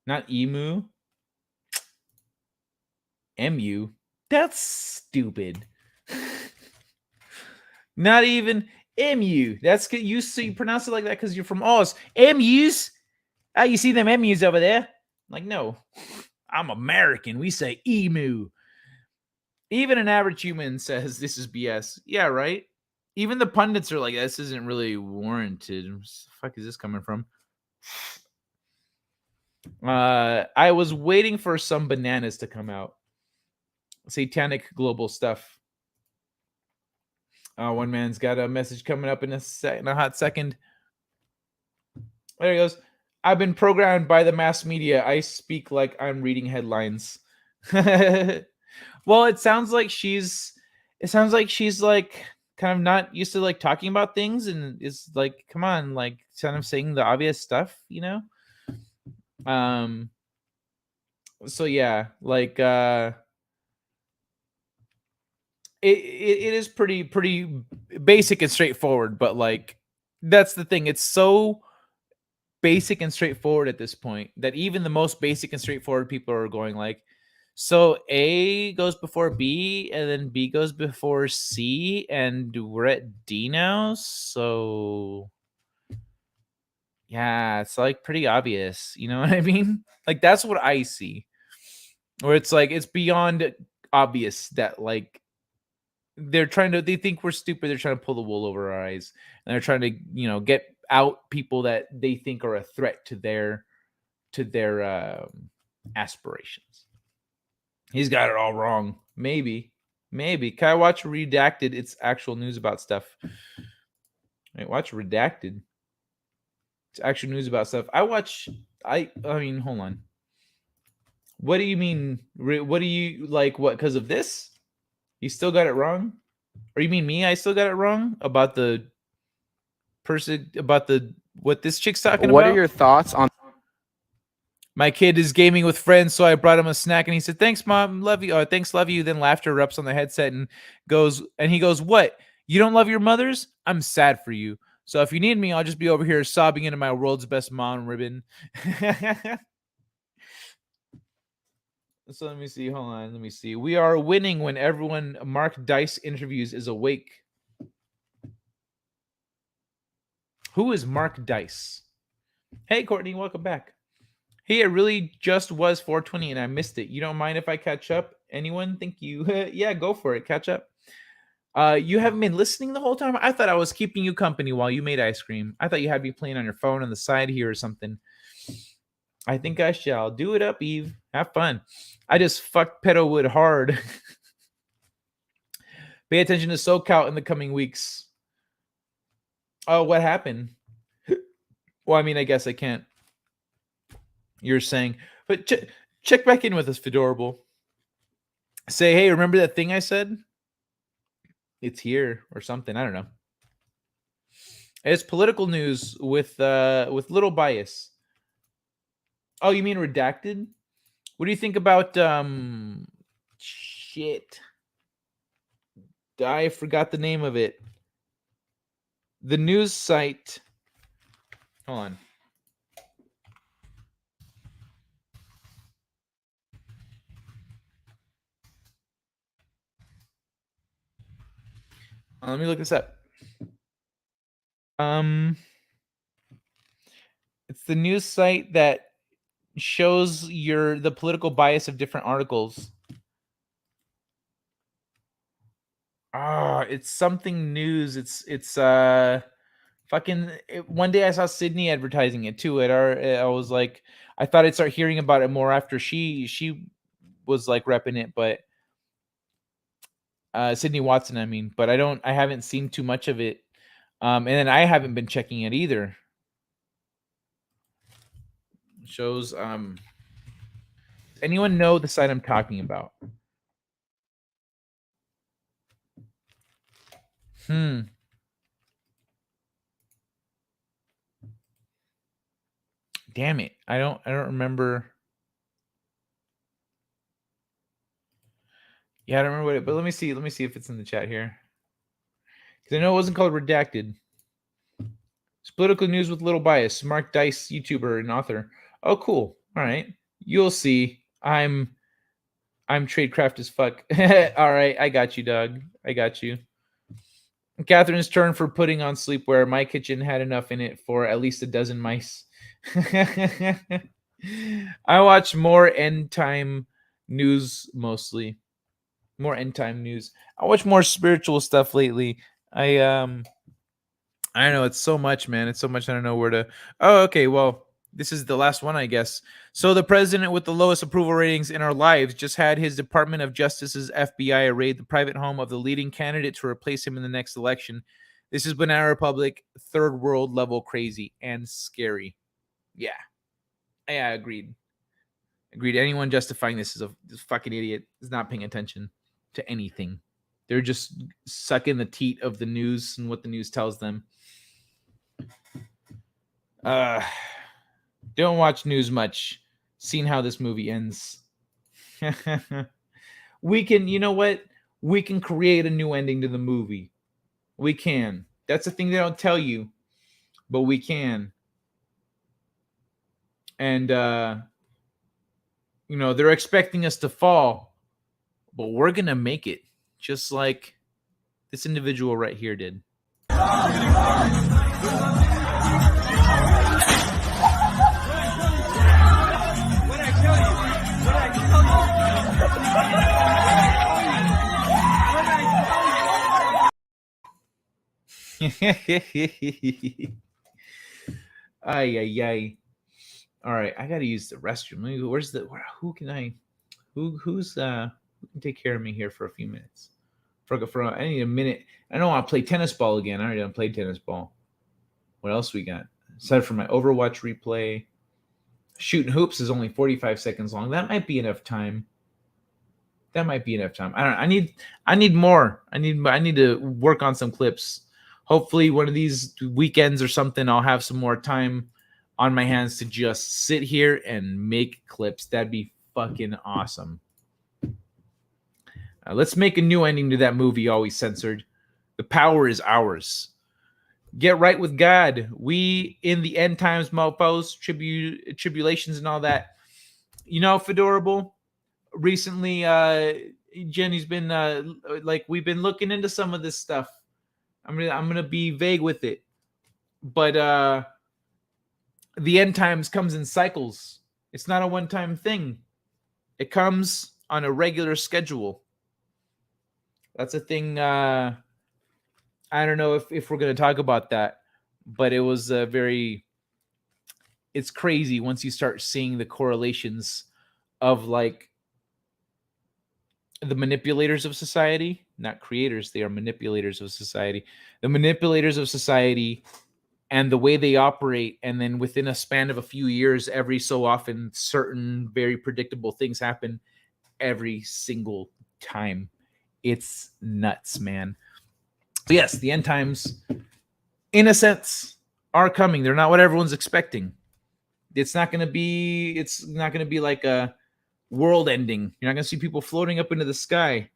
not emu. Mu. That's stupid. Not even mu. That's good. You pronounce it like that because you're from Oz. Mu's. Ah, you see them emus over there? Like, no. I'm American. We say emu. Even an average human says this is BS. Yeah, right? Even the pundits are like, this isn't really warranted. Where the fuck is this coming from? I was waiting for some bananas to come out. Satanic global stuff. One man's got a message coming up in a hot second. There he goes. I've been programmed by the mass media. I speak like I'm reading headlines. Well, it sounds like she's like kind of not used to like talking about things, and is like, come on, like kind of saying the obvious stuff, you know? So yeah, like it is pretty basic and straightforward, but like that's the thing. It's so basic and straightforward at this point that even the most basic and straightforward people are going like, so A goes before B and then B goes before C and we're at D now. So yeah, it's like pretty obvious. You know what I mean? Like that's what I see. Where it's like it's beyond obvious that like they think we're stupid. They're trying to pull the wool over our eyes, and they're trying to, you know, get out people that they think are a threat to their aspirations. He's got it all wrong. Maybe. Can I watch Redacted? It's actual news about stuff. Wait, watch Redacted. It's actual news about stuff. I mean, hold on. What do you mean? What do you like? What, because of this? You still got it wrong? Or you mean me? I still got it wrong about the person, about the what this chick's talking about? What are your thoughts on? My kid is gaming with friends, so I brought him a snack, and he said, "Thanks, mom, love you." Oh, thanks, love you. Then laughter erupts on the headset, and he goes, "What? You don't love your mothers? I'm sad for you. So if you need me, I'll just be over here sobbing into my world's best mom ribbon." So let me see. Hold on. Let me see. We are winning when everyone Mark Dice interviews is awake. Who is Mark Dice? Hey, Courtney, welcome back. Hey, it really just was 4:20 and I missed it. You don't mind if I catch up? Anyone? Thank you. Yeah, go for it. Catch up. You haven't been listening the whole time? I thought I was keeping you company while you made ice cream. I thought you had me playing on your phone on the side here or something. I think I shall. Do it up, Eve. Have fun. I just fucked Pedowood hard. Pay attention to SoCal in the coming weeks. Oh, what happened? Well, I mean, I guess I can't. You're saying, but check back in with us, Fedorable. Say, hey, remember that thing I said? It's here or something. I don't know. It's political news with little bias. Oh, you mean Redacted? What do you think about shit? I forgot the name of it. The news site. Hold on. Let me look this up. It's the news site that shows the political bias of different articles. It's something news. It's fucking. One day I saw Sydney advertising it too. I was like, I thought I'd start hearing about it more after she was like repping it, but Sydney Watson, I mean, but I haven't seen too much of it. And then I haven't been checking it either. Shows. Anyone know the site I'm talking about? Damn it. I don't remember. Yeah, I don't remember what it, but let me see if it's in the chat here. Because I know it wasn't called Redacted. It's political news with little bias. Mark Dice, YouTuber and author. Oh, cool. All right. You'll see. I'm tradecraft as fuck. All right, I got you, Doug. I got you. Catherine's turn for putting on sleepwear. My kitchen had enough in it for at least a dozen mice. I watch more end time news mostly. More end time news. I watch more spiritual stuff lately. I don't know. It's so much, man. It's so much. I don't know where to. Oh, okay. Well, this is the last one, I guess. So the president with the lowest approval ratings in our lives just had his Department of Justice's FBI raid the private home of the leading candidate to replace him in the next election. This is Banana Republic, third world level crazy and scary. Yeah. Yeah, agreed. Agreed. Anyone justifying this is a fucking idiot. Is not paying attention to anything. They're just sucking the teat of the news and what the news tells them. Don't watch news much. Seen how this movie ends. We can, you know what? We can create a new ending to the movie. We can. That's the thing they don't tell you, but we can. And, you know, they're expecting us to fall, but we're going to make it just like this individual right here did. Ay, ay, ay. All right, I gotta use the restroom. Let me go. Who can take care of me here for a few minutes? I need a minute. I don't want to play tennis ball again. I already done played tennis ball. What else we got? Aside from my Overwatch replay, shooting hoops is only 45 seconds long. That might be enough time. I don't know. I need more. I need to work on some clips. Hopefully one of these weekends or something, I'll have some more time on my hands to just sit here and make clips. That'd be fucking awesome. Let's make a new ending to that movie always censored. The power is ours. Get right with God. We in the end times, mofos, tribulations and all that. You know, Fedorable, recently, Jenny's been we've been looking into some of this stuff. I'm gonna be vague with it, but the end times comes in cycles. It's not a one-time thing. It comes on a regular schedule. That's a thing. I don't know if we're going to talk about that, but it was it's crazy once you start seeing the correlations of like the manipulators of society, not creators. They are manipulators of society. The manipulators of society and the way they operate. And then within a span of a few years, every so often, certain very predictable things happen every single time. It's nuts, man. But yes, the end times, in a sense, are coming. They're not what everyone's expecting. It's not going to be like a world ending. You're not going to see people floating up into the sky.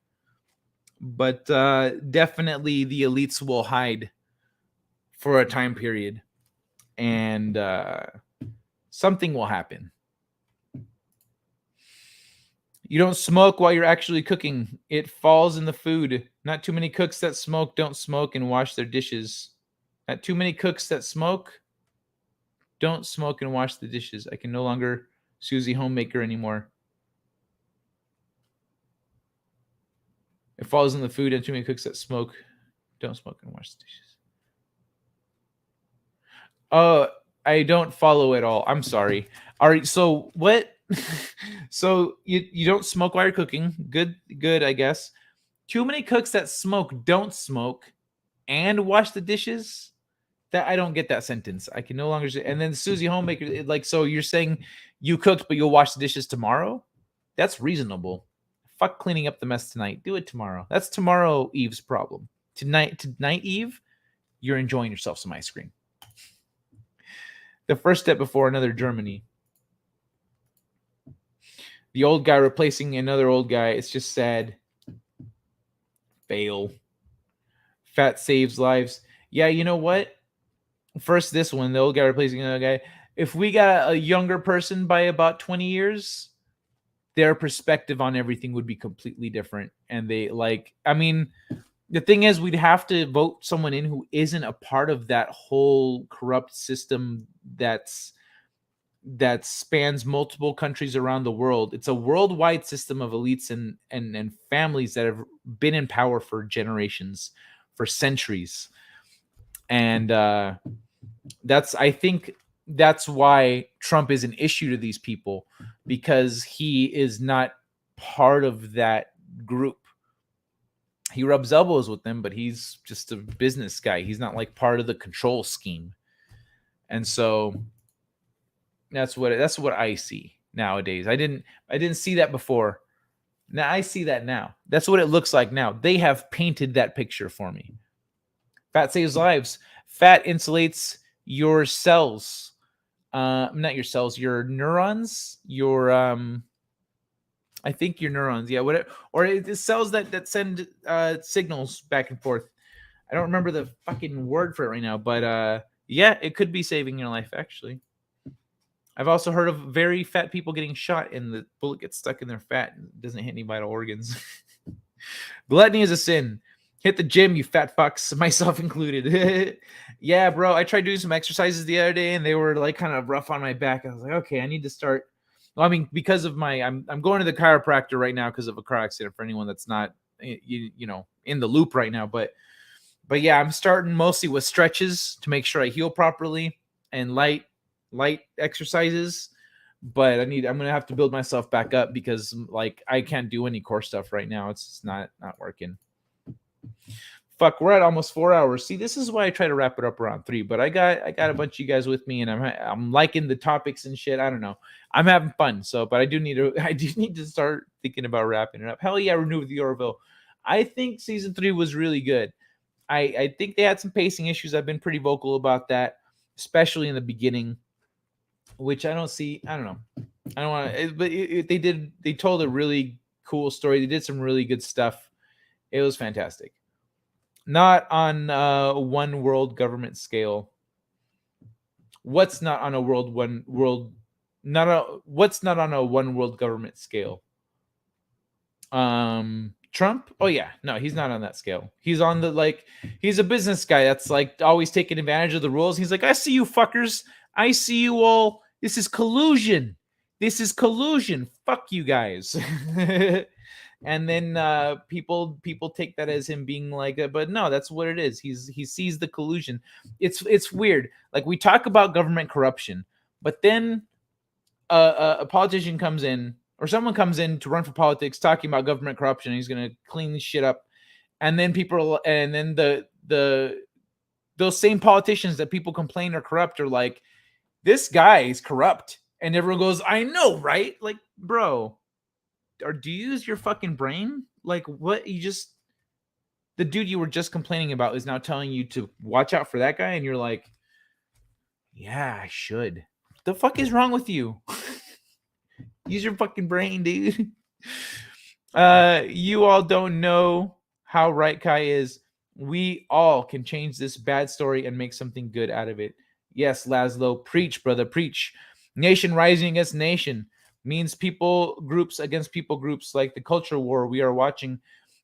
But definitely the elites will hide for a time period. And something will happen. You don't smoke while you're actually cooking. It falls in the food. Not too many cooks that smoke don't smoke and wash their dishes. Not too many cooks that smoke don't smoke and wash the dishes. I can no longer Susie Homemaker anymore. It falls in the food, and too many cooks that smoke don't smoke and wash the dishes. I don't follow at all. I'm sorry. All right, so what? So you don't smoke while you're cooking. Good, I guess. Too many cooks that smoke don't smoke and wash the dishes. That I don't get that sentence. I can no longer say. And then Susie Homemaker, like, so you're saying you cooked, but you'll wash the dishes tomorrow? That's reasonable. Fuck cleaning up the mess tonight. Do it tomorrow. That's tomorrow Eve's problem. Tonight Eve, you're enjoying yourself some ice cream. The first step before another Germany. The old guy replacing another old guy. It's just sad. Fail. Fat saves lives. Yeah, you know what? First, this one, the old guy replacing another guy. If we got a younger person by about 20 years, their perspective on everything would be completely different. And they the thing is, we'd have to vote someone in who isn't a part of that whole corrupt system that spans multiple countries around the world. It's a worldwide system of elites and families that have been in power for generations, for centuries. And I think that's why Trump is an issue to these people, because he is not part of that group. He rubs elbows with them, but he's just a business guy. He's not like part of the control scheme. And so that's what I see nowadays. I didn't see that before. Now I see that now. That's what it looks like now. They have painted that picture for me. Fat saves lives. Fat insulates your cells. Not your cells, your neurons, your I think your neurons, yeah, whatever, or it's cells that send signals back and forth. I don't remember the fucking word for it right now, but yeah, it could be saving your life, actually. I've also heard of very fat people getting shot and the bullet gets stuck in their fat and doesn't hit any vital organs. Gluttony is a sin. Hit the gym, you fat fucks, myself included. Yeah, bro, I tried doing some exercises the other day and they were like kind of rough on my back. I was like, okay, I need to start. Well, I mean, because of I'm going to the chiropractor right now because of a car accident, for anyone that's not you know in the loop right now. But yeah, I'm starting mostly with stretches to make sure I heal properly and light exercises. But I'm gonna have to build myself back up because like I can't do any core stuff right now. It's just not working. Fuck, we're at almost 4 hours. See, this is why I try to wrap it up around 3. But I got a bunch of you guys with me, and I'm liking the topics and shit. I don't know. I'm having fun. So, but I do need to start thinking about wrapping it up. Hell yeah, Renew with the Orville. I think season 3 was really good. I think they had some pacing issues. I've been pretty vocal about that, especially in the beginning, which I don't see. I don't know. I don't want to. But they told a really cool story. They did some really good stuff. It was fantastic. Not on one world government scale. What's not on a what's not on a one world government scale? Trump? Oh yeah, no, he's not on that scale. He's on the he's a business guy that's like always taking advantage of the rules. He's like, I see you fuckers. I see you all. This is collusion. This is collusion. Fuck you guys. And then people take that as him being like, but no, that's what it is. He sees the collusion. It's weird. Like we talk about government corruption, but then a politician comes in or someone comes in to run for politics talking about government corruption. And he's gonna clean this shit up, and then those same politicians that people complain are corrupt are like, this guy is corrupt, and everyone goes, I know, right? Like, bro. Or do you use your fucking brain? Like what the dude you were just complaining about is now telling you to watch out for that guy, and you're like, yeah, I should. What the fuck is wrong with you? Use your fucking brain, dude. You all don't know how right Kai is. We all can change this bad story and make something good out of it. Yes, Laszlo, preach, brother, preach. Nation rising against nation. Means people groups against people groups, like the culture war we are watching.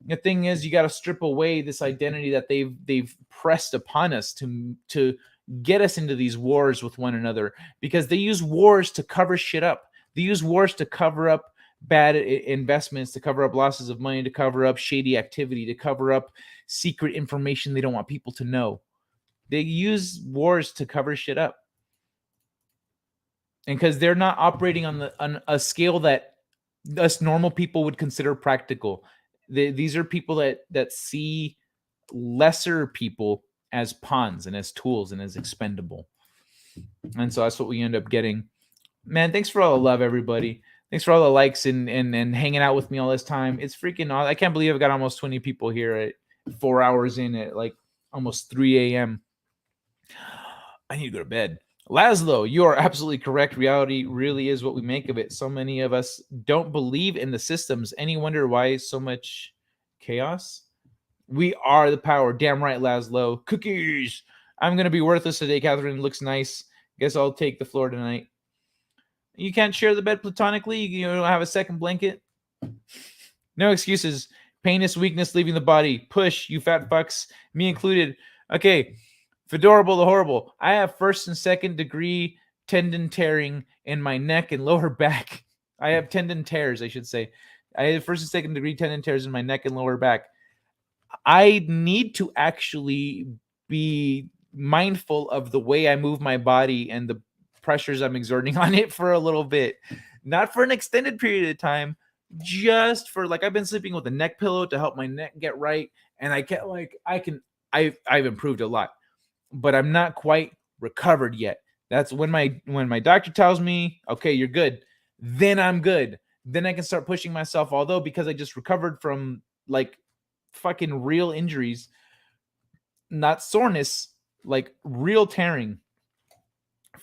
The thing is, you got to strip away this identity that they've pressed upon us to get us into these wars with one another, because they use wars to cover shit up. They use wars to cover up bad investments, to cover up losses of money, to cover up shady activity, to cover up secret information they don't want people to know. They use wars to cover shit up. And because they're not operating on a scale that us normal people would consider practical. These are people that see lesser people as pawns and as tools and as expendable. And so that's what we end up getting. Man, thanks for all the love, everybody. Thanks for all the likes and hanging out with me all this time. It's freaking awesome. I can't believe I've got almost 20 people here at 4 hours in at like almost 3 a.m. I need to go to bed. Laszlo, you are absolutely correct. Reality really is what we make of it. So many of us don't believe in the systems. Any wonder why so much chaos? We are the power. Damn right, Laszlo. Cookies. I'm going to be worthless today. Catherine looks nice. Guess I'll take the floor tonight. You can't share the bed platonically? You don't have a second blanket? No excuses. Pain is weakness leaving the body. Push, you fat fucks. Me included. Okay. Fedorable the horrible. I have first and second degree tendon tearing in my neck and lower back. I have tendon tears, I should say. I have first and second degree tendon tears in my neck and lower back. I need to actually be mindful of the way I move my body and the pressures I'm exerting on it for a little bit. Not for an extended period of time, just for like I've been sleeping with a neck pillow to help my neck get right. And I've improved a lot, but I'm not quite recovered yet. That's when my doctor tells me, okay, you're good, then I'm good. Then I can start pushing myself. Although because I just recovered from like fucking real injuries, not soreness, like real tearing.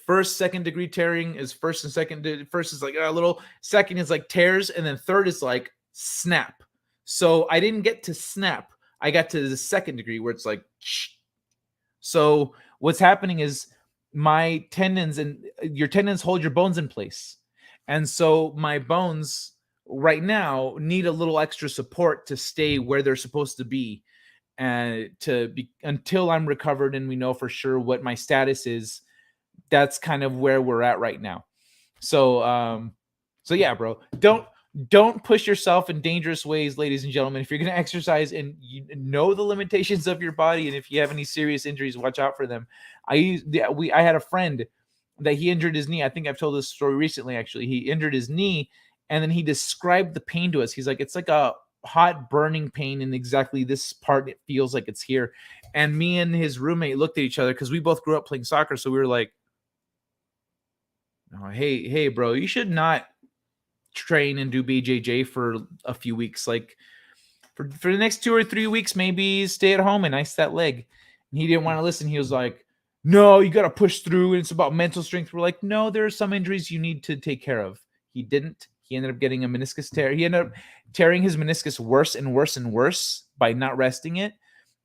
First, second degree tearing is first and second. First is like a little, second is like tears, and then third is like snap. So I didn't get to snap. I got to the second degree where it's like, shh. So what's happening is my tendons and your tendons hold your bones in place. And so my bones right now need a little extra support to stay where they're supposed to be, and until I'm recovered and we know for sure what my status is. That's kind of where we're at right now. So yeah, bro, don't push yourself in dangerous ways, ladies and gentlemen. If you're going to exercise and you know the limitations of your body, and if you have any serious injuries, watch out for them. I had a friend that he injured his knee. I think I've told this story recently, actually. He injured his knee, and then he described the pain to us. He's like, it's like a hot burning pain in exactly this part. It feels like it's here. And me and his roommate looked at each other because we both grew up playing soccer. So we were like, oh, hey, bro, you should not train and do BJJ for a few weeks. Like for the next 2 or 3 weeks, maybe stay at home and ice that leg. And he didn't want to listen. He was like, no, you got to push through. And it's about mental strength. We're like, no, there are some injuries you need to take care of. He didn't. He ended up getting a meniscus tear. He ended up tearing his meniscus worse and worse and worse by not resting it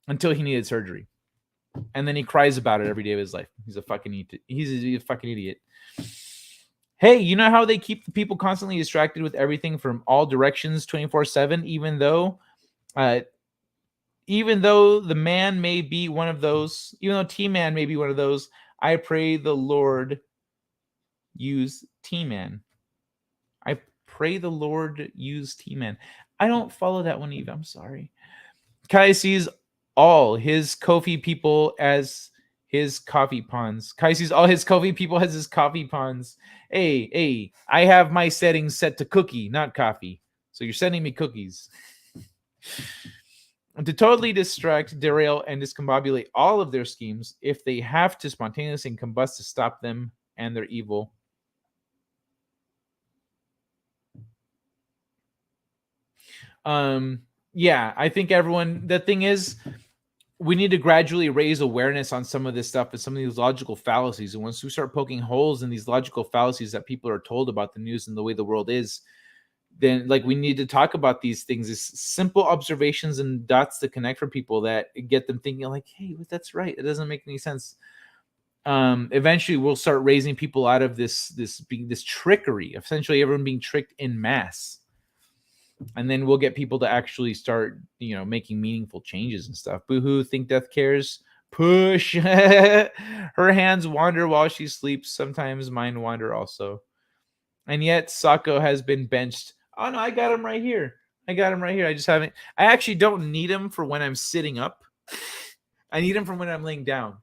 until he needed surgery. And then he cries about it every day of his life. He's a fucking idiot. Hey, you know how they keep the people constantly distracted with everything from all directions 24/7, even though the man may be one of those, even though T-Man may be one of those, I pray the Lord use T-Man. I pray the Lord use T-Man. I don't follow that one, Eve. I'm sorry. Kai sees all his Kofi people as his coffee pawns. Kai sees all his Kofi people as his coffee pawns. Hey, I have my settings set to cookie, not coffee. So you're sending me cookies. And to totally distract, derail, and discombobulate all of their schemes, if they have to spontaneously combust to stop them and their evil. Yeah, I think everyone, the thing is, we need to gradually raise awareness on some of this stuff and some of these logical fallacies. And once we start poking holes in these logical fallacies that people are told about the news and the way the world is, then like we need to talk about these things, these simple observations and dots to connect for people that get them thinking like, hey, that's right. It doesn't make any sense. Eventually we'll start raising people out of this trickery, essentially everyone being tricked in mass. And then we'll get people to actually start, making meaningful changes and stuff. Boohoo, think death cares. Push. Her hands wander while she sleeps. Sometimes mine wander also. And yet Sako has been benched. Oh no, I got him right here. I just haven't. I actually don't need him for when I'm sitting up. I need him for when I'm laying down.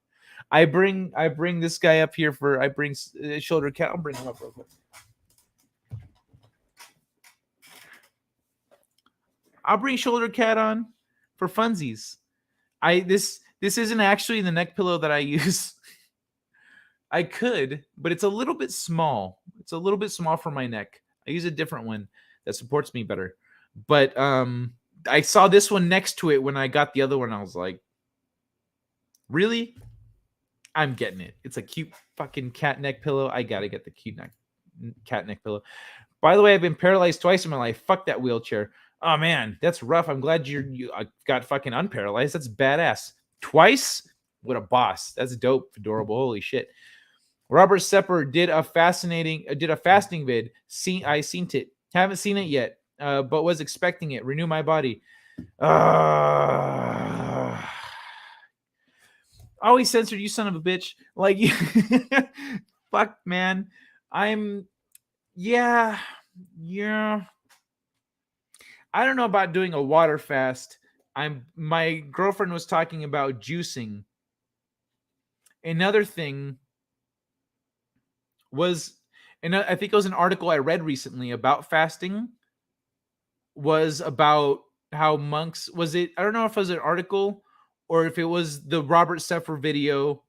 I bring this guy up here I bring shoulder cat. I'll bring him up real quick. I'll bring shoulder cat on for funsies. This This isn't actually the neck pillow that I use. I could, but it's a little bit small. It's a little bit small for my neck. I use a different one that supports me better. But I saw this one next to it when I got the other one. I was like, really? I'm getting it. It's a cute fucking cat neck pillow. I gotta get the cute cat neck pillow. By the way, I've been paralyzed twice in my life. Fuck that wheelchair. Oh man, that's rough. I'm glad you got fucking unparalyzed. That's badass. Twice? What a boss. That's dope. Adorable. Holy shit. Robert Sepper did a fasting vid. I seen it. Haven't seen it yet, but was expecting it. Renew my body. Always censored, you son of a bitch. Like, fuck, man. Yeah. I don't know about doing a water fast. My girlfriend was talking about juicing. Another thing was, and I think it was an article I read recently about fasting, was about how monks, I don't know if it was an article or if it was the Robert Sepper video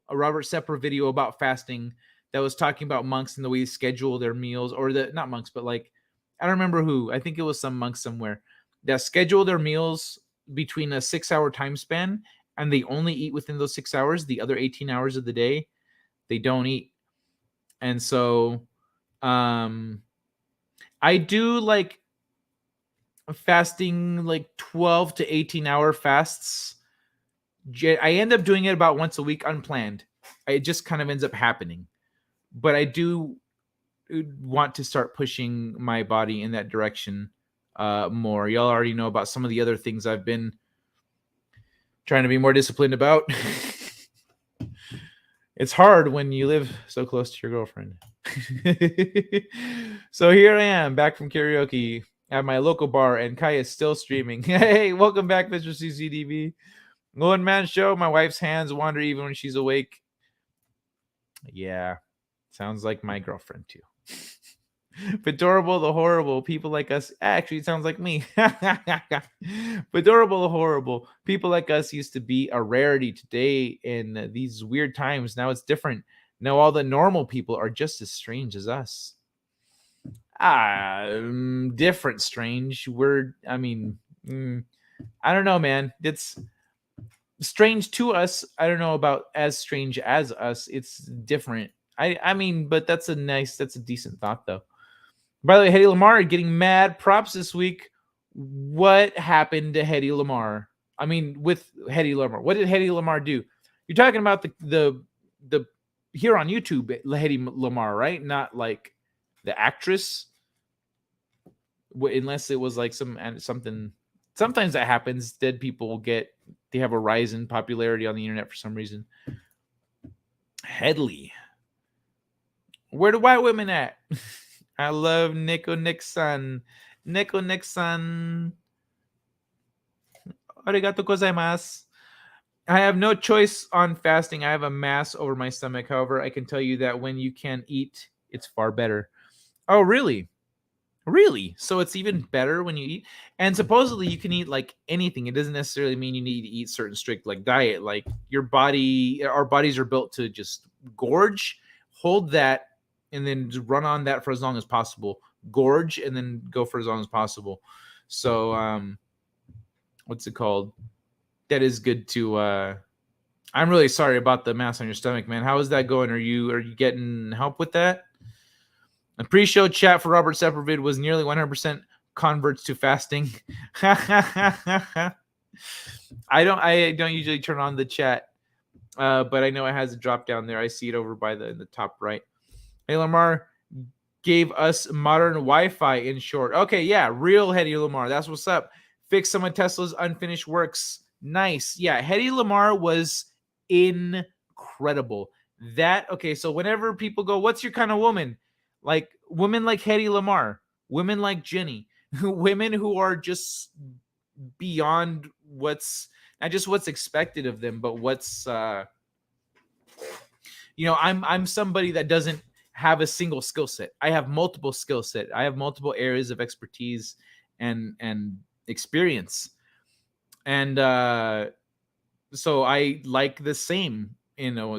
about fasting that was talking about monks and the way they schedule their meals, or not monks, but like, I don't remember who. I think it was some monks somewhere that schedule their meals between a 6-hour time span, and they only eat within those 6 hours. The other 18 hours of the day, they don't eat. And so I do like fasting, like 12 to 18 hour fasts. I end up doing it about once a week unplanned. It just kind of ends up happening. But I do want to start pushing my body in that direction more. Y'all already know about some of the other things I've been trying to be more disciplined about. It's hard when you live so close to your girlfriend. So here I am, back from karaoke at my local bar, and Kai is still streaming. Hey, welcome back, Mr. CCDB. One man show. My wife's hands wander even when she's awake. Yeah, sounds like my girlfriend too. Adorable the horrible. People like us. Actually, it sounds like me. Adorable the horrible. People like us used to be a rarity today in these weird times. Now it's different. Now all the normal people are just as strange as us. Different strange. I don't know, man. It's strange to us. I don't know about as strange as us. It's different. But that's a decent thought though. By the way, Hedy Lamarr getting mad props this week. What happened to Hedy Lamarr? With Hedy Lamarr. What did Hedy Lamarr do? You're talking about the here on YouTube, Hedy Lamarr, right? Not like the actress. Unless it was like something. Sometimes that happens. Dead people they have a rise in popularity on the internet for some reason. Headley. Where the white women at? I love Nico Nixon. Nico Nixon. Arigato gozaimasu. I have no choice on fasting. I have a mass over my stomach. However, I can tell you that when you can eat, it's far better. Oh, really? Really? So it's even better when you eat? And supposedly you can eat like anything. It doesn't necessarily mean you need to eat certain strict like diet. Like our bodies are built to just gorge, hold that, and then just run on that for as long as possible. Gorge and then go for as long as possible. So what's it called? That is good to I'm really sorry about the mass on your stomach, man. How is that going? Are you getting help with that? A pre-show chat for Robert Seppervid was nearly 100% converts to fasting. I don't usually turn on the chat, but I know it has a drop down there. I see it over by the top right. Hey, Lamar gave us modern Wi-Fi in short. Okay, yeah, real Hedy Lamarr. That's what's up. Fix some of Tesla's unfinished works. Nice. Yeah, Hedy Lamarr was incredible. So whenever people go, what's your kind of woman? Like women like Hedy Lamarr, women like Jenny, women who are just beyond what's not just what's expected of them, but what's I'm somebody that doesn't have a single skill set. I have multiple skill set. I have multiple areas of expertise and experience. And So I like the same,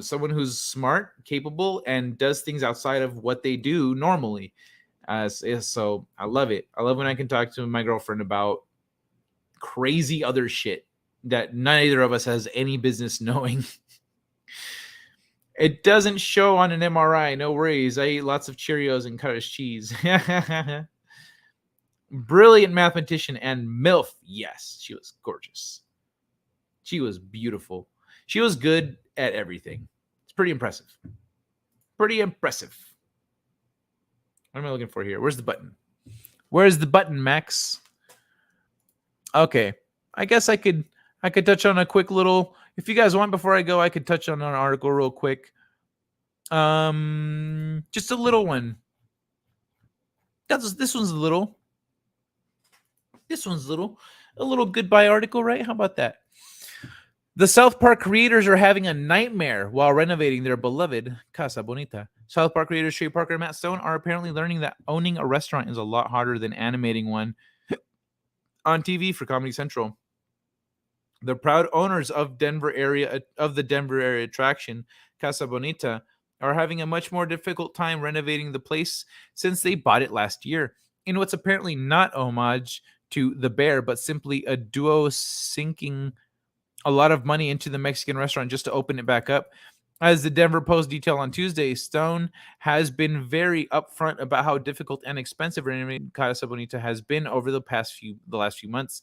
someone who's smart, capable, and does things outside of what they do normally. So I love it. I love when I can talk to my girlfriend about crazy other shit that neither of us has any business knowing. It doesn't show on an MRI. No worries. I ate lots of Cheerios and cottage cheese. Brilliant mathematician and MILF. Yes, she was gorgeous. She was beautiful. She was good at everything. It's pretty impressive. Pretty impressive. What am I looking for here? Where's the button? Where's the button, Max? Okay. I guess I could touch on a quick little, if you guys want, before I go, I could touch on an article real quick. Just a little one. This one's little. A little goodbye article, right? How about that? The South Park creators are having a nightmare while renovating their beloved Casa Bonita. South Park creators Trey Parker and Matt Stone are apparently learning that owning a restaurant is a lot harder than animating one on TV for Comedy Central. The proud owners of the Denver area attraction, Casa Bonita, are having a much more difficult time renovating the place since they bought it last year, in what's apparently not homage to The Bear, but simply a duo sinking a lot of money into the Mexican restaurant just to open it back up. As the Denver Post detailed on Tuesday, Stone has been very upfront about how difficult and expensive renovating Casa Bonita has been over the last few months.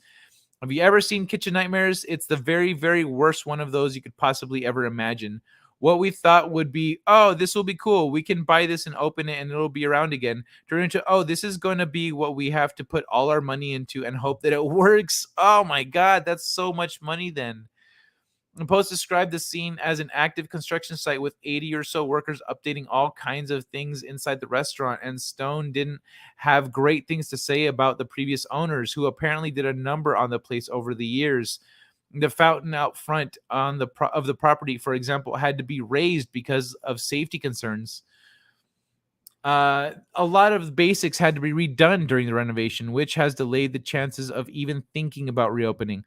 Have you ever seen Kitchen Nightmares? It's the very, very worst one of those you could possibly ever imagine. What we thought would be, oh, this will be cool. We can buy this and open it and it'll be around again. Turn into, oh, this is going to be what we have to put all our money into and hope that it works. Oh my God, that's so much money then. The Post described the scene as an active construction site with 80 or so workers updating all kinds of things inside the restaurant, and Stone didn't have great things to say about the previous owners, who apparently did a number on the place over the years. The fountain out front of the property, for example, had to be raised because of safety concerns. A lot of the basics had to be redone during the renovation, which has delayed the chances of even thinking about reopening.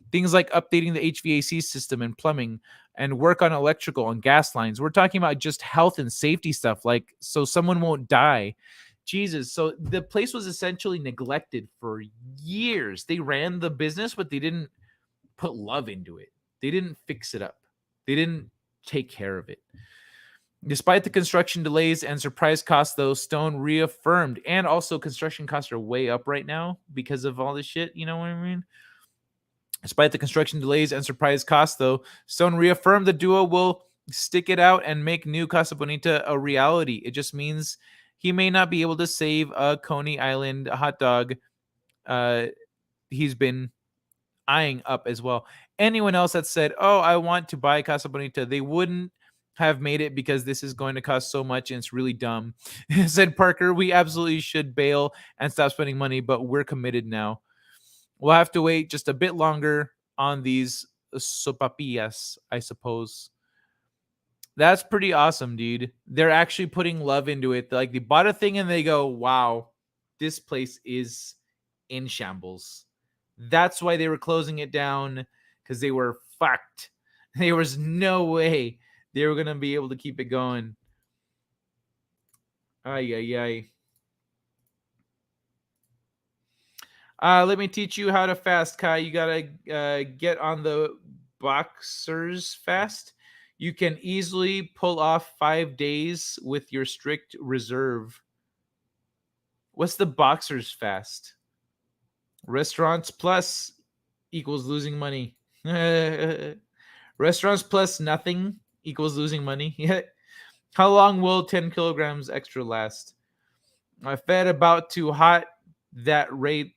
Things like updating the HVAC system and plumbing and work on electrical and gas lines. We're talking about just health and safety stuff, like so someone won't die. Jesus. So the place was essentially neglected for years. They ran the business, but they didn't put love into it. They didn't fix it up. They didn't take care of it. Despite the construction delays and surprise costs, though, Stone reaffirmed, and also construction costs are way up right now because of all this shit. You know what I mean? Despite the construction delays and surprise costs, though, Stone reaffirmed the duo will stick it out and make new Casa Bonita a reality. It just means he may not be able to save a Coney Island hot dog. He's been eyeing up as well. Anyone else that said, oh, I want to buy Casa Bonita, they wouldn't have made it because this is going to cost so much and it's really dumb. Said Parker, we absolutely should bail and stop spending money, but we're committed now. We'll have to wait just a bit longer on these sopapillas, I suppose. That's pretty awesome, dude. They're actually putting love into it. Like, they bought a thing and they go, wow, this place is in shambles. That's why they were closing it down, because they were fucked. There was no way they were going to be able to keep it going. Ay, ay, ay. Let me teach you how to fast, Kai. You gotta get on the boxers fast. You can easily pull off 5 days with your strict reserve. What's the boxers fast? Restaurants plus equals losing money. Restaurants plus nothing equals losing money. How long will 10 kilograms extra last? I fed about too hot, that rate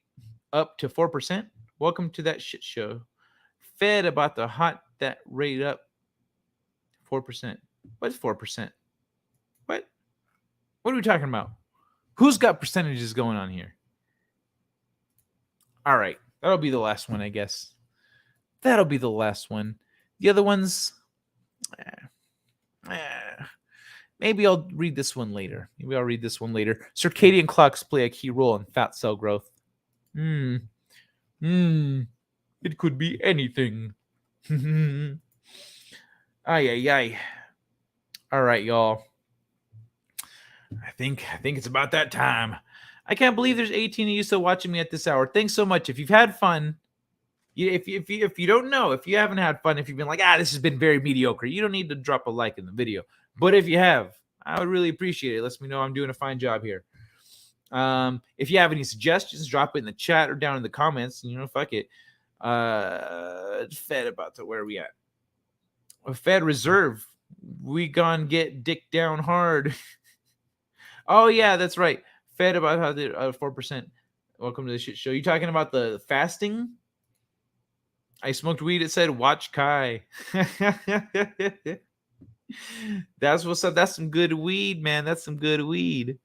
up to 4%. Welcome to that shit show. Fed about the hot, that rate up 4%. What's 4%? What are we talking about? Who's got percentages going on here? All right. That'll be the last one, I guess. That'll be the last one. The other ones, maybe I'll read this one later. Circadian clocks play a key role in fat cell growth. It could be anything. Ay, ay, ay. All right, y'all. I think it's about that time. I can't believe there's 18 of you still watching me at this hour. Thanks so much. If you've had fun, if you don't know, if you haven't had fun, if you've been like, this has been very mediocre, you don't need to drop a like in the video. But if you have, I would really appreciate it. It lets me know I'm doing a fine job here. If you have any suggestions, drop it in the chat or down in the comments. Fuck it. Fed about to where are we at? Fed Reserve. We gonna get dick down hard. Oh yeah, that's right. Fed about how the 4%. Welcome to the shit show. You talking about the fasting? I smoked weed. It said watch Kai. That's what's up. That's some good weed, man. That's some good weed.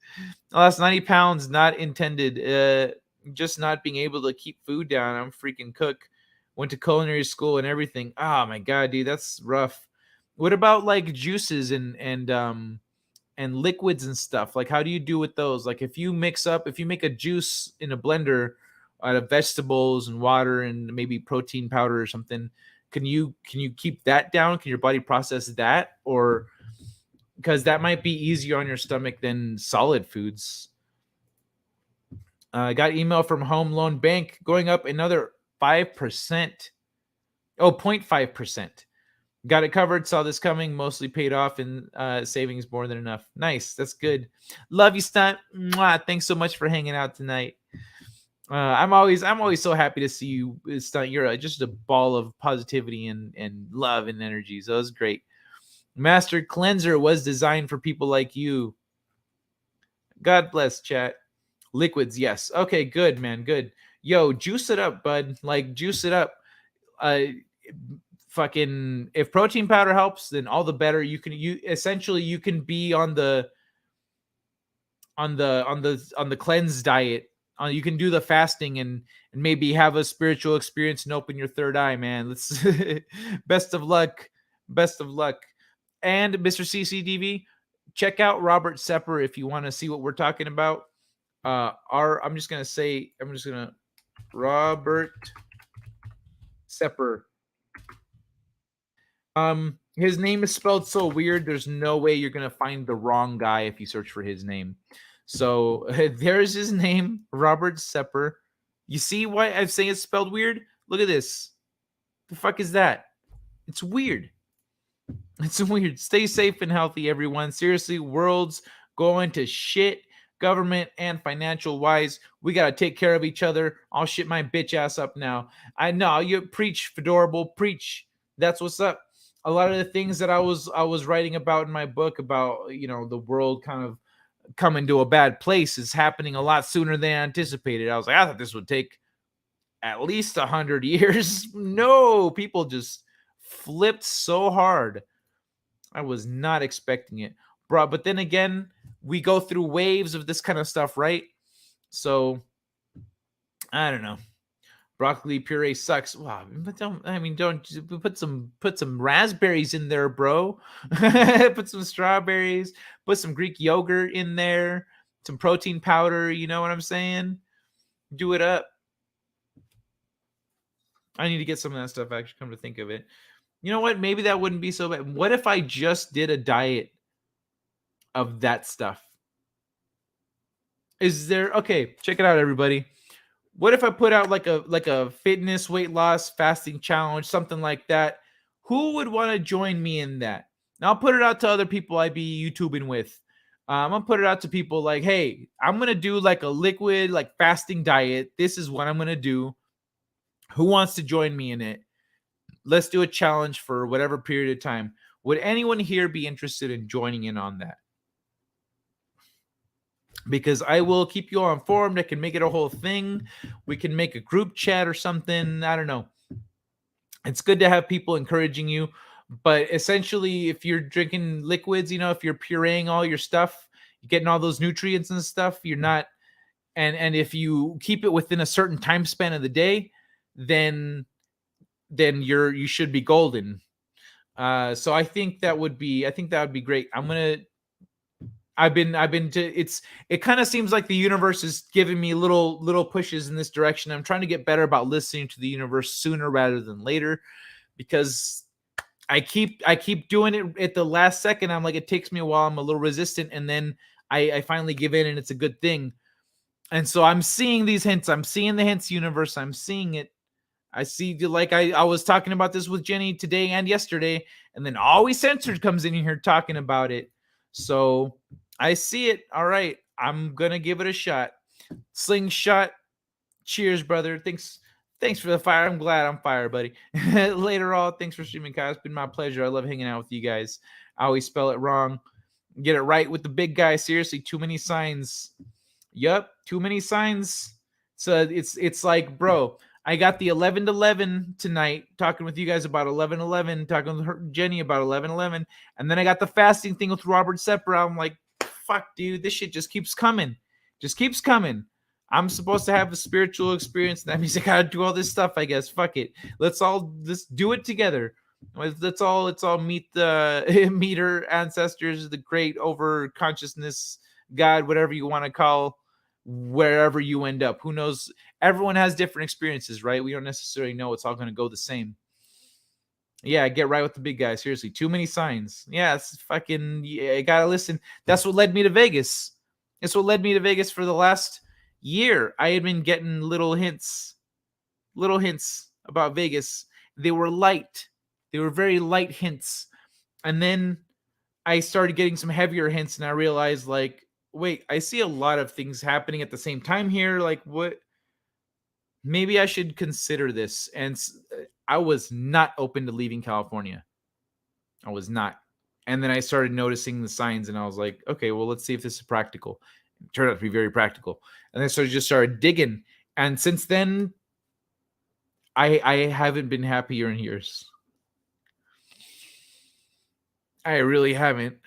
Oh, that's 90 pounds not intended. Just not being able to keep food down. I'm a freaking cook. Went to culinary school and everything. Oh my god, dude, that's rough. What about like juices and liquids and stuff? Like, how do you do with those? Like, if you make a juice in a blender out of vegetables and water and maybe protein powder or something, can you keep that down? Can your body process that? Or because that might be easier on your stomach than solid foods. I got email from Home Loan Bank going up another 5%. Oh, 0.5%. Got it covered. Saw this coming. Mostly paid off in savings more than enough. Nice. That's good. Love you, Stunt. Mwah. Thanks so much for hanging out tonight. I'm always so happy to see you, Stunt. You're just a ball of positivity and love and energy. So it was great. Master Cleanser was designed for people like you. God bless, chat. Liquids, yes. Okay, good, man. Good. Yo, juice it up, bud. Like, juice it up. Fucking, if protein powder helps, then all the better. You can be on the cleanse diet. You can do the fasting and maybe have a spiritual experience and open your third eye, man. Let's best of luck. And Mr. CCDV, check out Robert Sepper if you want to see what we're talking about. Robert Sepper. His name is spelled so weird. There's no way you're gonna find the wrong guy if you search for his name. So there's his name, Robert Sepper. You see why I'm saying it's spelled weird? Look at this. The fuck is that? It's weird. It's weird. Stay safe and healthy, everyone. Seriously, world's going to shit, government and financial wise. We got to take care of each other. I'll shit my bitch ass up now. I know you preach, Fedorable, preach. That's what's up. A lot of the things that I was writing about in my book about, the world kind of coming to a bad place is happening a lot sooner than anticipated. I was like, I thought this would take at least 100 years. No, people just flipped so hard. I was not expecting it, bro. But then again, we go through waves of this kind of stuff, right? So I don't know. Broccoli puree sucks. Wow, but don't put some raspberries in there, bro. Put some strawberries, put some Greek yogurt in there, some protein powder, you know what I'm saying? Do it up. I need to get some of that stuff, actually, come to think of it. You know what? Maybe that wouldn't be so bad. What if I just did a diet of that stuff? Okay, check it out, everybody. What if I put out like a fitness, weight loss, fasting challenge, something like that? Who would want to join me in that? Now I'll put it out to other people I'd be YouTubing with. I'm gonna put it out to people like, hey, I'm gonna do like a liquid, like fasting diet. This is what I'm gonna do. Who wants to join me in it? Let's do a challenge for whatever period of time. Would anyone here be interested in joining in on that? Because I will keep you all informed. I can make it a whole thing. We can make a group chat or something. I don't know. It's good to have people encouraging you. But essentially, if you're drinking liquids, if you're pureeing all your stuff, you're getting all those nutrients and stuff, you're not. And if you keep it within a certain time span of the day, then you should be golden. So I think that would be great. It kind of seems like the universe is giving me little pushes in this direction. I'm trying to get better about listening to the universe sooner rather than later, because I keep doing it at the last second. I'm like, it takes me a while. I'm a little resistant, and then I finally give in, and it's a good thing. And so I'm seeing these hints. I'm seeing the hints, universe. I'm seeing it. I see, like I was talking about this with Jenny today and yesterday, and then Always Censored comes in here talking about it. So I see it. All right, I'm gonna give it a shot. Slingshot. Cheers, brother. Thanks for the fire. I'm glad I'm fire, buddy. Later on, thanks for streaming, Kyle. It's been my pleasure. I love hanging out with you guys. I always spell it wrong. Get it right with the big guy. Seriously, too many signs. Yup, too many signs. So it's like, bro, I got the 11-11 tonight, talking with you guys about 11-11, talking with Jenny about 11-11, and then I got the fasting thing with Robert Sepper. I'm like, fuck, dude, this shit just keeps coming. Just keeps coming. I'm supposed to have a spiritual experience. That means I gotta do all this stuff, I guess. Fuck it. Let's do it together. Let's all meet the meet our ancestors, the great over consciousness, God, whatever you want to call wherever you end up. Who knows? Everyone has different experiences, right? We don't necessarily know it's all going to go the same. Yeah, get right with the big guy. Seriously, too many signs. Yeah, it's fucking. Yeah, I gotta listen. That's what led me to Vegas. It's what led me to Vegas for the last year. I had been getting little hints about Vegas. They were light. They were very light hints. And then I started getting some heavier hints, and I realized, like, wait, I see a lot of things happening at the same time here. Like, what? Maybe I should consider this. And I was not open to leaving California. I was not. And then I started noticing the signs, and I was like, okay, well, let's see if this is practical. It turned out to be very practical. And then so I just started digging. And since then, I haven't been happier in years. I really haven't.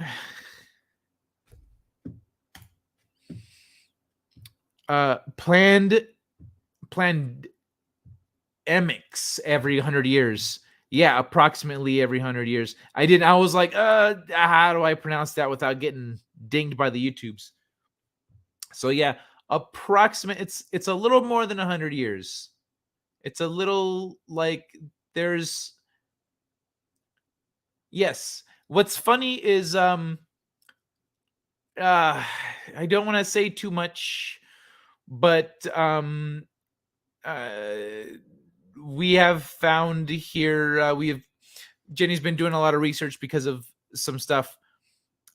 Planned emics every 100 years. Yeah, approximately every 100 years. I was like, how do I pronounce that without getting dinged by the YouTubes? So yeah, approximate. It's a little more than 100 years. It's a little like there's. Yes. What's funny is I don't want to say too much, but we have found here Jenny's been doing a lot of research because of some stuff,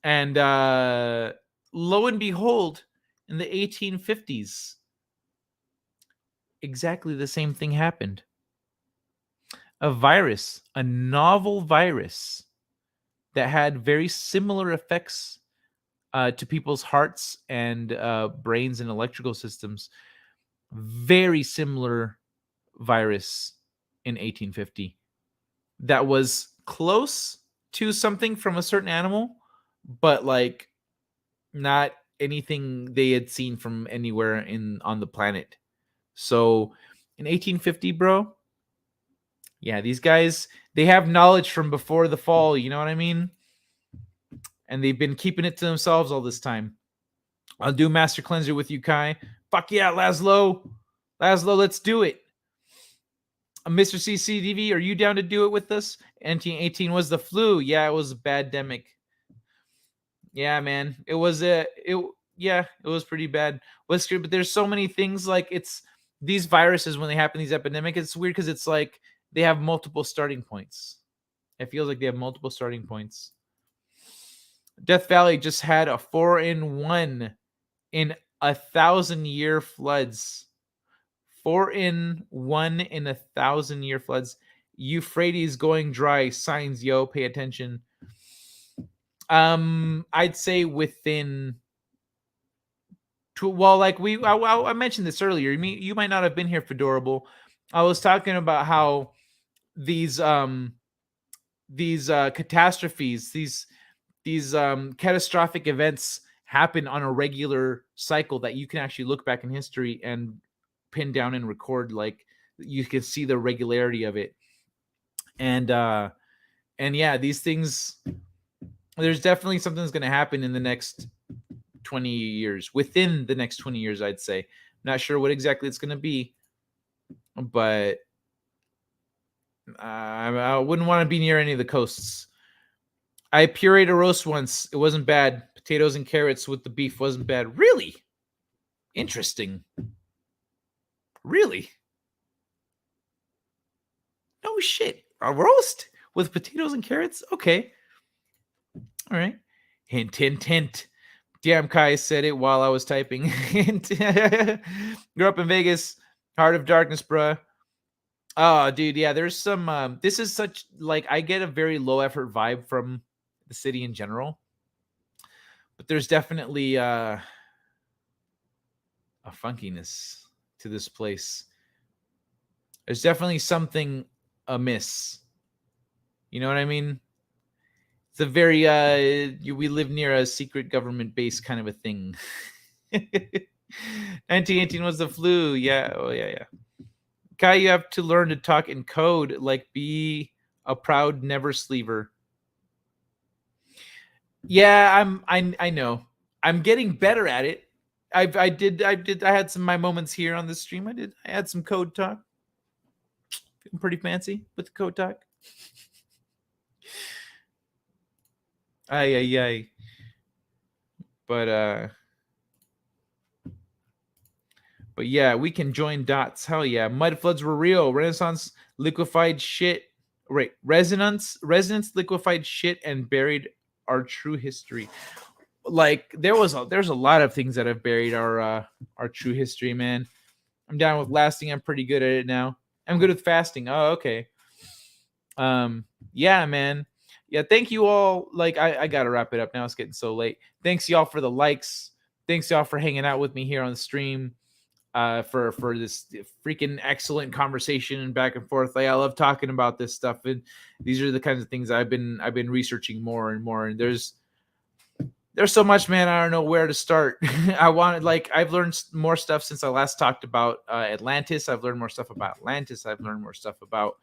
and lo and behold, in the 1850s, exactly the same thing happened. A virus, a novel virus that had very similar effects to people's hearts and brains and electrical systems. Very similar virus in 1850 that was close to something from a certain animal, but like not anything they had seen from anywhere on the planet. So in 1850, bro, yeah, these guys, they have knowledge from before the fall, you know what I mean? And they've been keeping it to themselves all this time. I'll do Master Cleanser with you, Kai. Fuck yeah, Laszlo. Laszlo, let's do it. Mr. CCDV, are you down to do it with us? 1918 was the flu. Yeah, it was a bad demic. Yeah, man. It was pretty bad. But there's so many things, like it's these viruses when they happen, these epidemics, it's weird because it's like they have multiple starting points. It feels like they have multiple starting points. Death Valley just had a 4-in-1 in 1,000-year floods. 4-in-1 in 1,000-year floods. Euphrates going dry. Signs, yo, pay attention. I'd say within. I mentioned this earlier. You might not have been here, Fedorable. I was talking about how these catastrophes, these catastrophic events happen on a regular cycle that you can actually look back in history and pin down and record. Like you can see the regularity of it. And yeah, these things, there's definitely something that's going to happen in the next 20 years, within the next 20 years, I'd say. Not sure what exactly it's going to be, but I wouldn't want to be near any of the coasts. I pureed a roast once. It wasn't bad. Potatoes and carrots with the beef wasn't bad. Really? Interesting. Really? No shit. A roast with potatoes and carrots? Okay. All right. Hint, hint, hint. Damn, Kai said it while I was typing. Hint. Grew up in Vegas. Heart of Darkness, bruh. Oh, dude, yeah, there's some this is such like I get a very low effort vibe from the city in general. But there's definitely a funkiness to this place. There's definitely something amiss. You know what I mean? It's a very we live near a secret government base kind of a thing. 1918 was the flu. Yeah, oh yeah. Kai, you have to learn to talk in code, like be a proud never sleever. Yeah, I know. I'm getting better at it. I had some of my moments here on the stream. I had some code talk. Feeling pretty fancy with the code talk. Ay. But yeah, we can join dots. Hell yeah. Mud floods were real. Renaissance liquefied shit. Right. Resonance liquefied shit and buried our true history. Like there's a lot of things that have buried our true history, man. I'm down with lasting. I'm pretty good at it now. I'm good with fasting. Oh, okay. Yeah, man. Yeah, thank you all. Like I gotta wrap it up now. It's getting so late. Thanks y'all for the likes. Thanks y'all for hanging out with me here on the stream. For this freaking excellent conversation and back and forth. Like I love talking about this stuff, and these are the kinds of things I've been researching more and more. And there's so much, man. I don't know where to start. I've learned more stuff since I last talked about Atlantis. I've learned more stuff about Atlantis. I've learned more stuff about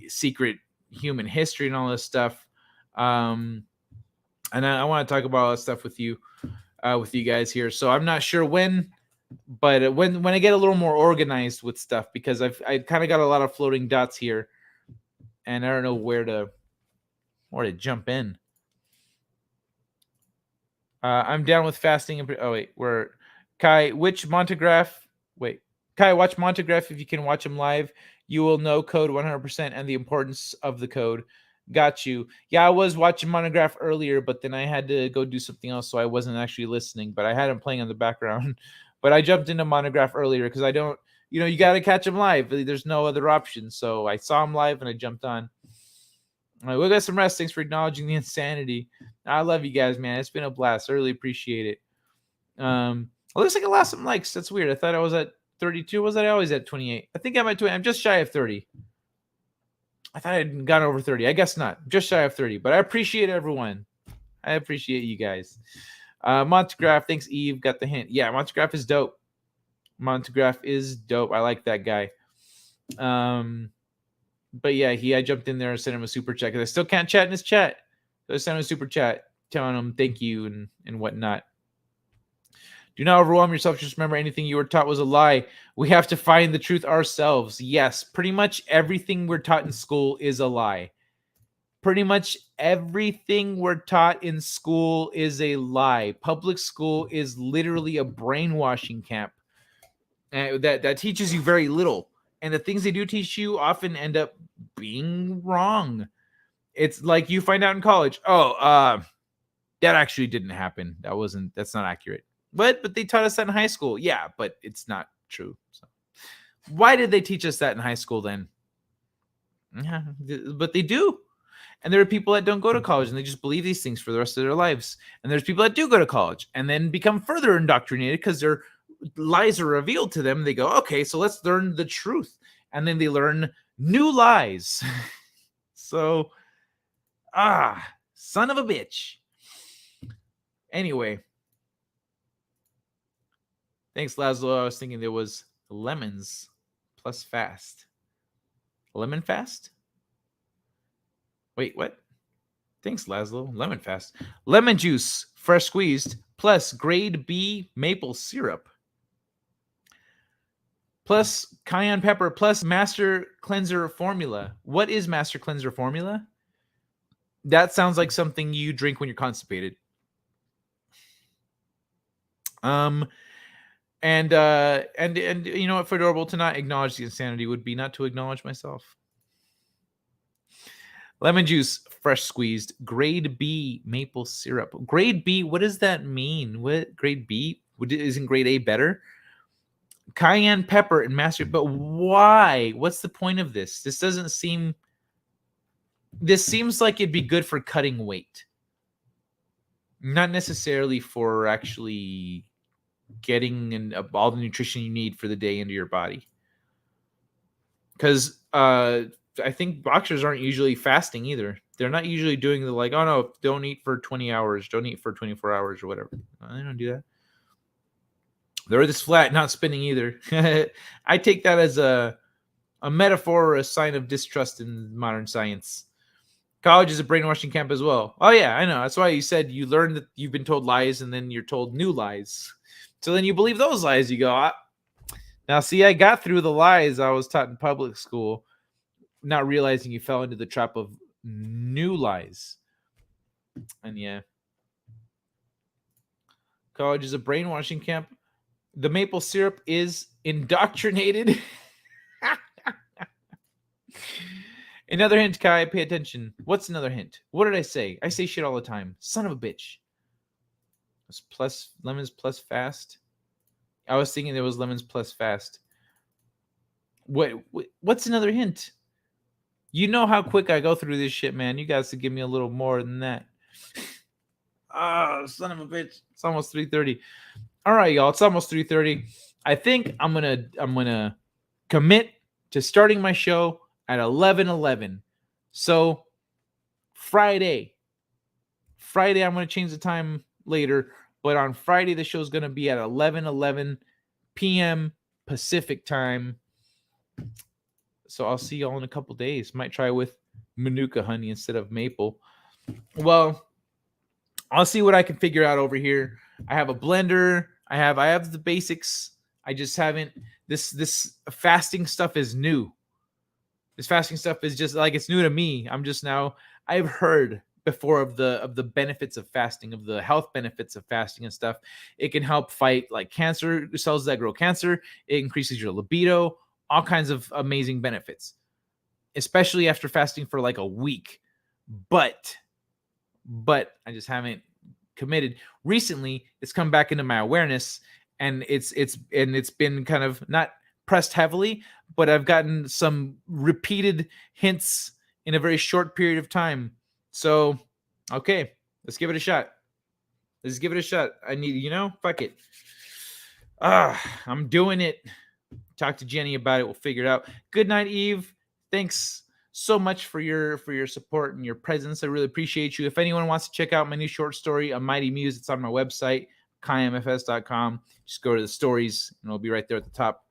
secret human history and all this stuff. And I want to talk about all this stuff with you guys here. So I'm not sure when, but when I get a little more organized with stuff, because I kind of got a lot of floating dots here, and I don't know where to jump in. I'm down with fasting. Oh wait, Kai? Which Montegraph? Wait, Kai, watch Montegraph if you can watch him live. You will know code 100% and the importance of the code. Got you. Yeah, I was watching Monograph earlier, but then I had to go do something else, so I wasn't actually listening, but I had him playing in the background. But I jumped into Monograph earlier because I don't, you got to catch him live. There's no other option. So I saw him live and I jumped on. All right, we'll get some rest. Thanks for acknowledging the insanity. I love you guys, man. It's been a blast. I really appreciate it. It looks like I lost some likes. That's weird. I thought I was at 32. Was I always at 28? I think I'm at 20. I'm just shy of 30. I thought I had gotten over 30. I guess not. Just shy of 30. But I appreciate everyone. I appreciate you guys. Montegraph. Thanks, Eve. Got the hint. Yeah, Montegraph is dope. Montegraph is dope. I like that guy. But yeah, I jumped in there and sent him a super chat because I still can't chat in his chat. So I sent him a super chat telling him thank you and whatnot. Do not overwhelm yourself. Just remember, anything you were taught was a lie. We have to find the truth ourselves. Yes, pretty much everything we're taught in school is a lie. Pretty much everything we're taught in school is a lie. Public school is literally a brainwashing camp that teaches you very little. And the things they do teach you often end up being wrong. It's like you find out in college, that actually didn't happen. That's not accurate. But they taught us that in high school. Yeah, but it's not true. So why did they teach us that in high school then? Yeah, but they do. And there are people that don't go to college and they just believe these things for the rest of their lives. And there's people that do go to college and then become further indoctrinated because their lies are revealed to them. They go, okay, so let's learn the truth. And then they learn new lies. So, son of a bitch. Anyway. Thanks, Laszlo. I was thinking there was lemons plus fast. Lemon fast? Wait, what? Thanks, Laszlo. Lemon fast. Lemon juice, fresh squeezed, plus grade B maple syrup. plus cayenne pepper plus master cleanser formula. What is master cleanser formula? That sounds like something you drink when you're constipated. And you know what, for adorable to not acknowledge the insanity would be not to acknowledge myself. Lemon juice, fresh squeezed, grade B maple syrup. Grade B, what does that mean? What grade B? Isn't grade A better? Cayenne pepper and master, but why? What's the point of this? This seems like it'd be good for cutting weight. Not necessarily for actually getting all the nutrition you need for the day into your body. Because I think boxers aren't usually fasting either. They're not usually doing the like, oh no, don't eat for 20 hours, don't eat for 24 hours or whatever. They don't do that. They're this flat, not spinning either. I take that as a metaphor or a sign of distrust in modern science. College is a brainwashing camp as well. Oh yeah, I know. That's why you said you learned that you've been told lies and then you're told new lies. So then you believe those lies. You go, now see, I got through the lies I was taught in public school, not realizing you fell into the trap of new lies. And yeah. College is a brainwashing camp. The maple syrup is indoctrinated. Another hint, Kai, pay attention. What's another hint? What did I say? I say shit all the time. Son of a bitch. It's plus lemons plus fast. I was thinking there was lemons plus fast. What's another hint? You know how quick I go through this shit, man. You guys could give me a little more than that. Oh, son of a bitch. It's almost 3:30. All right, y'all. It's almost 3:30. I think I'm gonna commit to starting my show at 11:11. So Friday, I'm gonna change the time later, but on Friday the show's gonna be at 11:11 p.m. Pacific time. So I'll see y'all in a couple days. Might try with Manuka honey instead of maple. Well, I'll see what I can figure out over here. I have a blender. I have the basics. I just haven't. This fasting stuff is new. This fasting stuff is just like, it's new to me. I've heard before of the benefits of fasting, of the health benefits of fasting and stuff. It can help fight like cancer cells that grow cancer. It increases your libido. All kinds of amazing benefits, especially after fasting for like a week. But I just haven't committed. Recently, it's come back into my awareness, and it's been kind of not pressed heavily, but I've gotten some repeated hints in a very short period of time. So, okay, let's give it a shot. I need, fuck it. I'm doing it. Talk to Jenny about it. We'll figure it out. Good night, Eve. Thanks so much for your support and your presence. I really appreciate you. If anyone wants to check out my new short story, A Mighty Muse, it's on my website, KaiMFS.com. Just go to the stories, and it'll be right there at the top.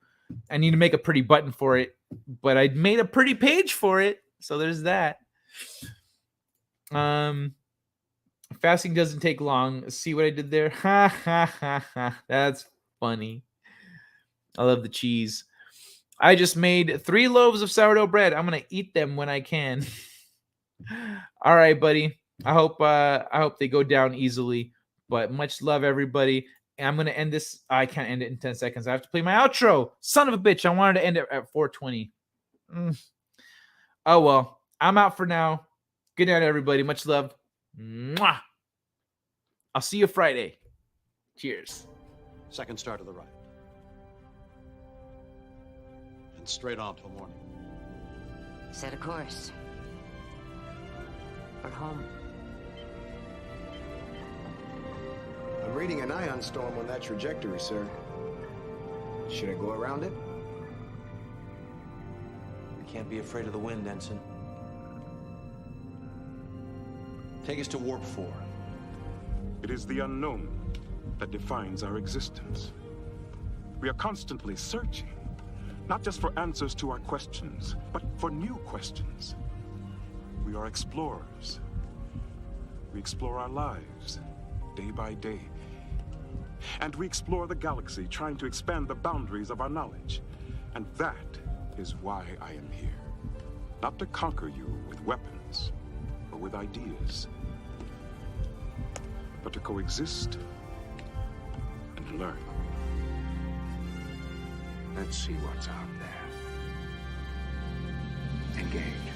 I need to make a pretty button for it, but I made a pretty page for it, so there's that. Fasting doesn't take long. See what I did there? Ha ha ha ha. That's funny. I love the cheese. I just made 3 loaves of sourdough bread. I'm gonna eat them when I can. All right, buddy. I hope they go down easily. But much love, everybody. And I'm gonna end this. I can't end it in 10 seconds. I have to play my outro. Son of a bitch! I wanted to end it at 4:20. Oh well. I'm out for now. Good night, everybody. Much love. Mwah. I'll see you Friday. Cheers. Second star to the right. And straight on till morning. Set a course. For home. I'm reading an ion storm on that trajectory, sir. Should I go around it? We can't be afraid of the wind, Ensign. Take us to Warp 4. It is the unknown that defines our existence. We are constantly searching, not just for answers to our questions, but for new questions. We are explorers. We explore our lives, day by day. And we explore the galaxy, trying to expand the boundaries of our knowledge. And that is why I am here. Not to conquer you with weapons or with ideas, but to coexist and learn. Let's see what's out there. Engage.